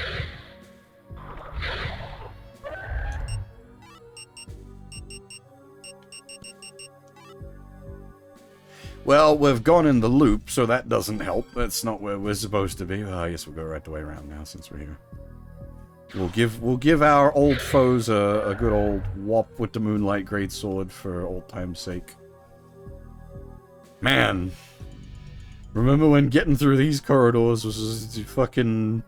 Well, we've gone in the loop, so that doesn't help. That's not where we're supposed to be. I guess we'll go right the way around now, since we're here. We'll give our old foes a good old whop with the Moonlight Greatsword for old time's sake. Man, remember when getting through these corridors was just fucking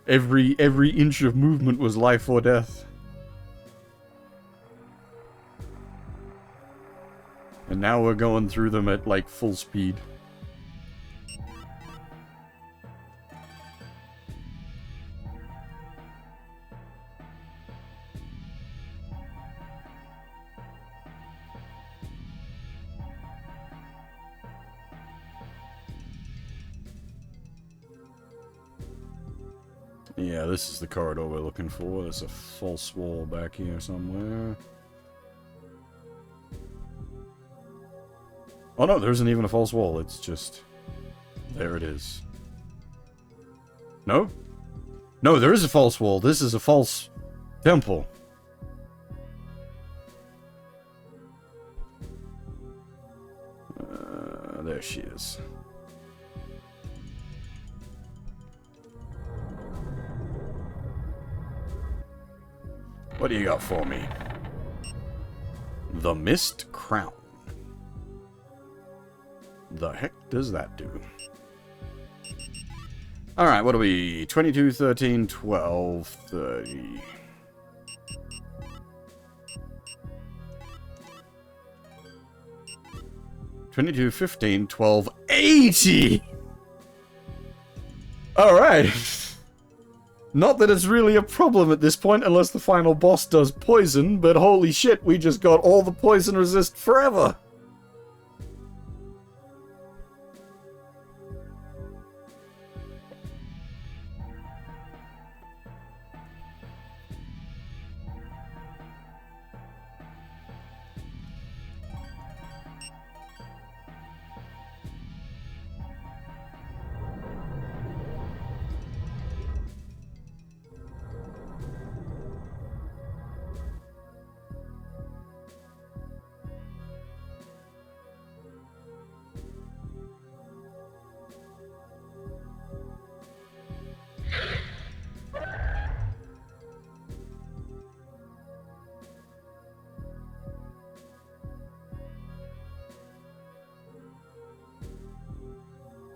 every inch of movement was life or death. And now we're going through them at like full speed. Yeah, this is the corridor we're looking for. There's a false wall back here somewhere. Oh no, there isn't even a false wall. It's just... there it is. No? No, there is a false wall. This is a false temple. There she is. What do you got for me? The Mist Crown. The heck does that do? Alright, what are we? 22, 13, 12, 30. $22, 15, 12, 80! Alright. Not that it's really a problem at this point, unless the final boss does poison, but holy shit, we just got all the poison resist forever!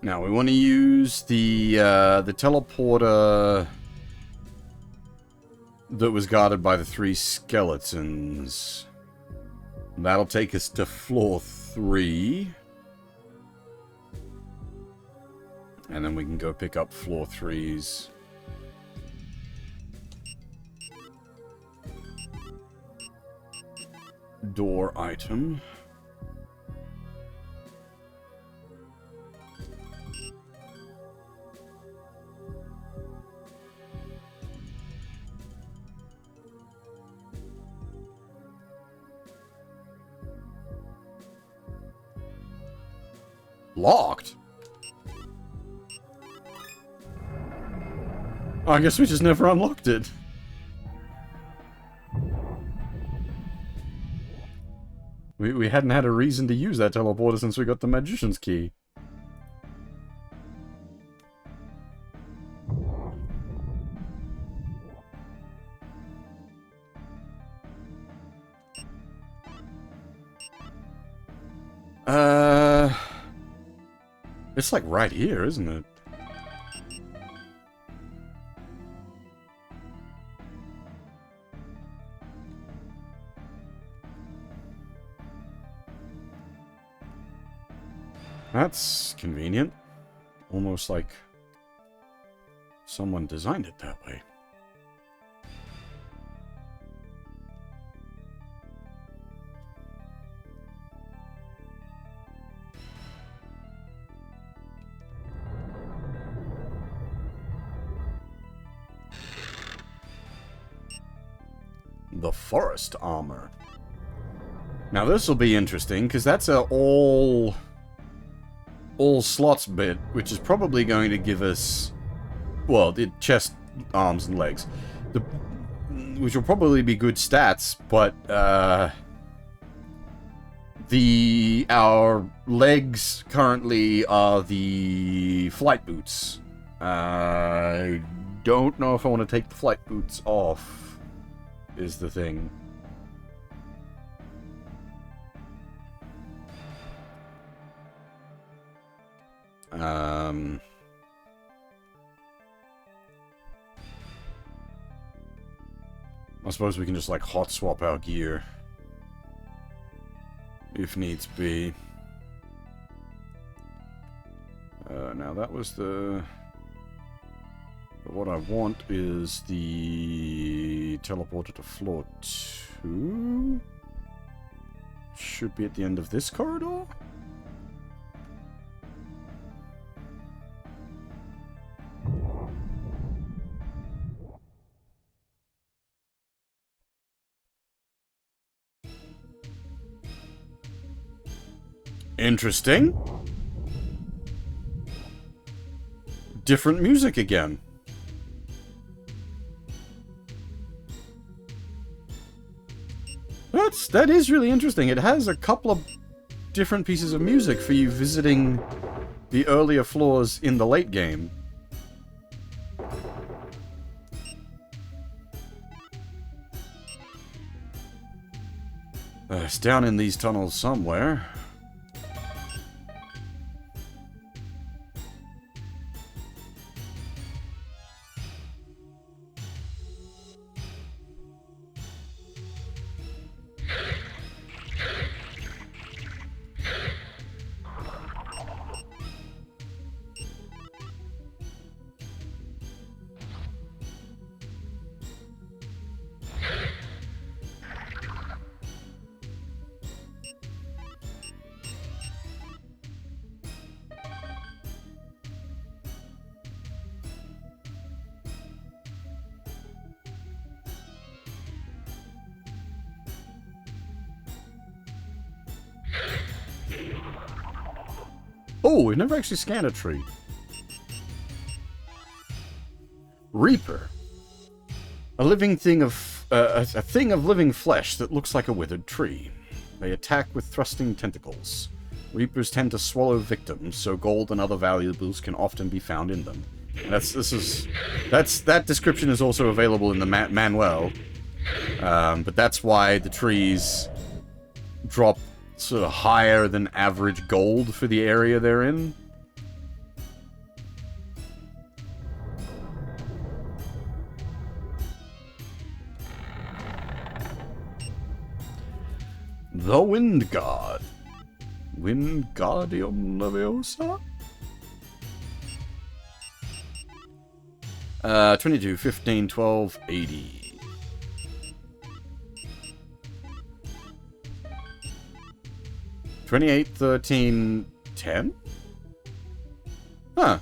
Now, we want to use the teleporter that was guarded by the 3 skeletons. That'll take us to floor 3. And then we can go pick up floor 3's. Door item. Locked? Oh, I guess we just never unlocked it. We hadn't had a reason to use that teleporter since we got the magician's key. It's like right here, isn't it? That's convenient. Almost like someone designed it that way. The forest armor. Now this will be interesting because that's a all slots bit, which is probably going to give us, well, the chest, arms, and legs, which will probably be good stats, but our legs currently are the flight boots. I don't know if I want to take the flight boots off. Is the thing. I suppose we can just like hot swap our gear if needs be. Now that was the... But what I want is the teleporter to floor 2. Should be at the end of this corridor? Interesting. Different music again. That is really interesting. It has a couple of different pieces of music for you visiting the earlier floors in the late game. It's down in these tunnels somewhere. Oh, we've never actually scanned a tree. Reaper. A living thing of... a thing of living flesh that looks like a withered tree. They attack with thrusting tentacles. Reapers tend to swallow victims, so gold and other valuables can often be found in them. And that description is also available in the manual. But that's why the trees drop sort of higher than average gold for the area they're in. The Wind God. Wingardium Leviosa? 22, 15, 12, 80. $28, 13, 10? Huh.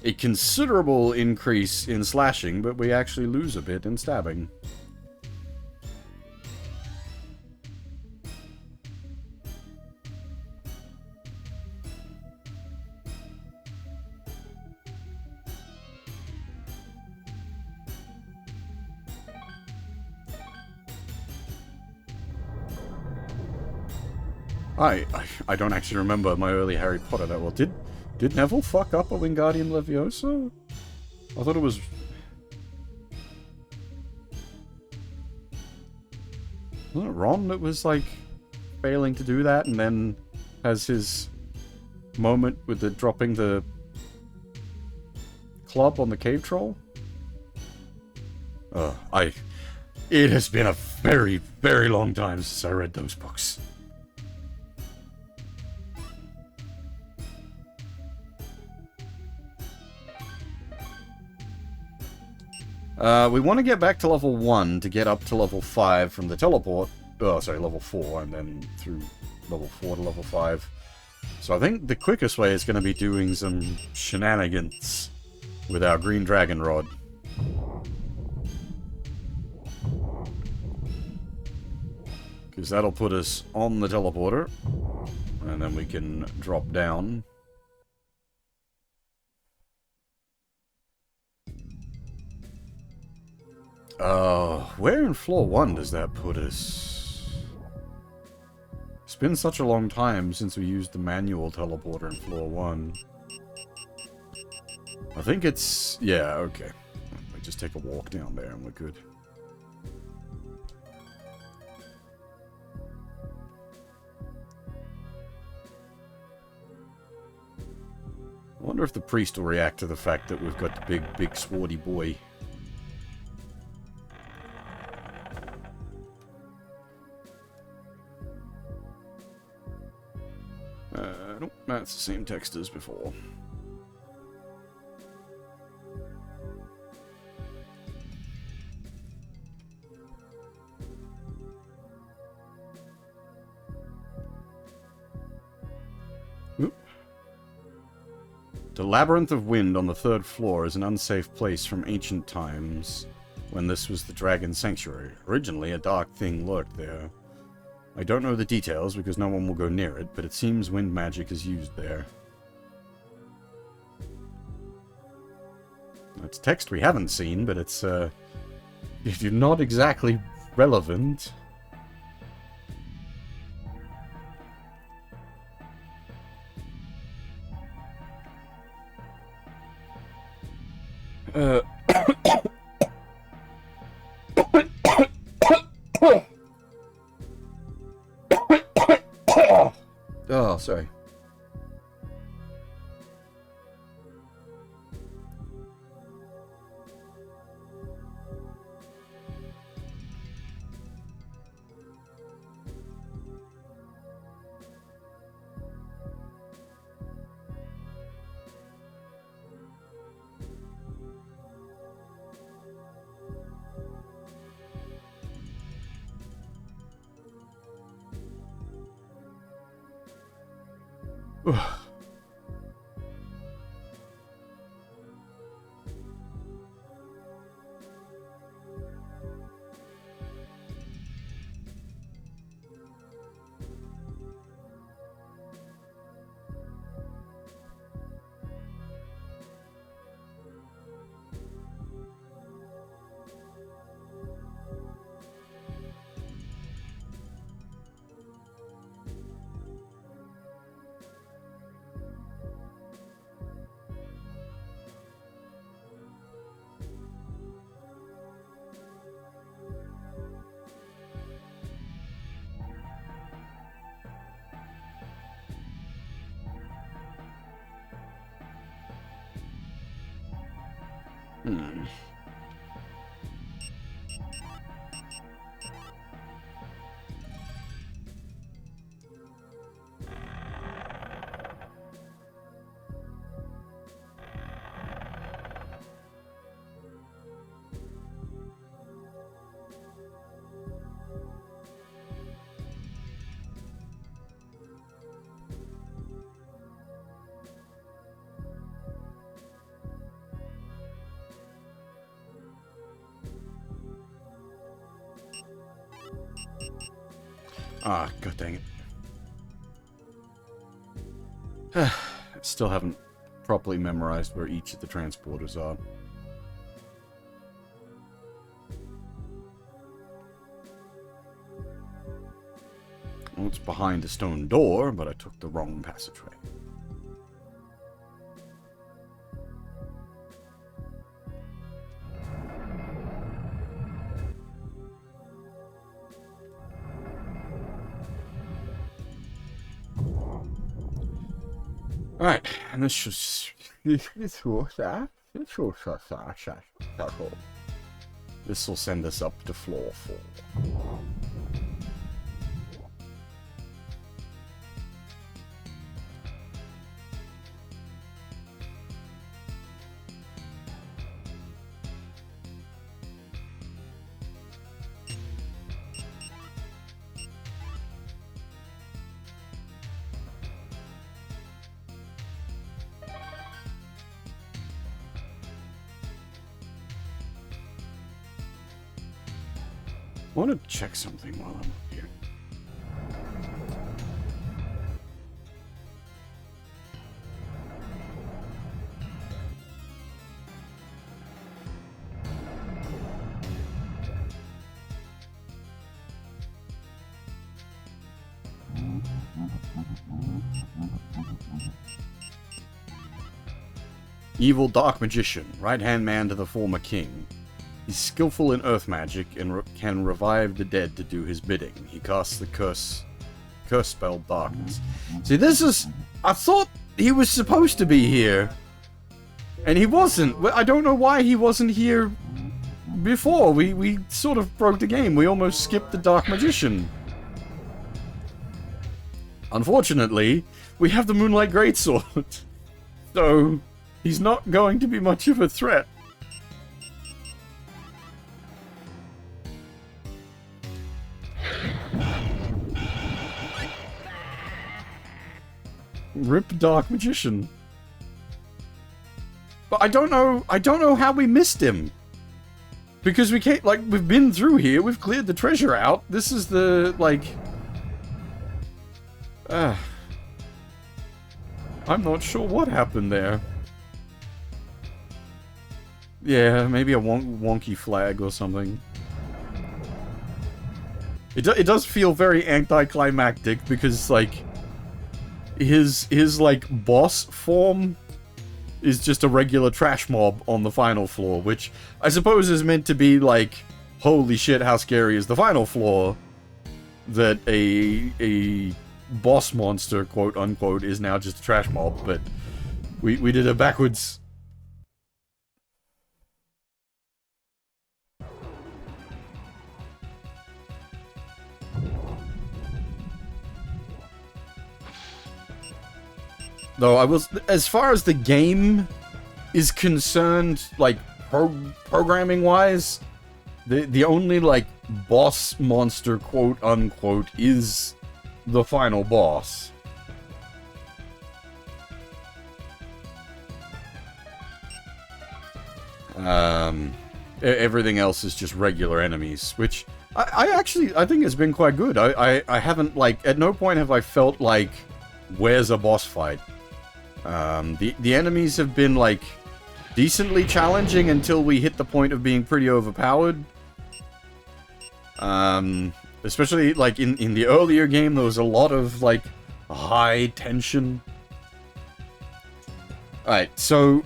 A considerable increase in slashing, but we actually lose a bit in stabbing. I don't actually remember my early Harry Potter that well. Did Neville fuck up a Wingardium Leviosa? I thought it was... Wasn't it Ron that was, like, failing to do that and then has his moment with the dropping the club on the cave troll? It has been a very, very long time since I read those books. We want to get back to level 1 to get up to level 5 from the teleport. Oh, sorry, level 4, and then through level 4 to level 5. So I think the quickest way is going to be doing some shenanigans with our green dragon rod. Because that'll put us on the teleporter, and then we can drop down. Where in floor 1 does that put us? It's been such a long time since we used the manual teleporter in floor 1. I think it's... yeah, okay. We just take a walk down there and we're good. I wonder if the priest will react to the fact that we've got the big swarty boy. Nope, that's the same text as before. Oop. The Labyrinth of Wind on the 3rd floor is an unsafe place from ancient times, when this was the Dragon Sanctuary. Originally, a dark thing lurked there. I don't know the details because no one will go near it, but it seems wind magic is used there. It's text we haven't seen, but it's not exactly relevant. Oh, sorry. Hmm. Ah, god dang it. I still haven't properly memorized where each of the transporters are. Well, it's behind a stone door, but I took the wrong passageway. Alright, and this will send us up to floor 4. I want to check something while I'm up here. Evil Dark Magician, right-hand man to the former king. He's skillful in earth magic and can revive the dead to do his bidding. He casts the curse spell Darkness. See, this is... I thought he was supposed to be here. And he wasn't. I don't know why he wasn't here before. We sort of broke the game. We almost skipped the Dark Magician. Unfortunately, we have the Moonlight Greatsword. So, he's not going to be much of a threat. Rip Dark Magician. But I don't know how we missed him. Because we can't, like, we've been through here, we've cleared the treasure out. This is the, like... I'm not sure what happened there. Yeah, maybe a wonky flag or something. It does feel very anticlimactic because, like... His like, boss form is just a regular trash mob on the final floor, which I suppose is meant to be like, holy shit, how scary is the final floor, that a boss monster, quote unquote, is now just a trash mob, but we did it backwards. Though I was, as far as the game is concerned, like programming wise, the only like boss monster, quote unquote, is the final boss. Everything else is just regular enemies, which I actually think has been quite good. I haven't, like, at no point have I felt like, where's a boss fight? The enemies have been, like, decently challenging until we hit the point of being pretty overpowered. Especially, like, in the earlier game, there was a lot of, like, high tension. Alright, so...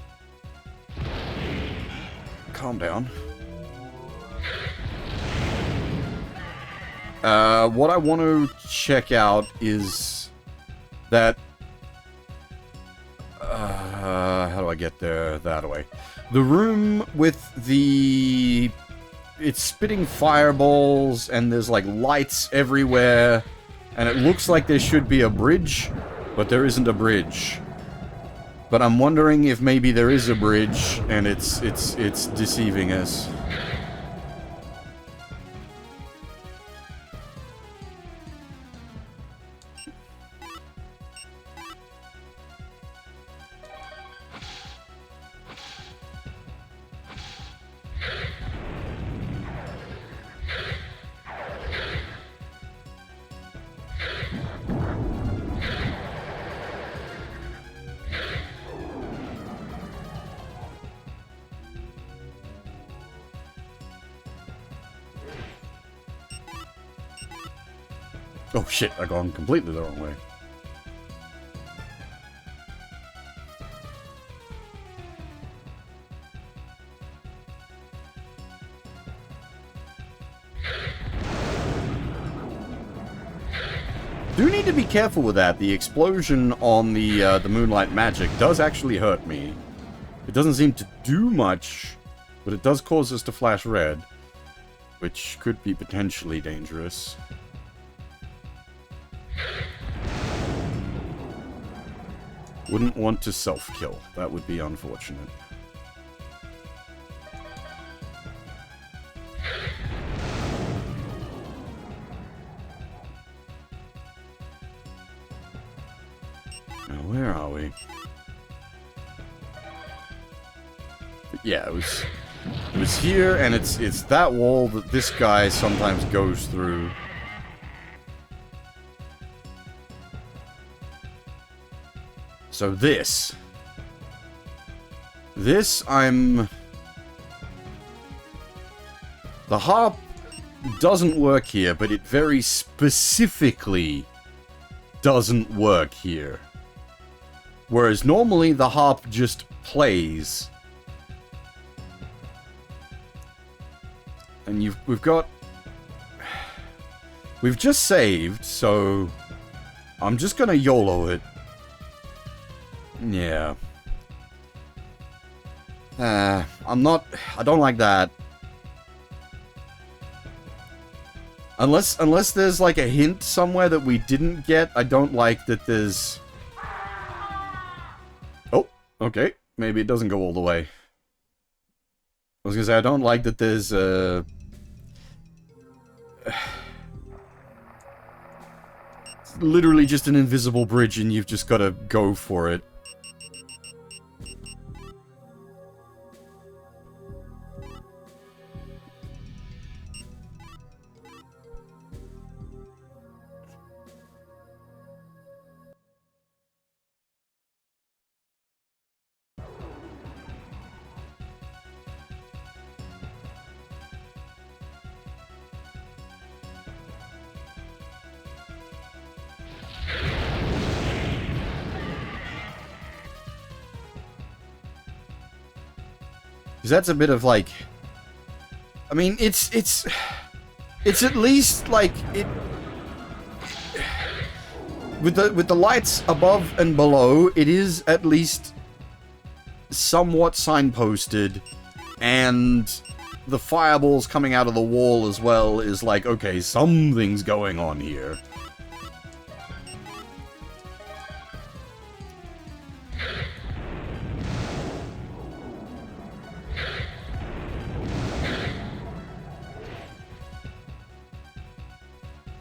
Calm down. What I want to check out is that... how do I get there that way? The room with the... It's spitting fireballs, and there's, like, lights everywhere, and it looks like there should be a bridge, but there isn't a bridge. But I'm wondering if maybe there is a bridge, and it's deceiving us. Oh shit, I've gone completely the wrong way. Do need to be careful with that. The explosion on the Moonlight Magic does actually hurt me. It doesn't seem to do much, but it does cause us to flash red, which could be potentially dangerous. Wouldn't want to self-kill. That would be unfortunate. Now, where are we? But yeah, it was here, and it's that wall that this guy sometimes goes through. So this, the harp doesn't work here, but it very specifically doesn't work here. Whereas normally the harp just plays. And we've just saved, so I'm just gonna YOLO it. Yeah. I don't like that. Unless there's like a hint somewhere that we didn't get, I don't like that there's... Oh, okay. Maybe it doesn't go all the way. I was gonna say, I don't like that there's it's literally just an invisible bridge and you've just gotta go for it. Because that's a bit of like... I mean, it's at least like it... With the lights above and below, it is at least somewhat signposted, and the fireballs coming out of the wall as well is like, okay, something's going on here.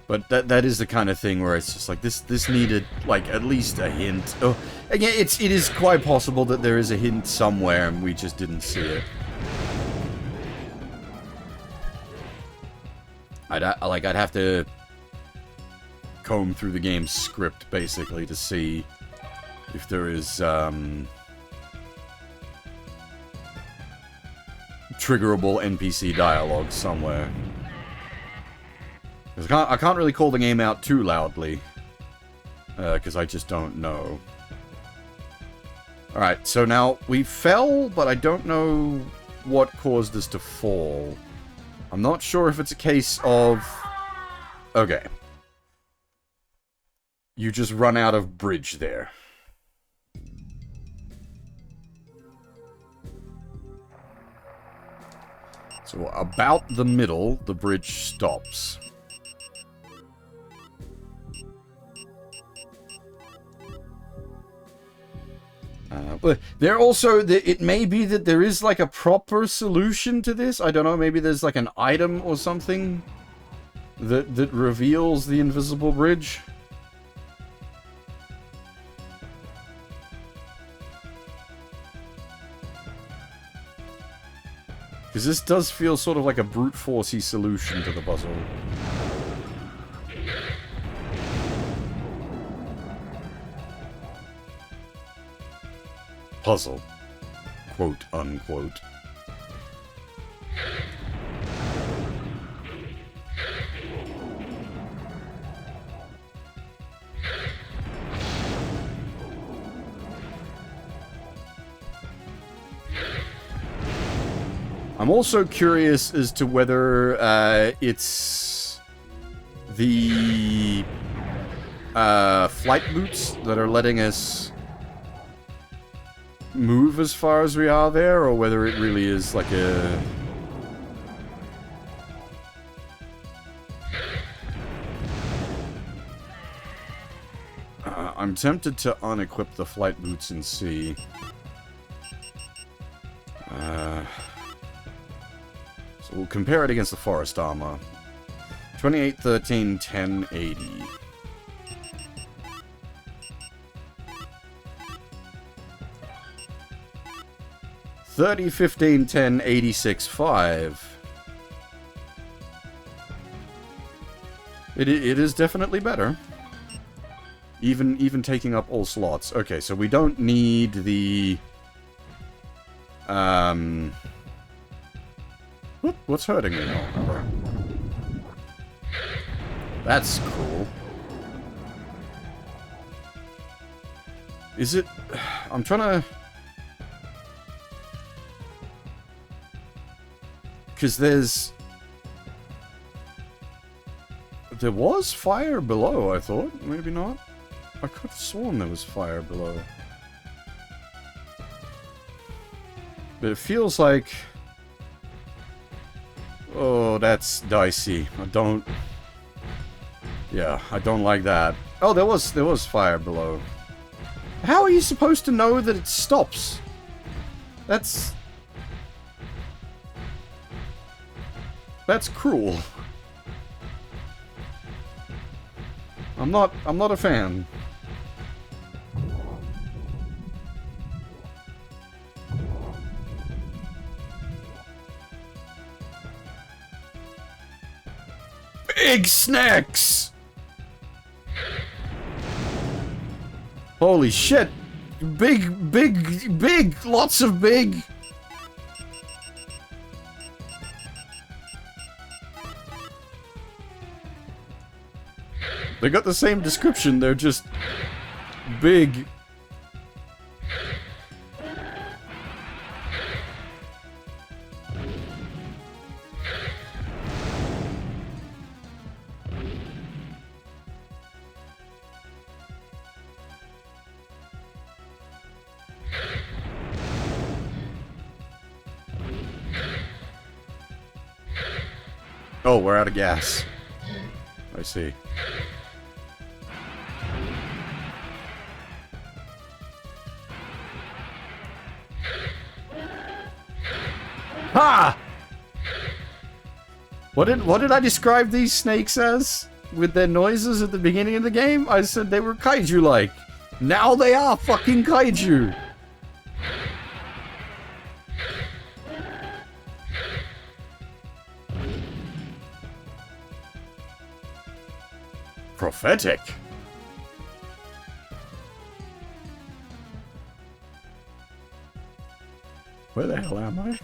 But that is the kind of thing where it's just like, this needed, like, at least a hint. Oh, again, it is quite possible that there is a hint somewhere and we just didn't see it. I'd have to comb through the game's script, basically, to see if there is, triggerable NPC dialogue somewhere. I can't really call the game out too loudly, because I just don't know. Alright, so now we fell, but I don't know what caused us to fall. I'm not sure if it's a case of... Okay. You just run out of bridge there. So about the middle, the bridge stops. But there also, it may be that there is like a proper solution to this. I don't know, maybe there's like an item or something that reveals the invisible bridge. Because this does feel sort of like a brute forcey solution to the puzzle. Puzzle. Quote, unquote. I'm also curious as to whether it's the flight boots that are letting us move as far as we are there, or whether it really is like a... I'm tempted to unequip the flight boots and see. So we'll compare it against the forest armor. 2813, 1080. 30, 15, 10, 86, 5. It is definitely better. Even taking up all slots. Okay, so we don't need the... What's hurting me now? That's cool. Is it... I'm trying to... Because there was fire below, I thought. Maybe not. I could have sworn there was fire below. But it feels like... Oh, that's dicey. I don't... Yeah, I don't like that. Oh, there was fire below. How are you supposed to know that it stops? That's cruel. I'm not a fan. Big snacks! Holy shit! Big! Lots of big! They got the same description, they're just big. Oh, we're out of gas. I see. Ha! What did I describe these snakes as? With their noises at the beginning of the game? I said they were kaiju-like. Now they are fucking kaiju! Prophetic. Where the hell am I?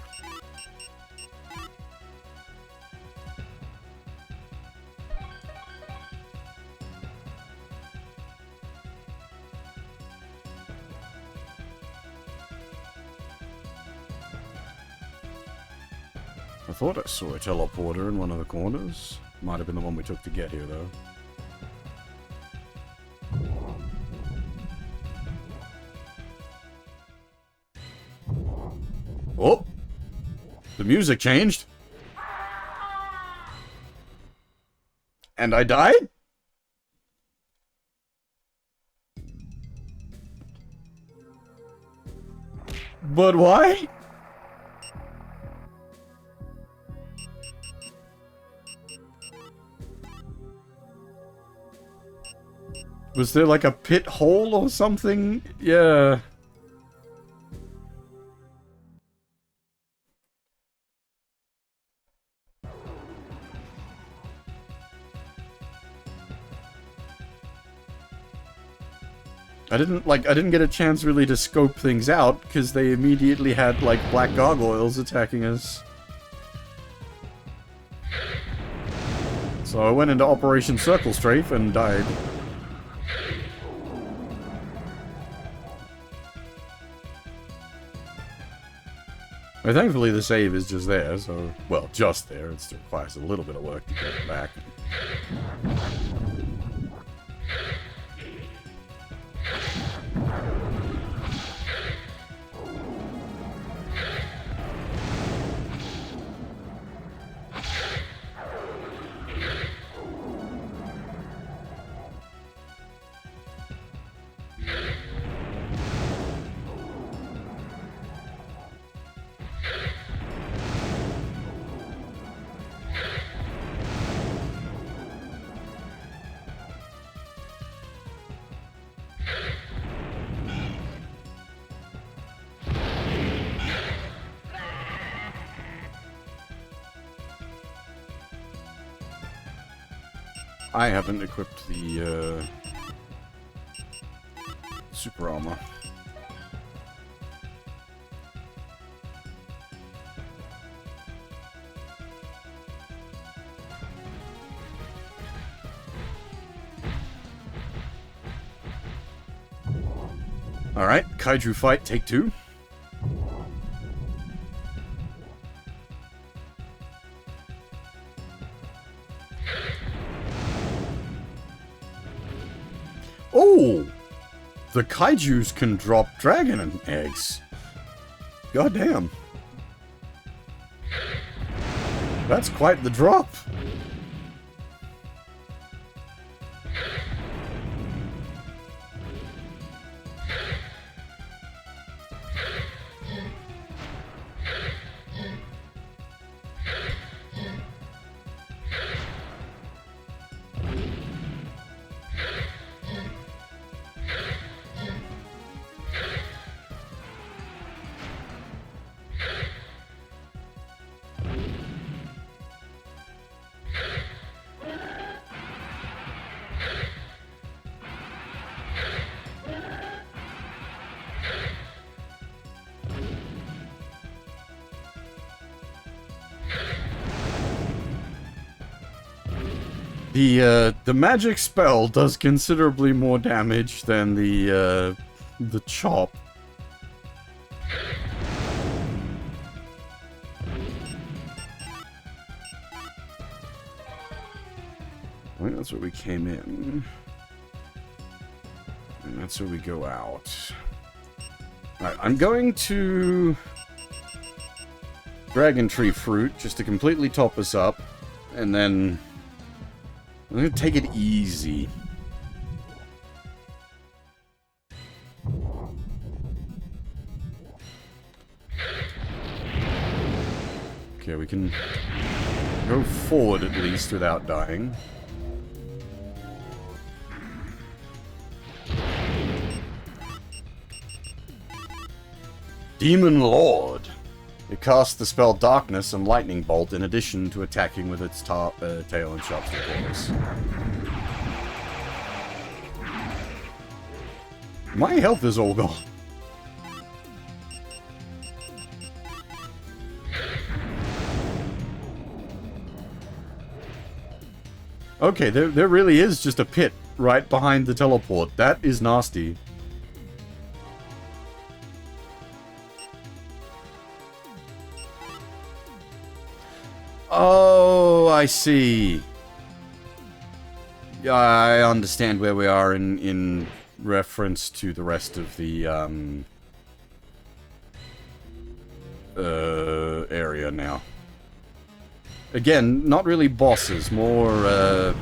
I thought I saw a teleporter in one of the corners. Might have been the one we took to get here, though. Oh! The music changed. And I died? But why? Was there like a pit hole or something? Yeah. I didn't get a chance really to scope things out, because they immediately had, like, black gargoyles attacking us. So I went into Operation Circle Strafe and died. Well, thankfully the save is just there, so... Well, just there. It still requires a little bit of work to get it back. I haven't equipped the, super armor. Alright, Kaiju fight, take 2. Oh! The Kaijus can drop dragon eggs. Goddamn. That's quite the drop. The magic spell does considerably more damage than the chop. I think that's where we came in. And that's where we go out. Alright, I'm going to Dragon Tree Fruit just to completely top us up, and then I'm gonna take it easy. Okay, we can go forward at least without dying. Demon Lord. It casts the spell Darkness and Lightning Bolt in addition to attacking with its tail and sharp claws. My health is all gone. Okay, there really is just a pit right behind the teleport. That is nasty. Oh, I see. Yeah, I understand where we are in reference to the rest of the area now. Again, not really bosses, more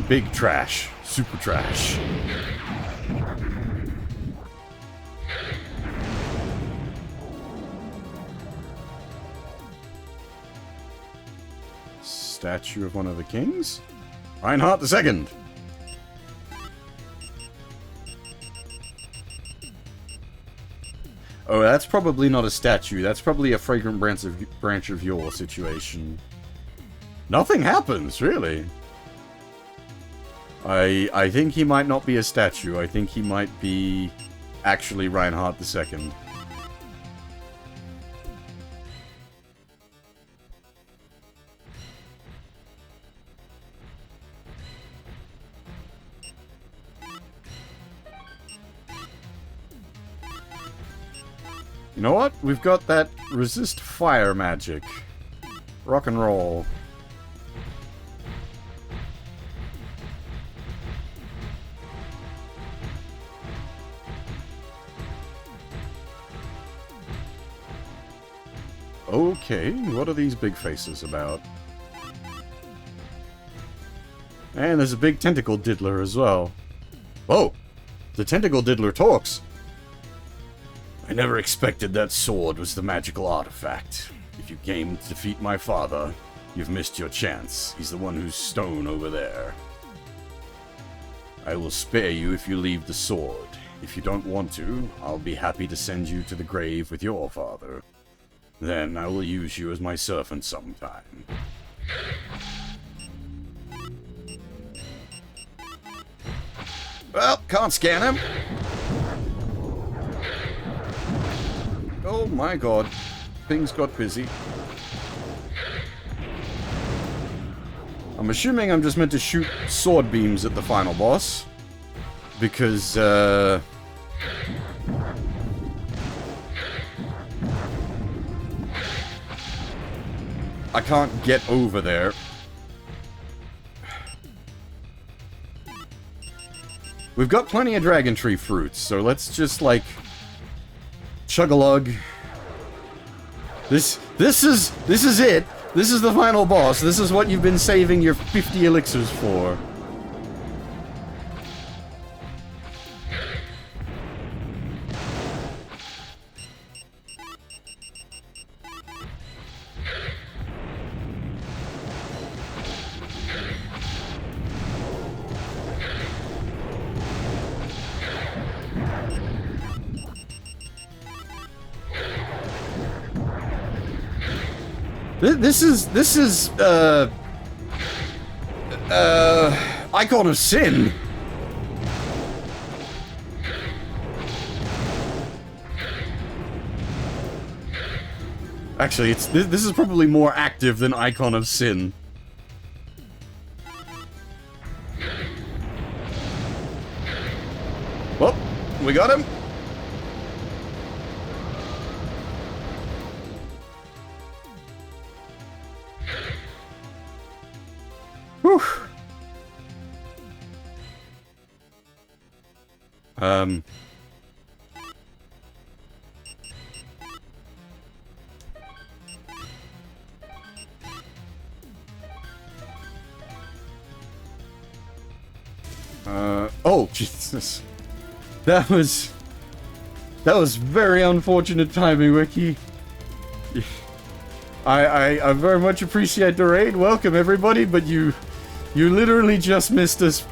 Big trash. Super trash. Statue of one of the kings? Reinhardt II! Oh, that's probably not a statue. That's probably a fragrant branch of your situation. Nothing happens, really. I think he might not be a statue. I think he might be actually Reinhardt II. You know what? We've got that resist fire magic. Rock and roll. Okay, what are these big faces about? And there's a big tentacle diddler as well. Whoa! The tentacle diddler talks! I never expected that sword was the magical artifact. If you came to defeat my father, you've missed your chance. He's the one who's stone over there. I will spare you if you leave the sword. If you don't want to, I'll be happy to send you to the grave with your father. Then I will use you as my servant sometime. Well, can't scan him. Oh my god. Things got busy. I'm assuming I'm just meant to shoot sword beams at the final boss. Because, I can't get over there. We've got plenty of Dragon Tree fruits, so let's just, like, chug-a-lug. This is it. This is the final boss. This is what you've been saving your 50 elixirs for. This is Icon of Sin. Actually, this is probably more active than Icon of Sin. Well, we got him. Whew. Oh, Jesus. That was very unfortunate timing, Wiki. I very much appreciate the raid. Welcome, everybody, but you literally just missed us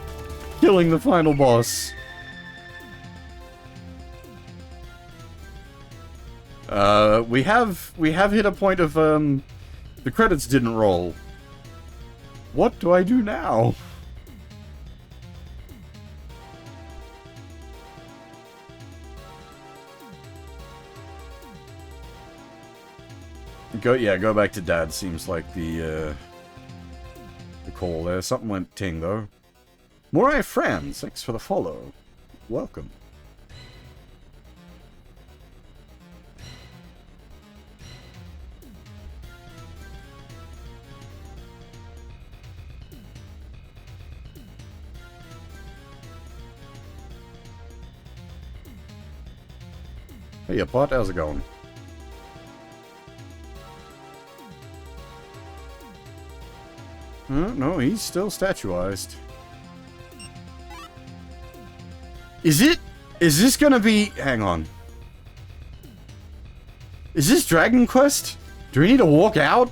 killing the final boss. We have hit a point of, the credits didn't roll. What do I do now? Go back to Dad seems like the call there. Something went ting, though. Morai Friends, thanks for the follow. Welcome. Hey, Pot, how's it going? No, he's still statuized. Is it? Is this gonna be... Hang on. Is this Dragon Quest? Do we need to walk out?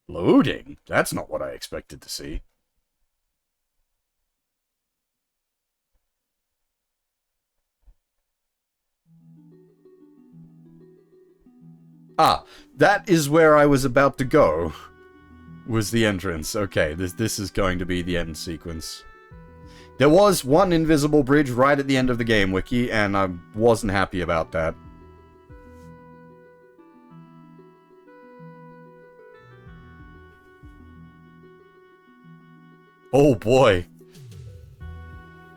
Loading? That's not what I expected to see. Ah, that is where I was about to go. Was the entrance. Okay, this is going to be the end sequence. There was one invisible bridge right at the end of the game, Wiki, and I wasn't happy about that. Oh boy.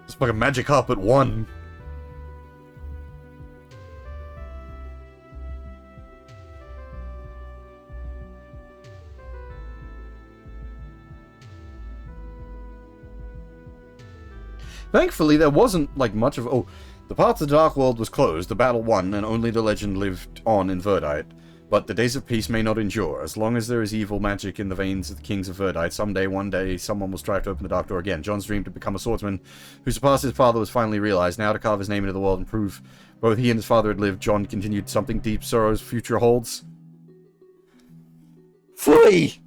It's like a Magic Carpet 1. Thankfully, there wasn't, like, much of... Oh, the path to the Dark World was closed, the battle won, and only the legend lived on in Verdite. But the days of peace may not endure. As long as there is evil magic in the veins of the kings of Verdite, someday, one day, someone will strive to open the Dark Door again. John's dream to become a swordsman who surpassed his father was finally realized. Now to carve his name into the world and prove both he and his father had lived, John continued something deep sorrow's future holds. Flee!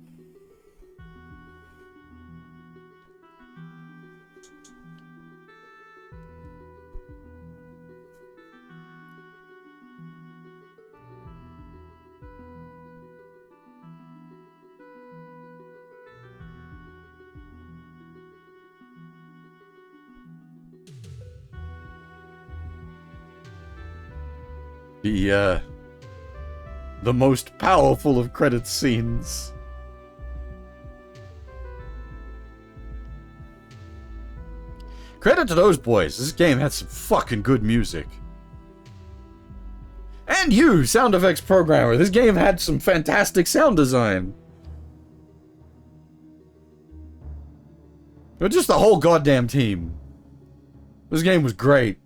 The most powerful of credit scenes. Credit to those boys. This game had some fucking good music. And you, sound effects programmer. This game had some fantastic sound design. But just the whole goddamn team. This game was great.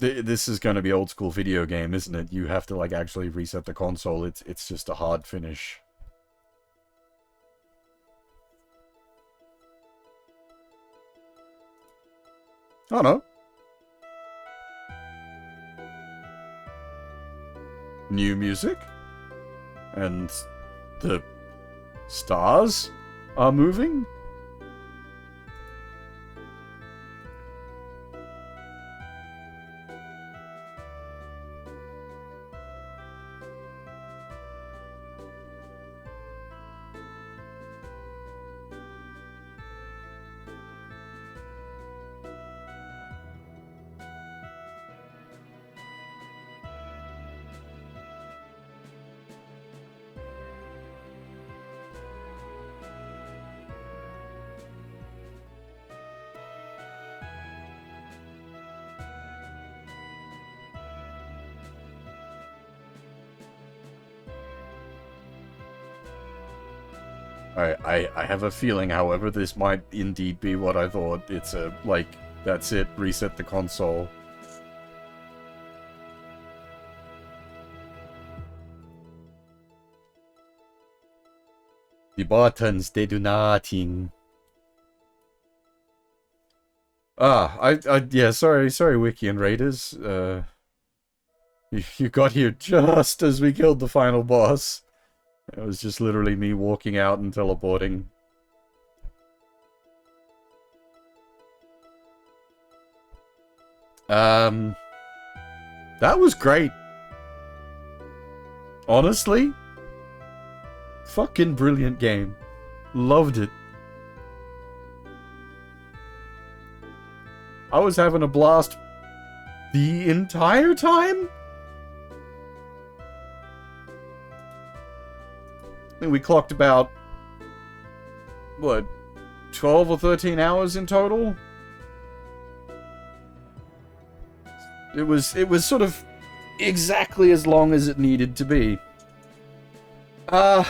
This is going to be old school video game, isn't it? You have to, like, actually reset the console. It's just a hard finish. Oh, no. New music? And the stars are moving? I have a feeling, however, this might indeed be what I thought. It's a, like, that's it, reset the console. The buttons, they do nothing. Yeah, sorry, Wiki and Raiders. You got here just as we killed the final boss. It was just literally me walking out and teleporting. That was great. Honestly, fucking brilliant game. Loved it. I was having a blast the entire time. I think we clocked about, what, 12 or 13 hours in total? It was sort of exactly as long as it needed to be. Uh,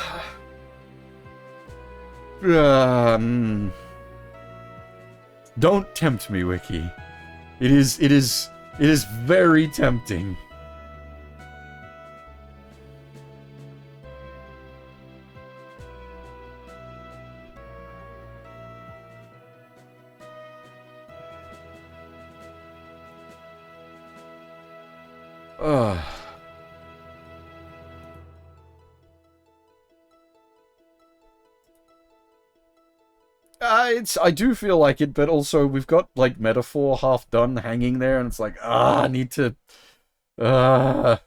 don't tempt me, Wiki. It is very tempting. I do feel like it, but also we've got, like, Metaphor half done hanging there, and it's like, I need to... But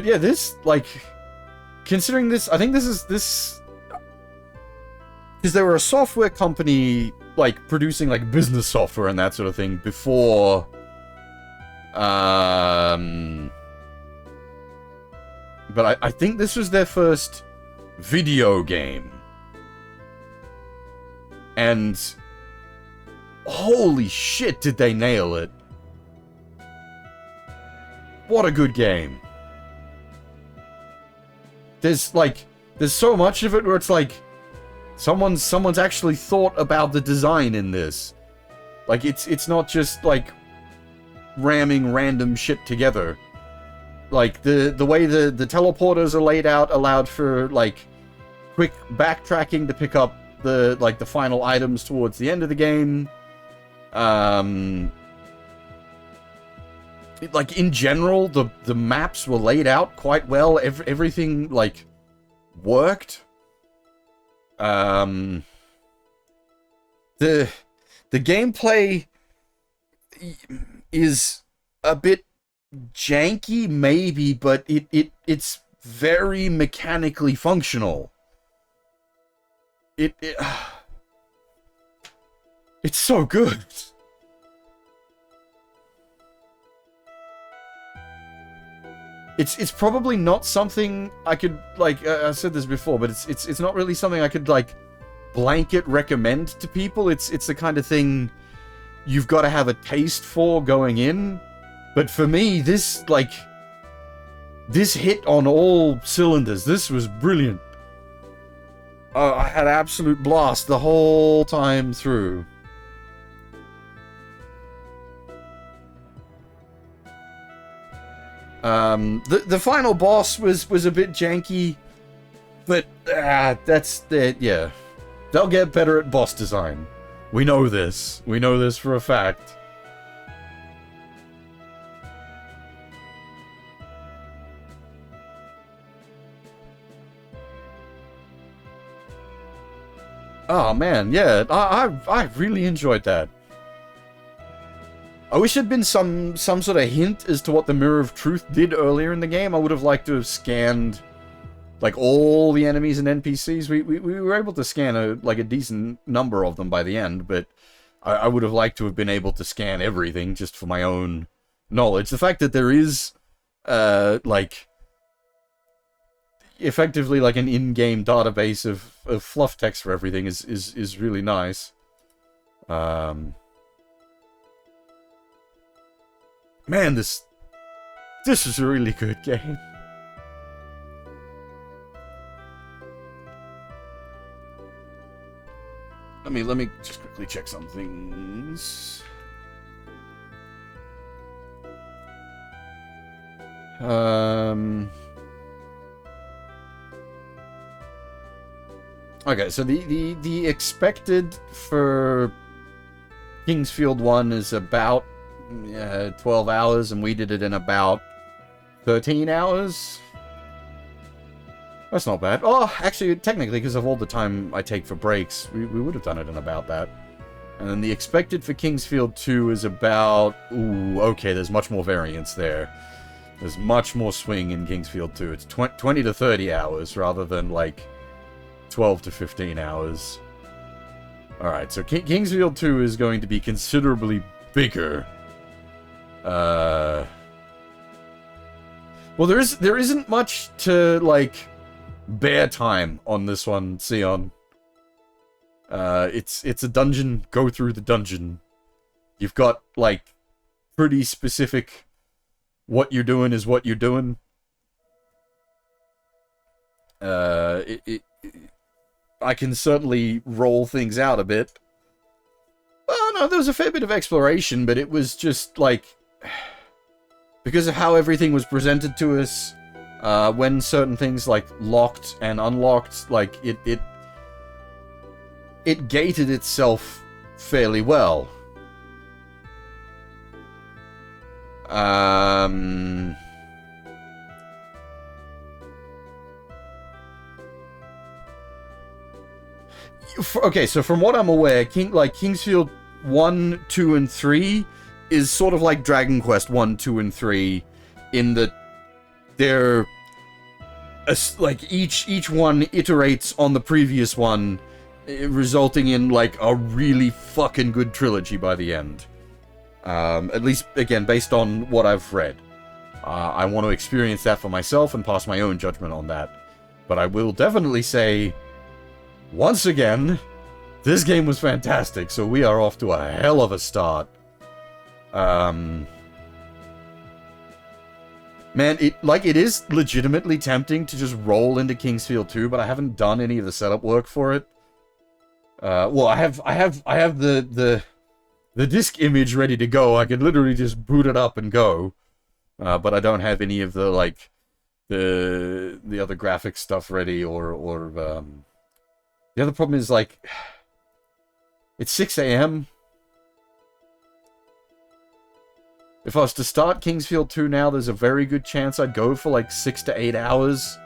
yeah, this, like... Considering this, I think this is... Because they were a software company, like, producing, like, business software and that sort of thing before... But I think this was their first video game. And... Holy shit, did they nail it. What a good game. There's so much of it where it's like... Someone's actually thought about the design in this. Like, it's not just, like, ramming random shit together. Like, the way the teleporters are laid out allowed for, like, quick backtracking to pick up the final items towards the end of the game. Like, in general, the maps were laid out quite well. Everything, like, worked. The gameplay is a bit janky, maybe, but it's very mechanically functional. It's so good. It's probably not something I could, like, I said this before, but it's not really something I could, like, blanket recommend to people. It's the kind of thing you've got to have a taste for going in. But for me, this hit on all cylinders. This was brilliant. I had absolute blast the whole time through. The final boss was a bit janky, but that's it. Yeah, they'll get better at boss design. We know this. We know this for a fact. Oh man, yeah, I really enjoyed that. I wish there'd been some sort of hint as to what the Mirror of Truth did earlier in the game. I would have liked to have scanned, like, all the enemies and NPCs. We were able to scan a decent number of them by the end, but I would have liked to have been able to scan everything just for my own knowledge. The fact that there is, like, effectively like an in-game database of fluff text for everything is really nice. Man, this is a really good game. Let me just quickly check some things. Okay, so the expected for Kingsfield 1 is about 12 hours, and we did it in about 13 hours. That's not bad. Oh, actually, technically, because of all the time I take for breaks, we would have done it in about that. And then the expected for Kingsfield 2 is about... Ooh, okay, there's much more variance there. There's much more swing in Kingsfield 2. It's 20 to 30 hours, rather than, like, 12 to 15 hours. Alright, so Kingsfield 2 is going to be considerably bigger. Well, there isn't much to, like, bear time on this one, Sion. It's a dungeon. Go through the dungeon. You've got, like, pretty specific what you're doing is what you're doing. I can certainly roll things out a bit. Oh, no, there was a fair bit of exploration, but it was just, like... Because of how everything was presented to us, when certain things, like, locked and unlocked, like, it gated itself fairly well. Okay, so from what I'm aware, Kingsfield 1, 2, and 3 is sort of like Dragon Quest 1, 2, and 3 in that they're like each one iterates on the previous one, resulting in like a really fucking good trilogy by the end. At least, again, based on what I've read. I want to experience that for myself and pass my own judgment on that. But I will definitely say, once again, this game was fantastic, so we are off to a hell of a start. Man, it is legitimately tempting to just roll into Kingsfield 2, but I haven't done any of the setup work for it. Well, I have the disk image ready to go. I can literally just boot it up and go. But I don't have any of the, like, the other graphics stuff ready, or the other problem is, like, it's 6 AM. If I was to start Kingsfield 2 now, there's a very good chance I'd go for, like, 6 to 8 hours.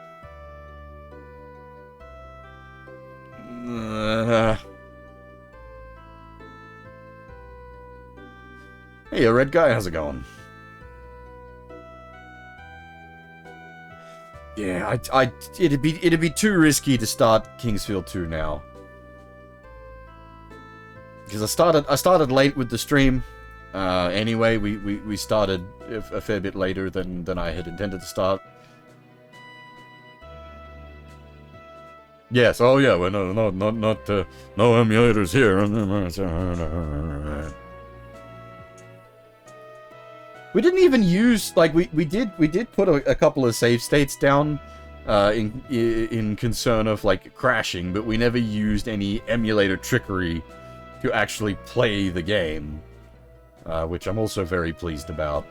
Hey, red guy, how's it going? Yeah, it'd be too risky to start Kingsfield 2 now. Because I started late with the stream. Anyway, we started a fair bit later than I had intended to start. Yes, oh yeah, well, no emulators here. We didn't even use, like, we did put a couple of save states down in concern of, like, crashing, but we never used any emulator trickery to actually play the game, which I'm also very pleased about.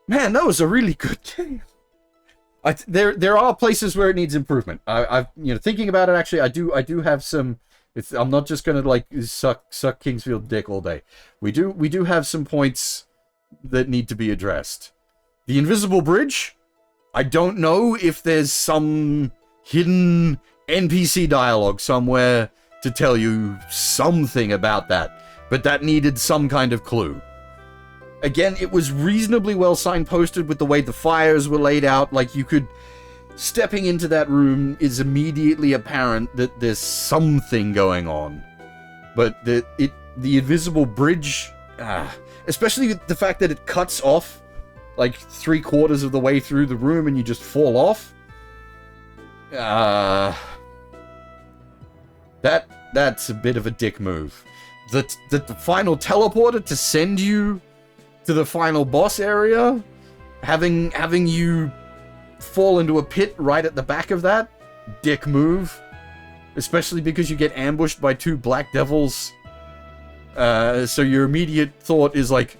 Man, that was a really good game. There are places where it needs improvement. I've thinking about it, actually, I do have some. I'm not just gonna, like, suck Kingsfield dick all day. We do have some points that need to be addressed. The invisible bridge. I don't know if there's some hidden NPC dialogue somewhere to tell you something about that, but that needed some kind of clue. Again, it was reasonably well signposted with the way the fires were laid out. Like, you could... Stepping into that room is immediately apparent that there's something going on. But the invisible bridge... especially the fact that it cuts off, like, 3/4 of the way through the room and you just fall off. That's a bit of a dick move. The final teleporter to send you to the final boss area, having you fall into a pit right at the back of that, dick move. Especially because you get ambushed by 2 black devils. So your immediate thought is, like,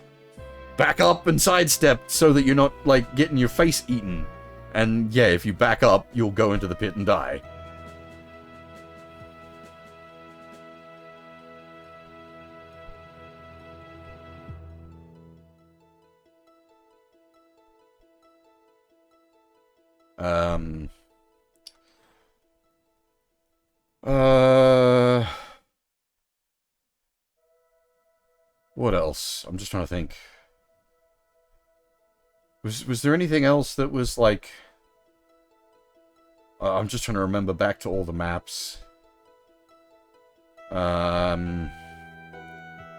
back up and sidestep so that you're not, like, getting your face eaten. And yeah, if you back up, you'll go into the pit and die. What else? I'm just trying to think. Was there anything else that was, like... I'm just trying to remember back to all the maps.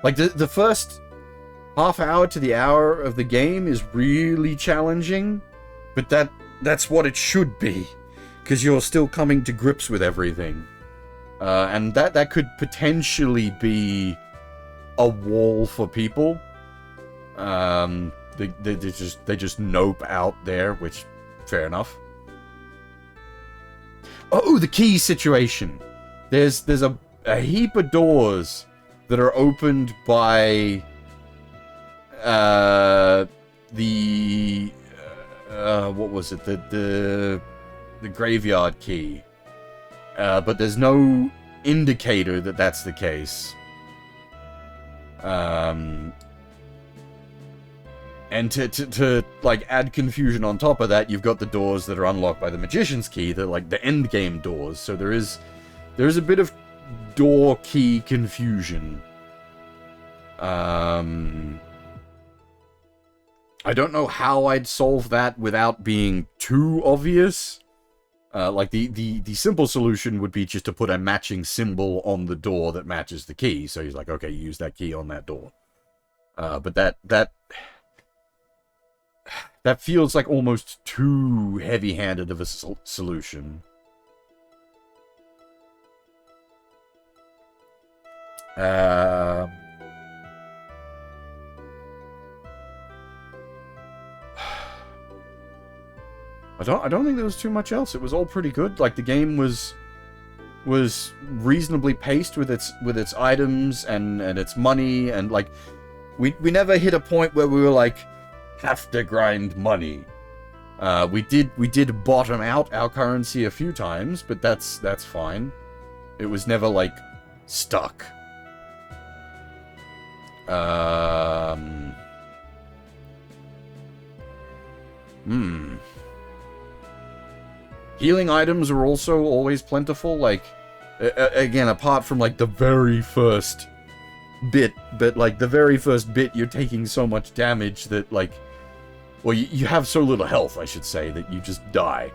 Like, the first half hour to the hour of the game is really challenging, but that's what it should be, because you're still coming to grips with everything. And that could potentially be a wall for people. They just nope out there, which, fair enough. Oh, the key situation. There's a heap of doors that are opened by what was it? The graveyard key. But there's no indicator that that's the case. And to like add confusion on top of that, you've got the doors that are unlocked by the magician's key. They're like the end game doors. So there is a bit of door key confusion. I don't know how I'd solve that without being too obvious. Like the simple solution would be just to put a matching symbol on the door that matches the key. So he's like, okay, use that key on that door. But that feels like almost too heavy-handed of a solution. I don't think there was too much else. It was all pretty good. Like, the game was reasonably paced with its items and its money, and like we never hit a point where we were like, have to grind money. We did bottom out our currency a few times, but that's fine. It was never like stuck. Healing items are also always plentiful, like, again, apart from, like, the very first bit, but, like, the very first bit, you're taking so much damage that, like, well, you have so little health, I should say, that you just die.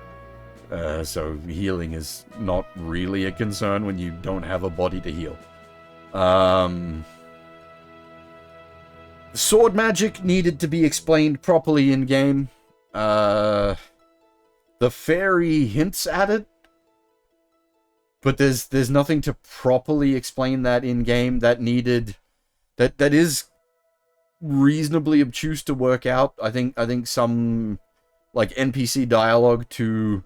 So healing is not really a concern when you don't have a body to heal. Sword magic needed to be explained properly in-game. The fairy hints at it, but there's nothing to properly explain that in-game. That is reasonably obtuse to work out. I think some like NPC dialogue to,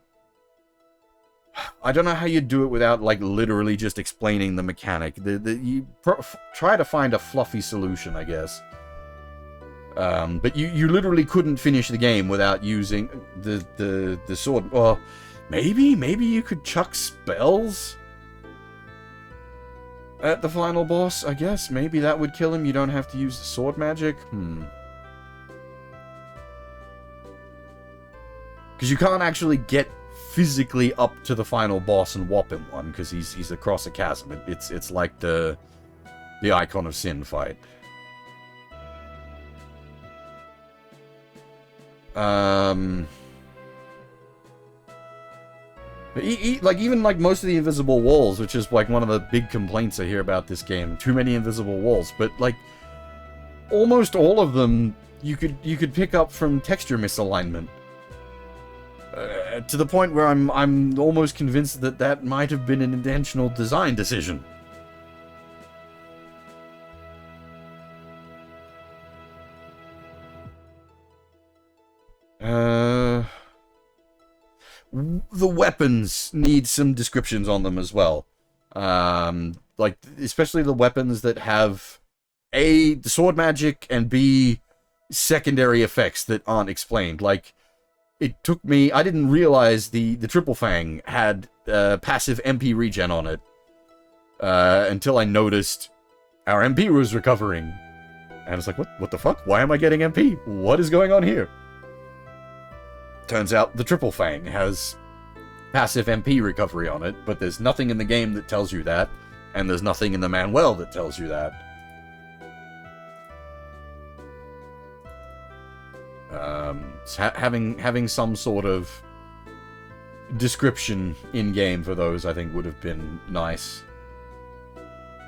I don't know how you do it without like literally just explaining the mechanic. You try to find a fluffy solution, I guess. But you literally couldn't finish the game without using the sword. Well, maybe you could chuck spells at the final boss, I guess. Maybe that would kill him. You don't have to use the sword magic. Because you can't actually get physically up to the final boss and whop him one, because he's across a chasm. It's like the Icon of Sin fight. Like, even like most of the invisible walls, which is like one of the big complaints I hear about this game, too many invisible walls, but like almost all of them you could pick up from texture misalignment. To the point where I'm almost convinced that might have been an intentional design decision. The weapons need some descriptions on them as well. Like, especially the weapons that have A, the sword magic, and B, secondary effects that aren't explained. Like, it took me, I didn't realize the Triple Fang had passive MP regen on it until I noticed our MP was recovering. And I was like, what the fuck? Why am I getting MP? What is going on here? Turns out the Triple Fang has passive MP recovery on it, but there's nothing in the game that tells you that, and there's nothing in the manual that tells you that. Having some sort of description in-game for those, I think, would have been nice.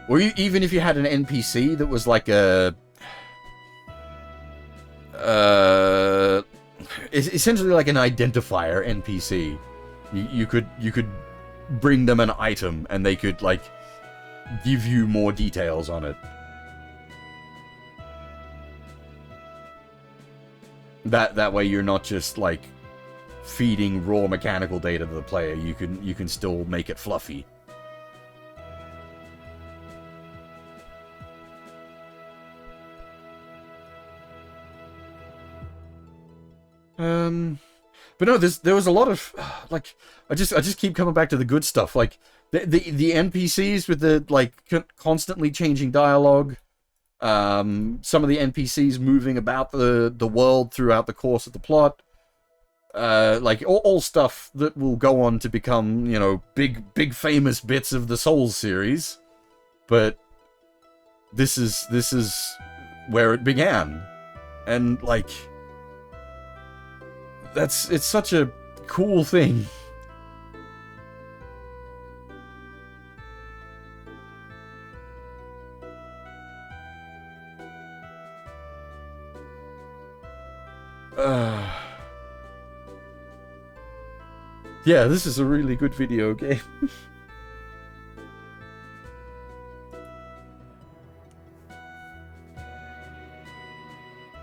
Or even if you had an NPC that was like a... essentially like an identifier NPC. You could bring them an item and they could, like, give you more details on it. That way you're not just, like, feeding raw mechanical data to the player. You can still make it fluffy. But no, there was a lot of, like, I just keep coming back to the good stuff. Like, the NPCs with the, like, constantly changing dialogue. Some of the NPCs moving about the world throughout the course of the plot. Like, all stuff that will go on to become, you know, big famous bits of the Souls series. But this is where it began. And, like... it's such a cool thing. Yeah, this is a really good video game.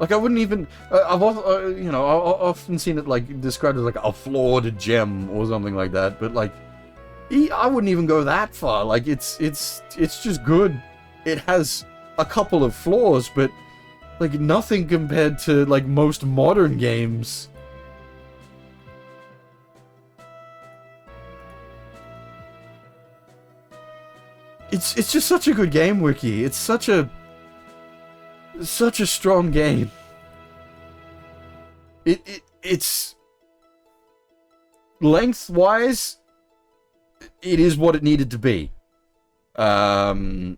Like, I wouldn't even... you know, I've often seen it, like, described as, like, a flawed gem or something like that, but, like, I wouldn't even go that far. Like, it's just good. It has a couple of flaws, but, like, nothing compared to, like, most modern games. It's just such a good game, Wiki. It's such a strong game. It's lengthwise, it is what it needed to be. For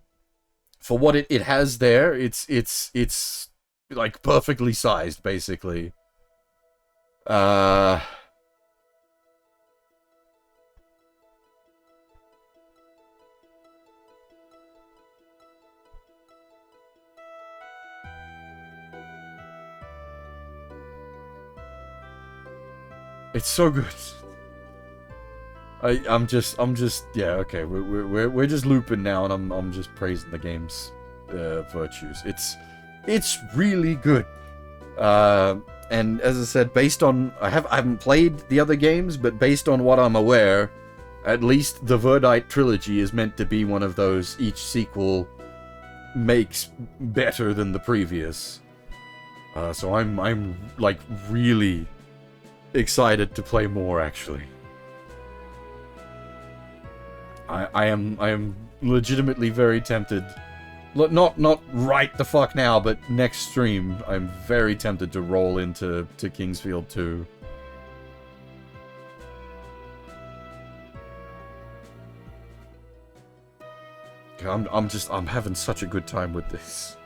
what it has there, it's like perfectly sized, basically. It's so good. I'm just yeah, okay. We're just looping now, and I'm just praising the game's virtues. It's really good. And as I said, based on I haven't played the other games, but based on what I'm aware, at least the Verdite trilogy is meant to be one of those each sequel makes better than the previous. So I'm like really excited to play more, actually. I am legitimately very tempted. Not right the fuck now, but next stream, I'm very tempted to roll into Kingsfield 2. I'm having such a good time with this.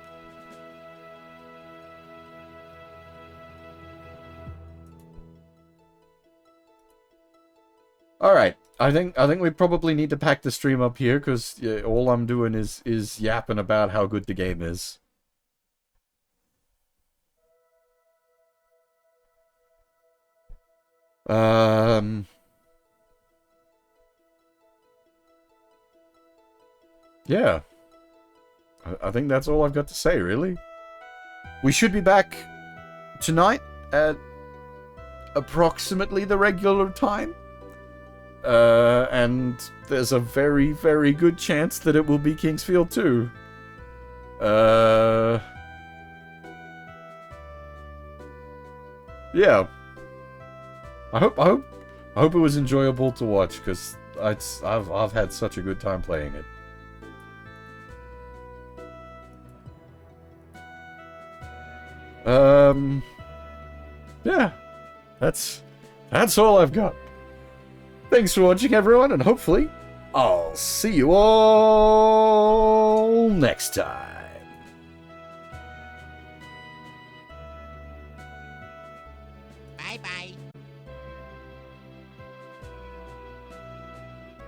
Alright, I think we probably need to pack the stream up here, because all I'm doing is yapping about how good the game is. Yeah. I think that's all I've got to say, really. We should be back tonight at approximately the regular time. And there's a very, very good chance that it will be Kingsfield 2. Yeah. I hope it was enjoyable to watch, because I've had such a good time playing it. Yeah. That's all I've got. Thanks for watching, everyone, and hopefully I'll see you all next time. Bye-bye.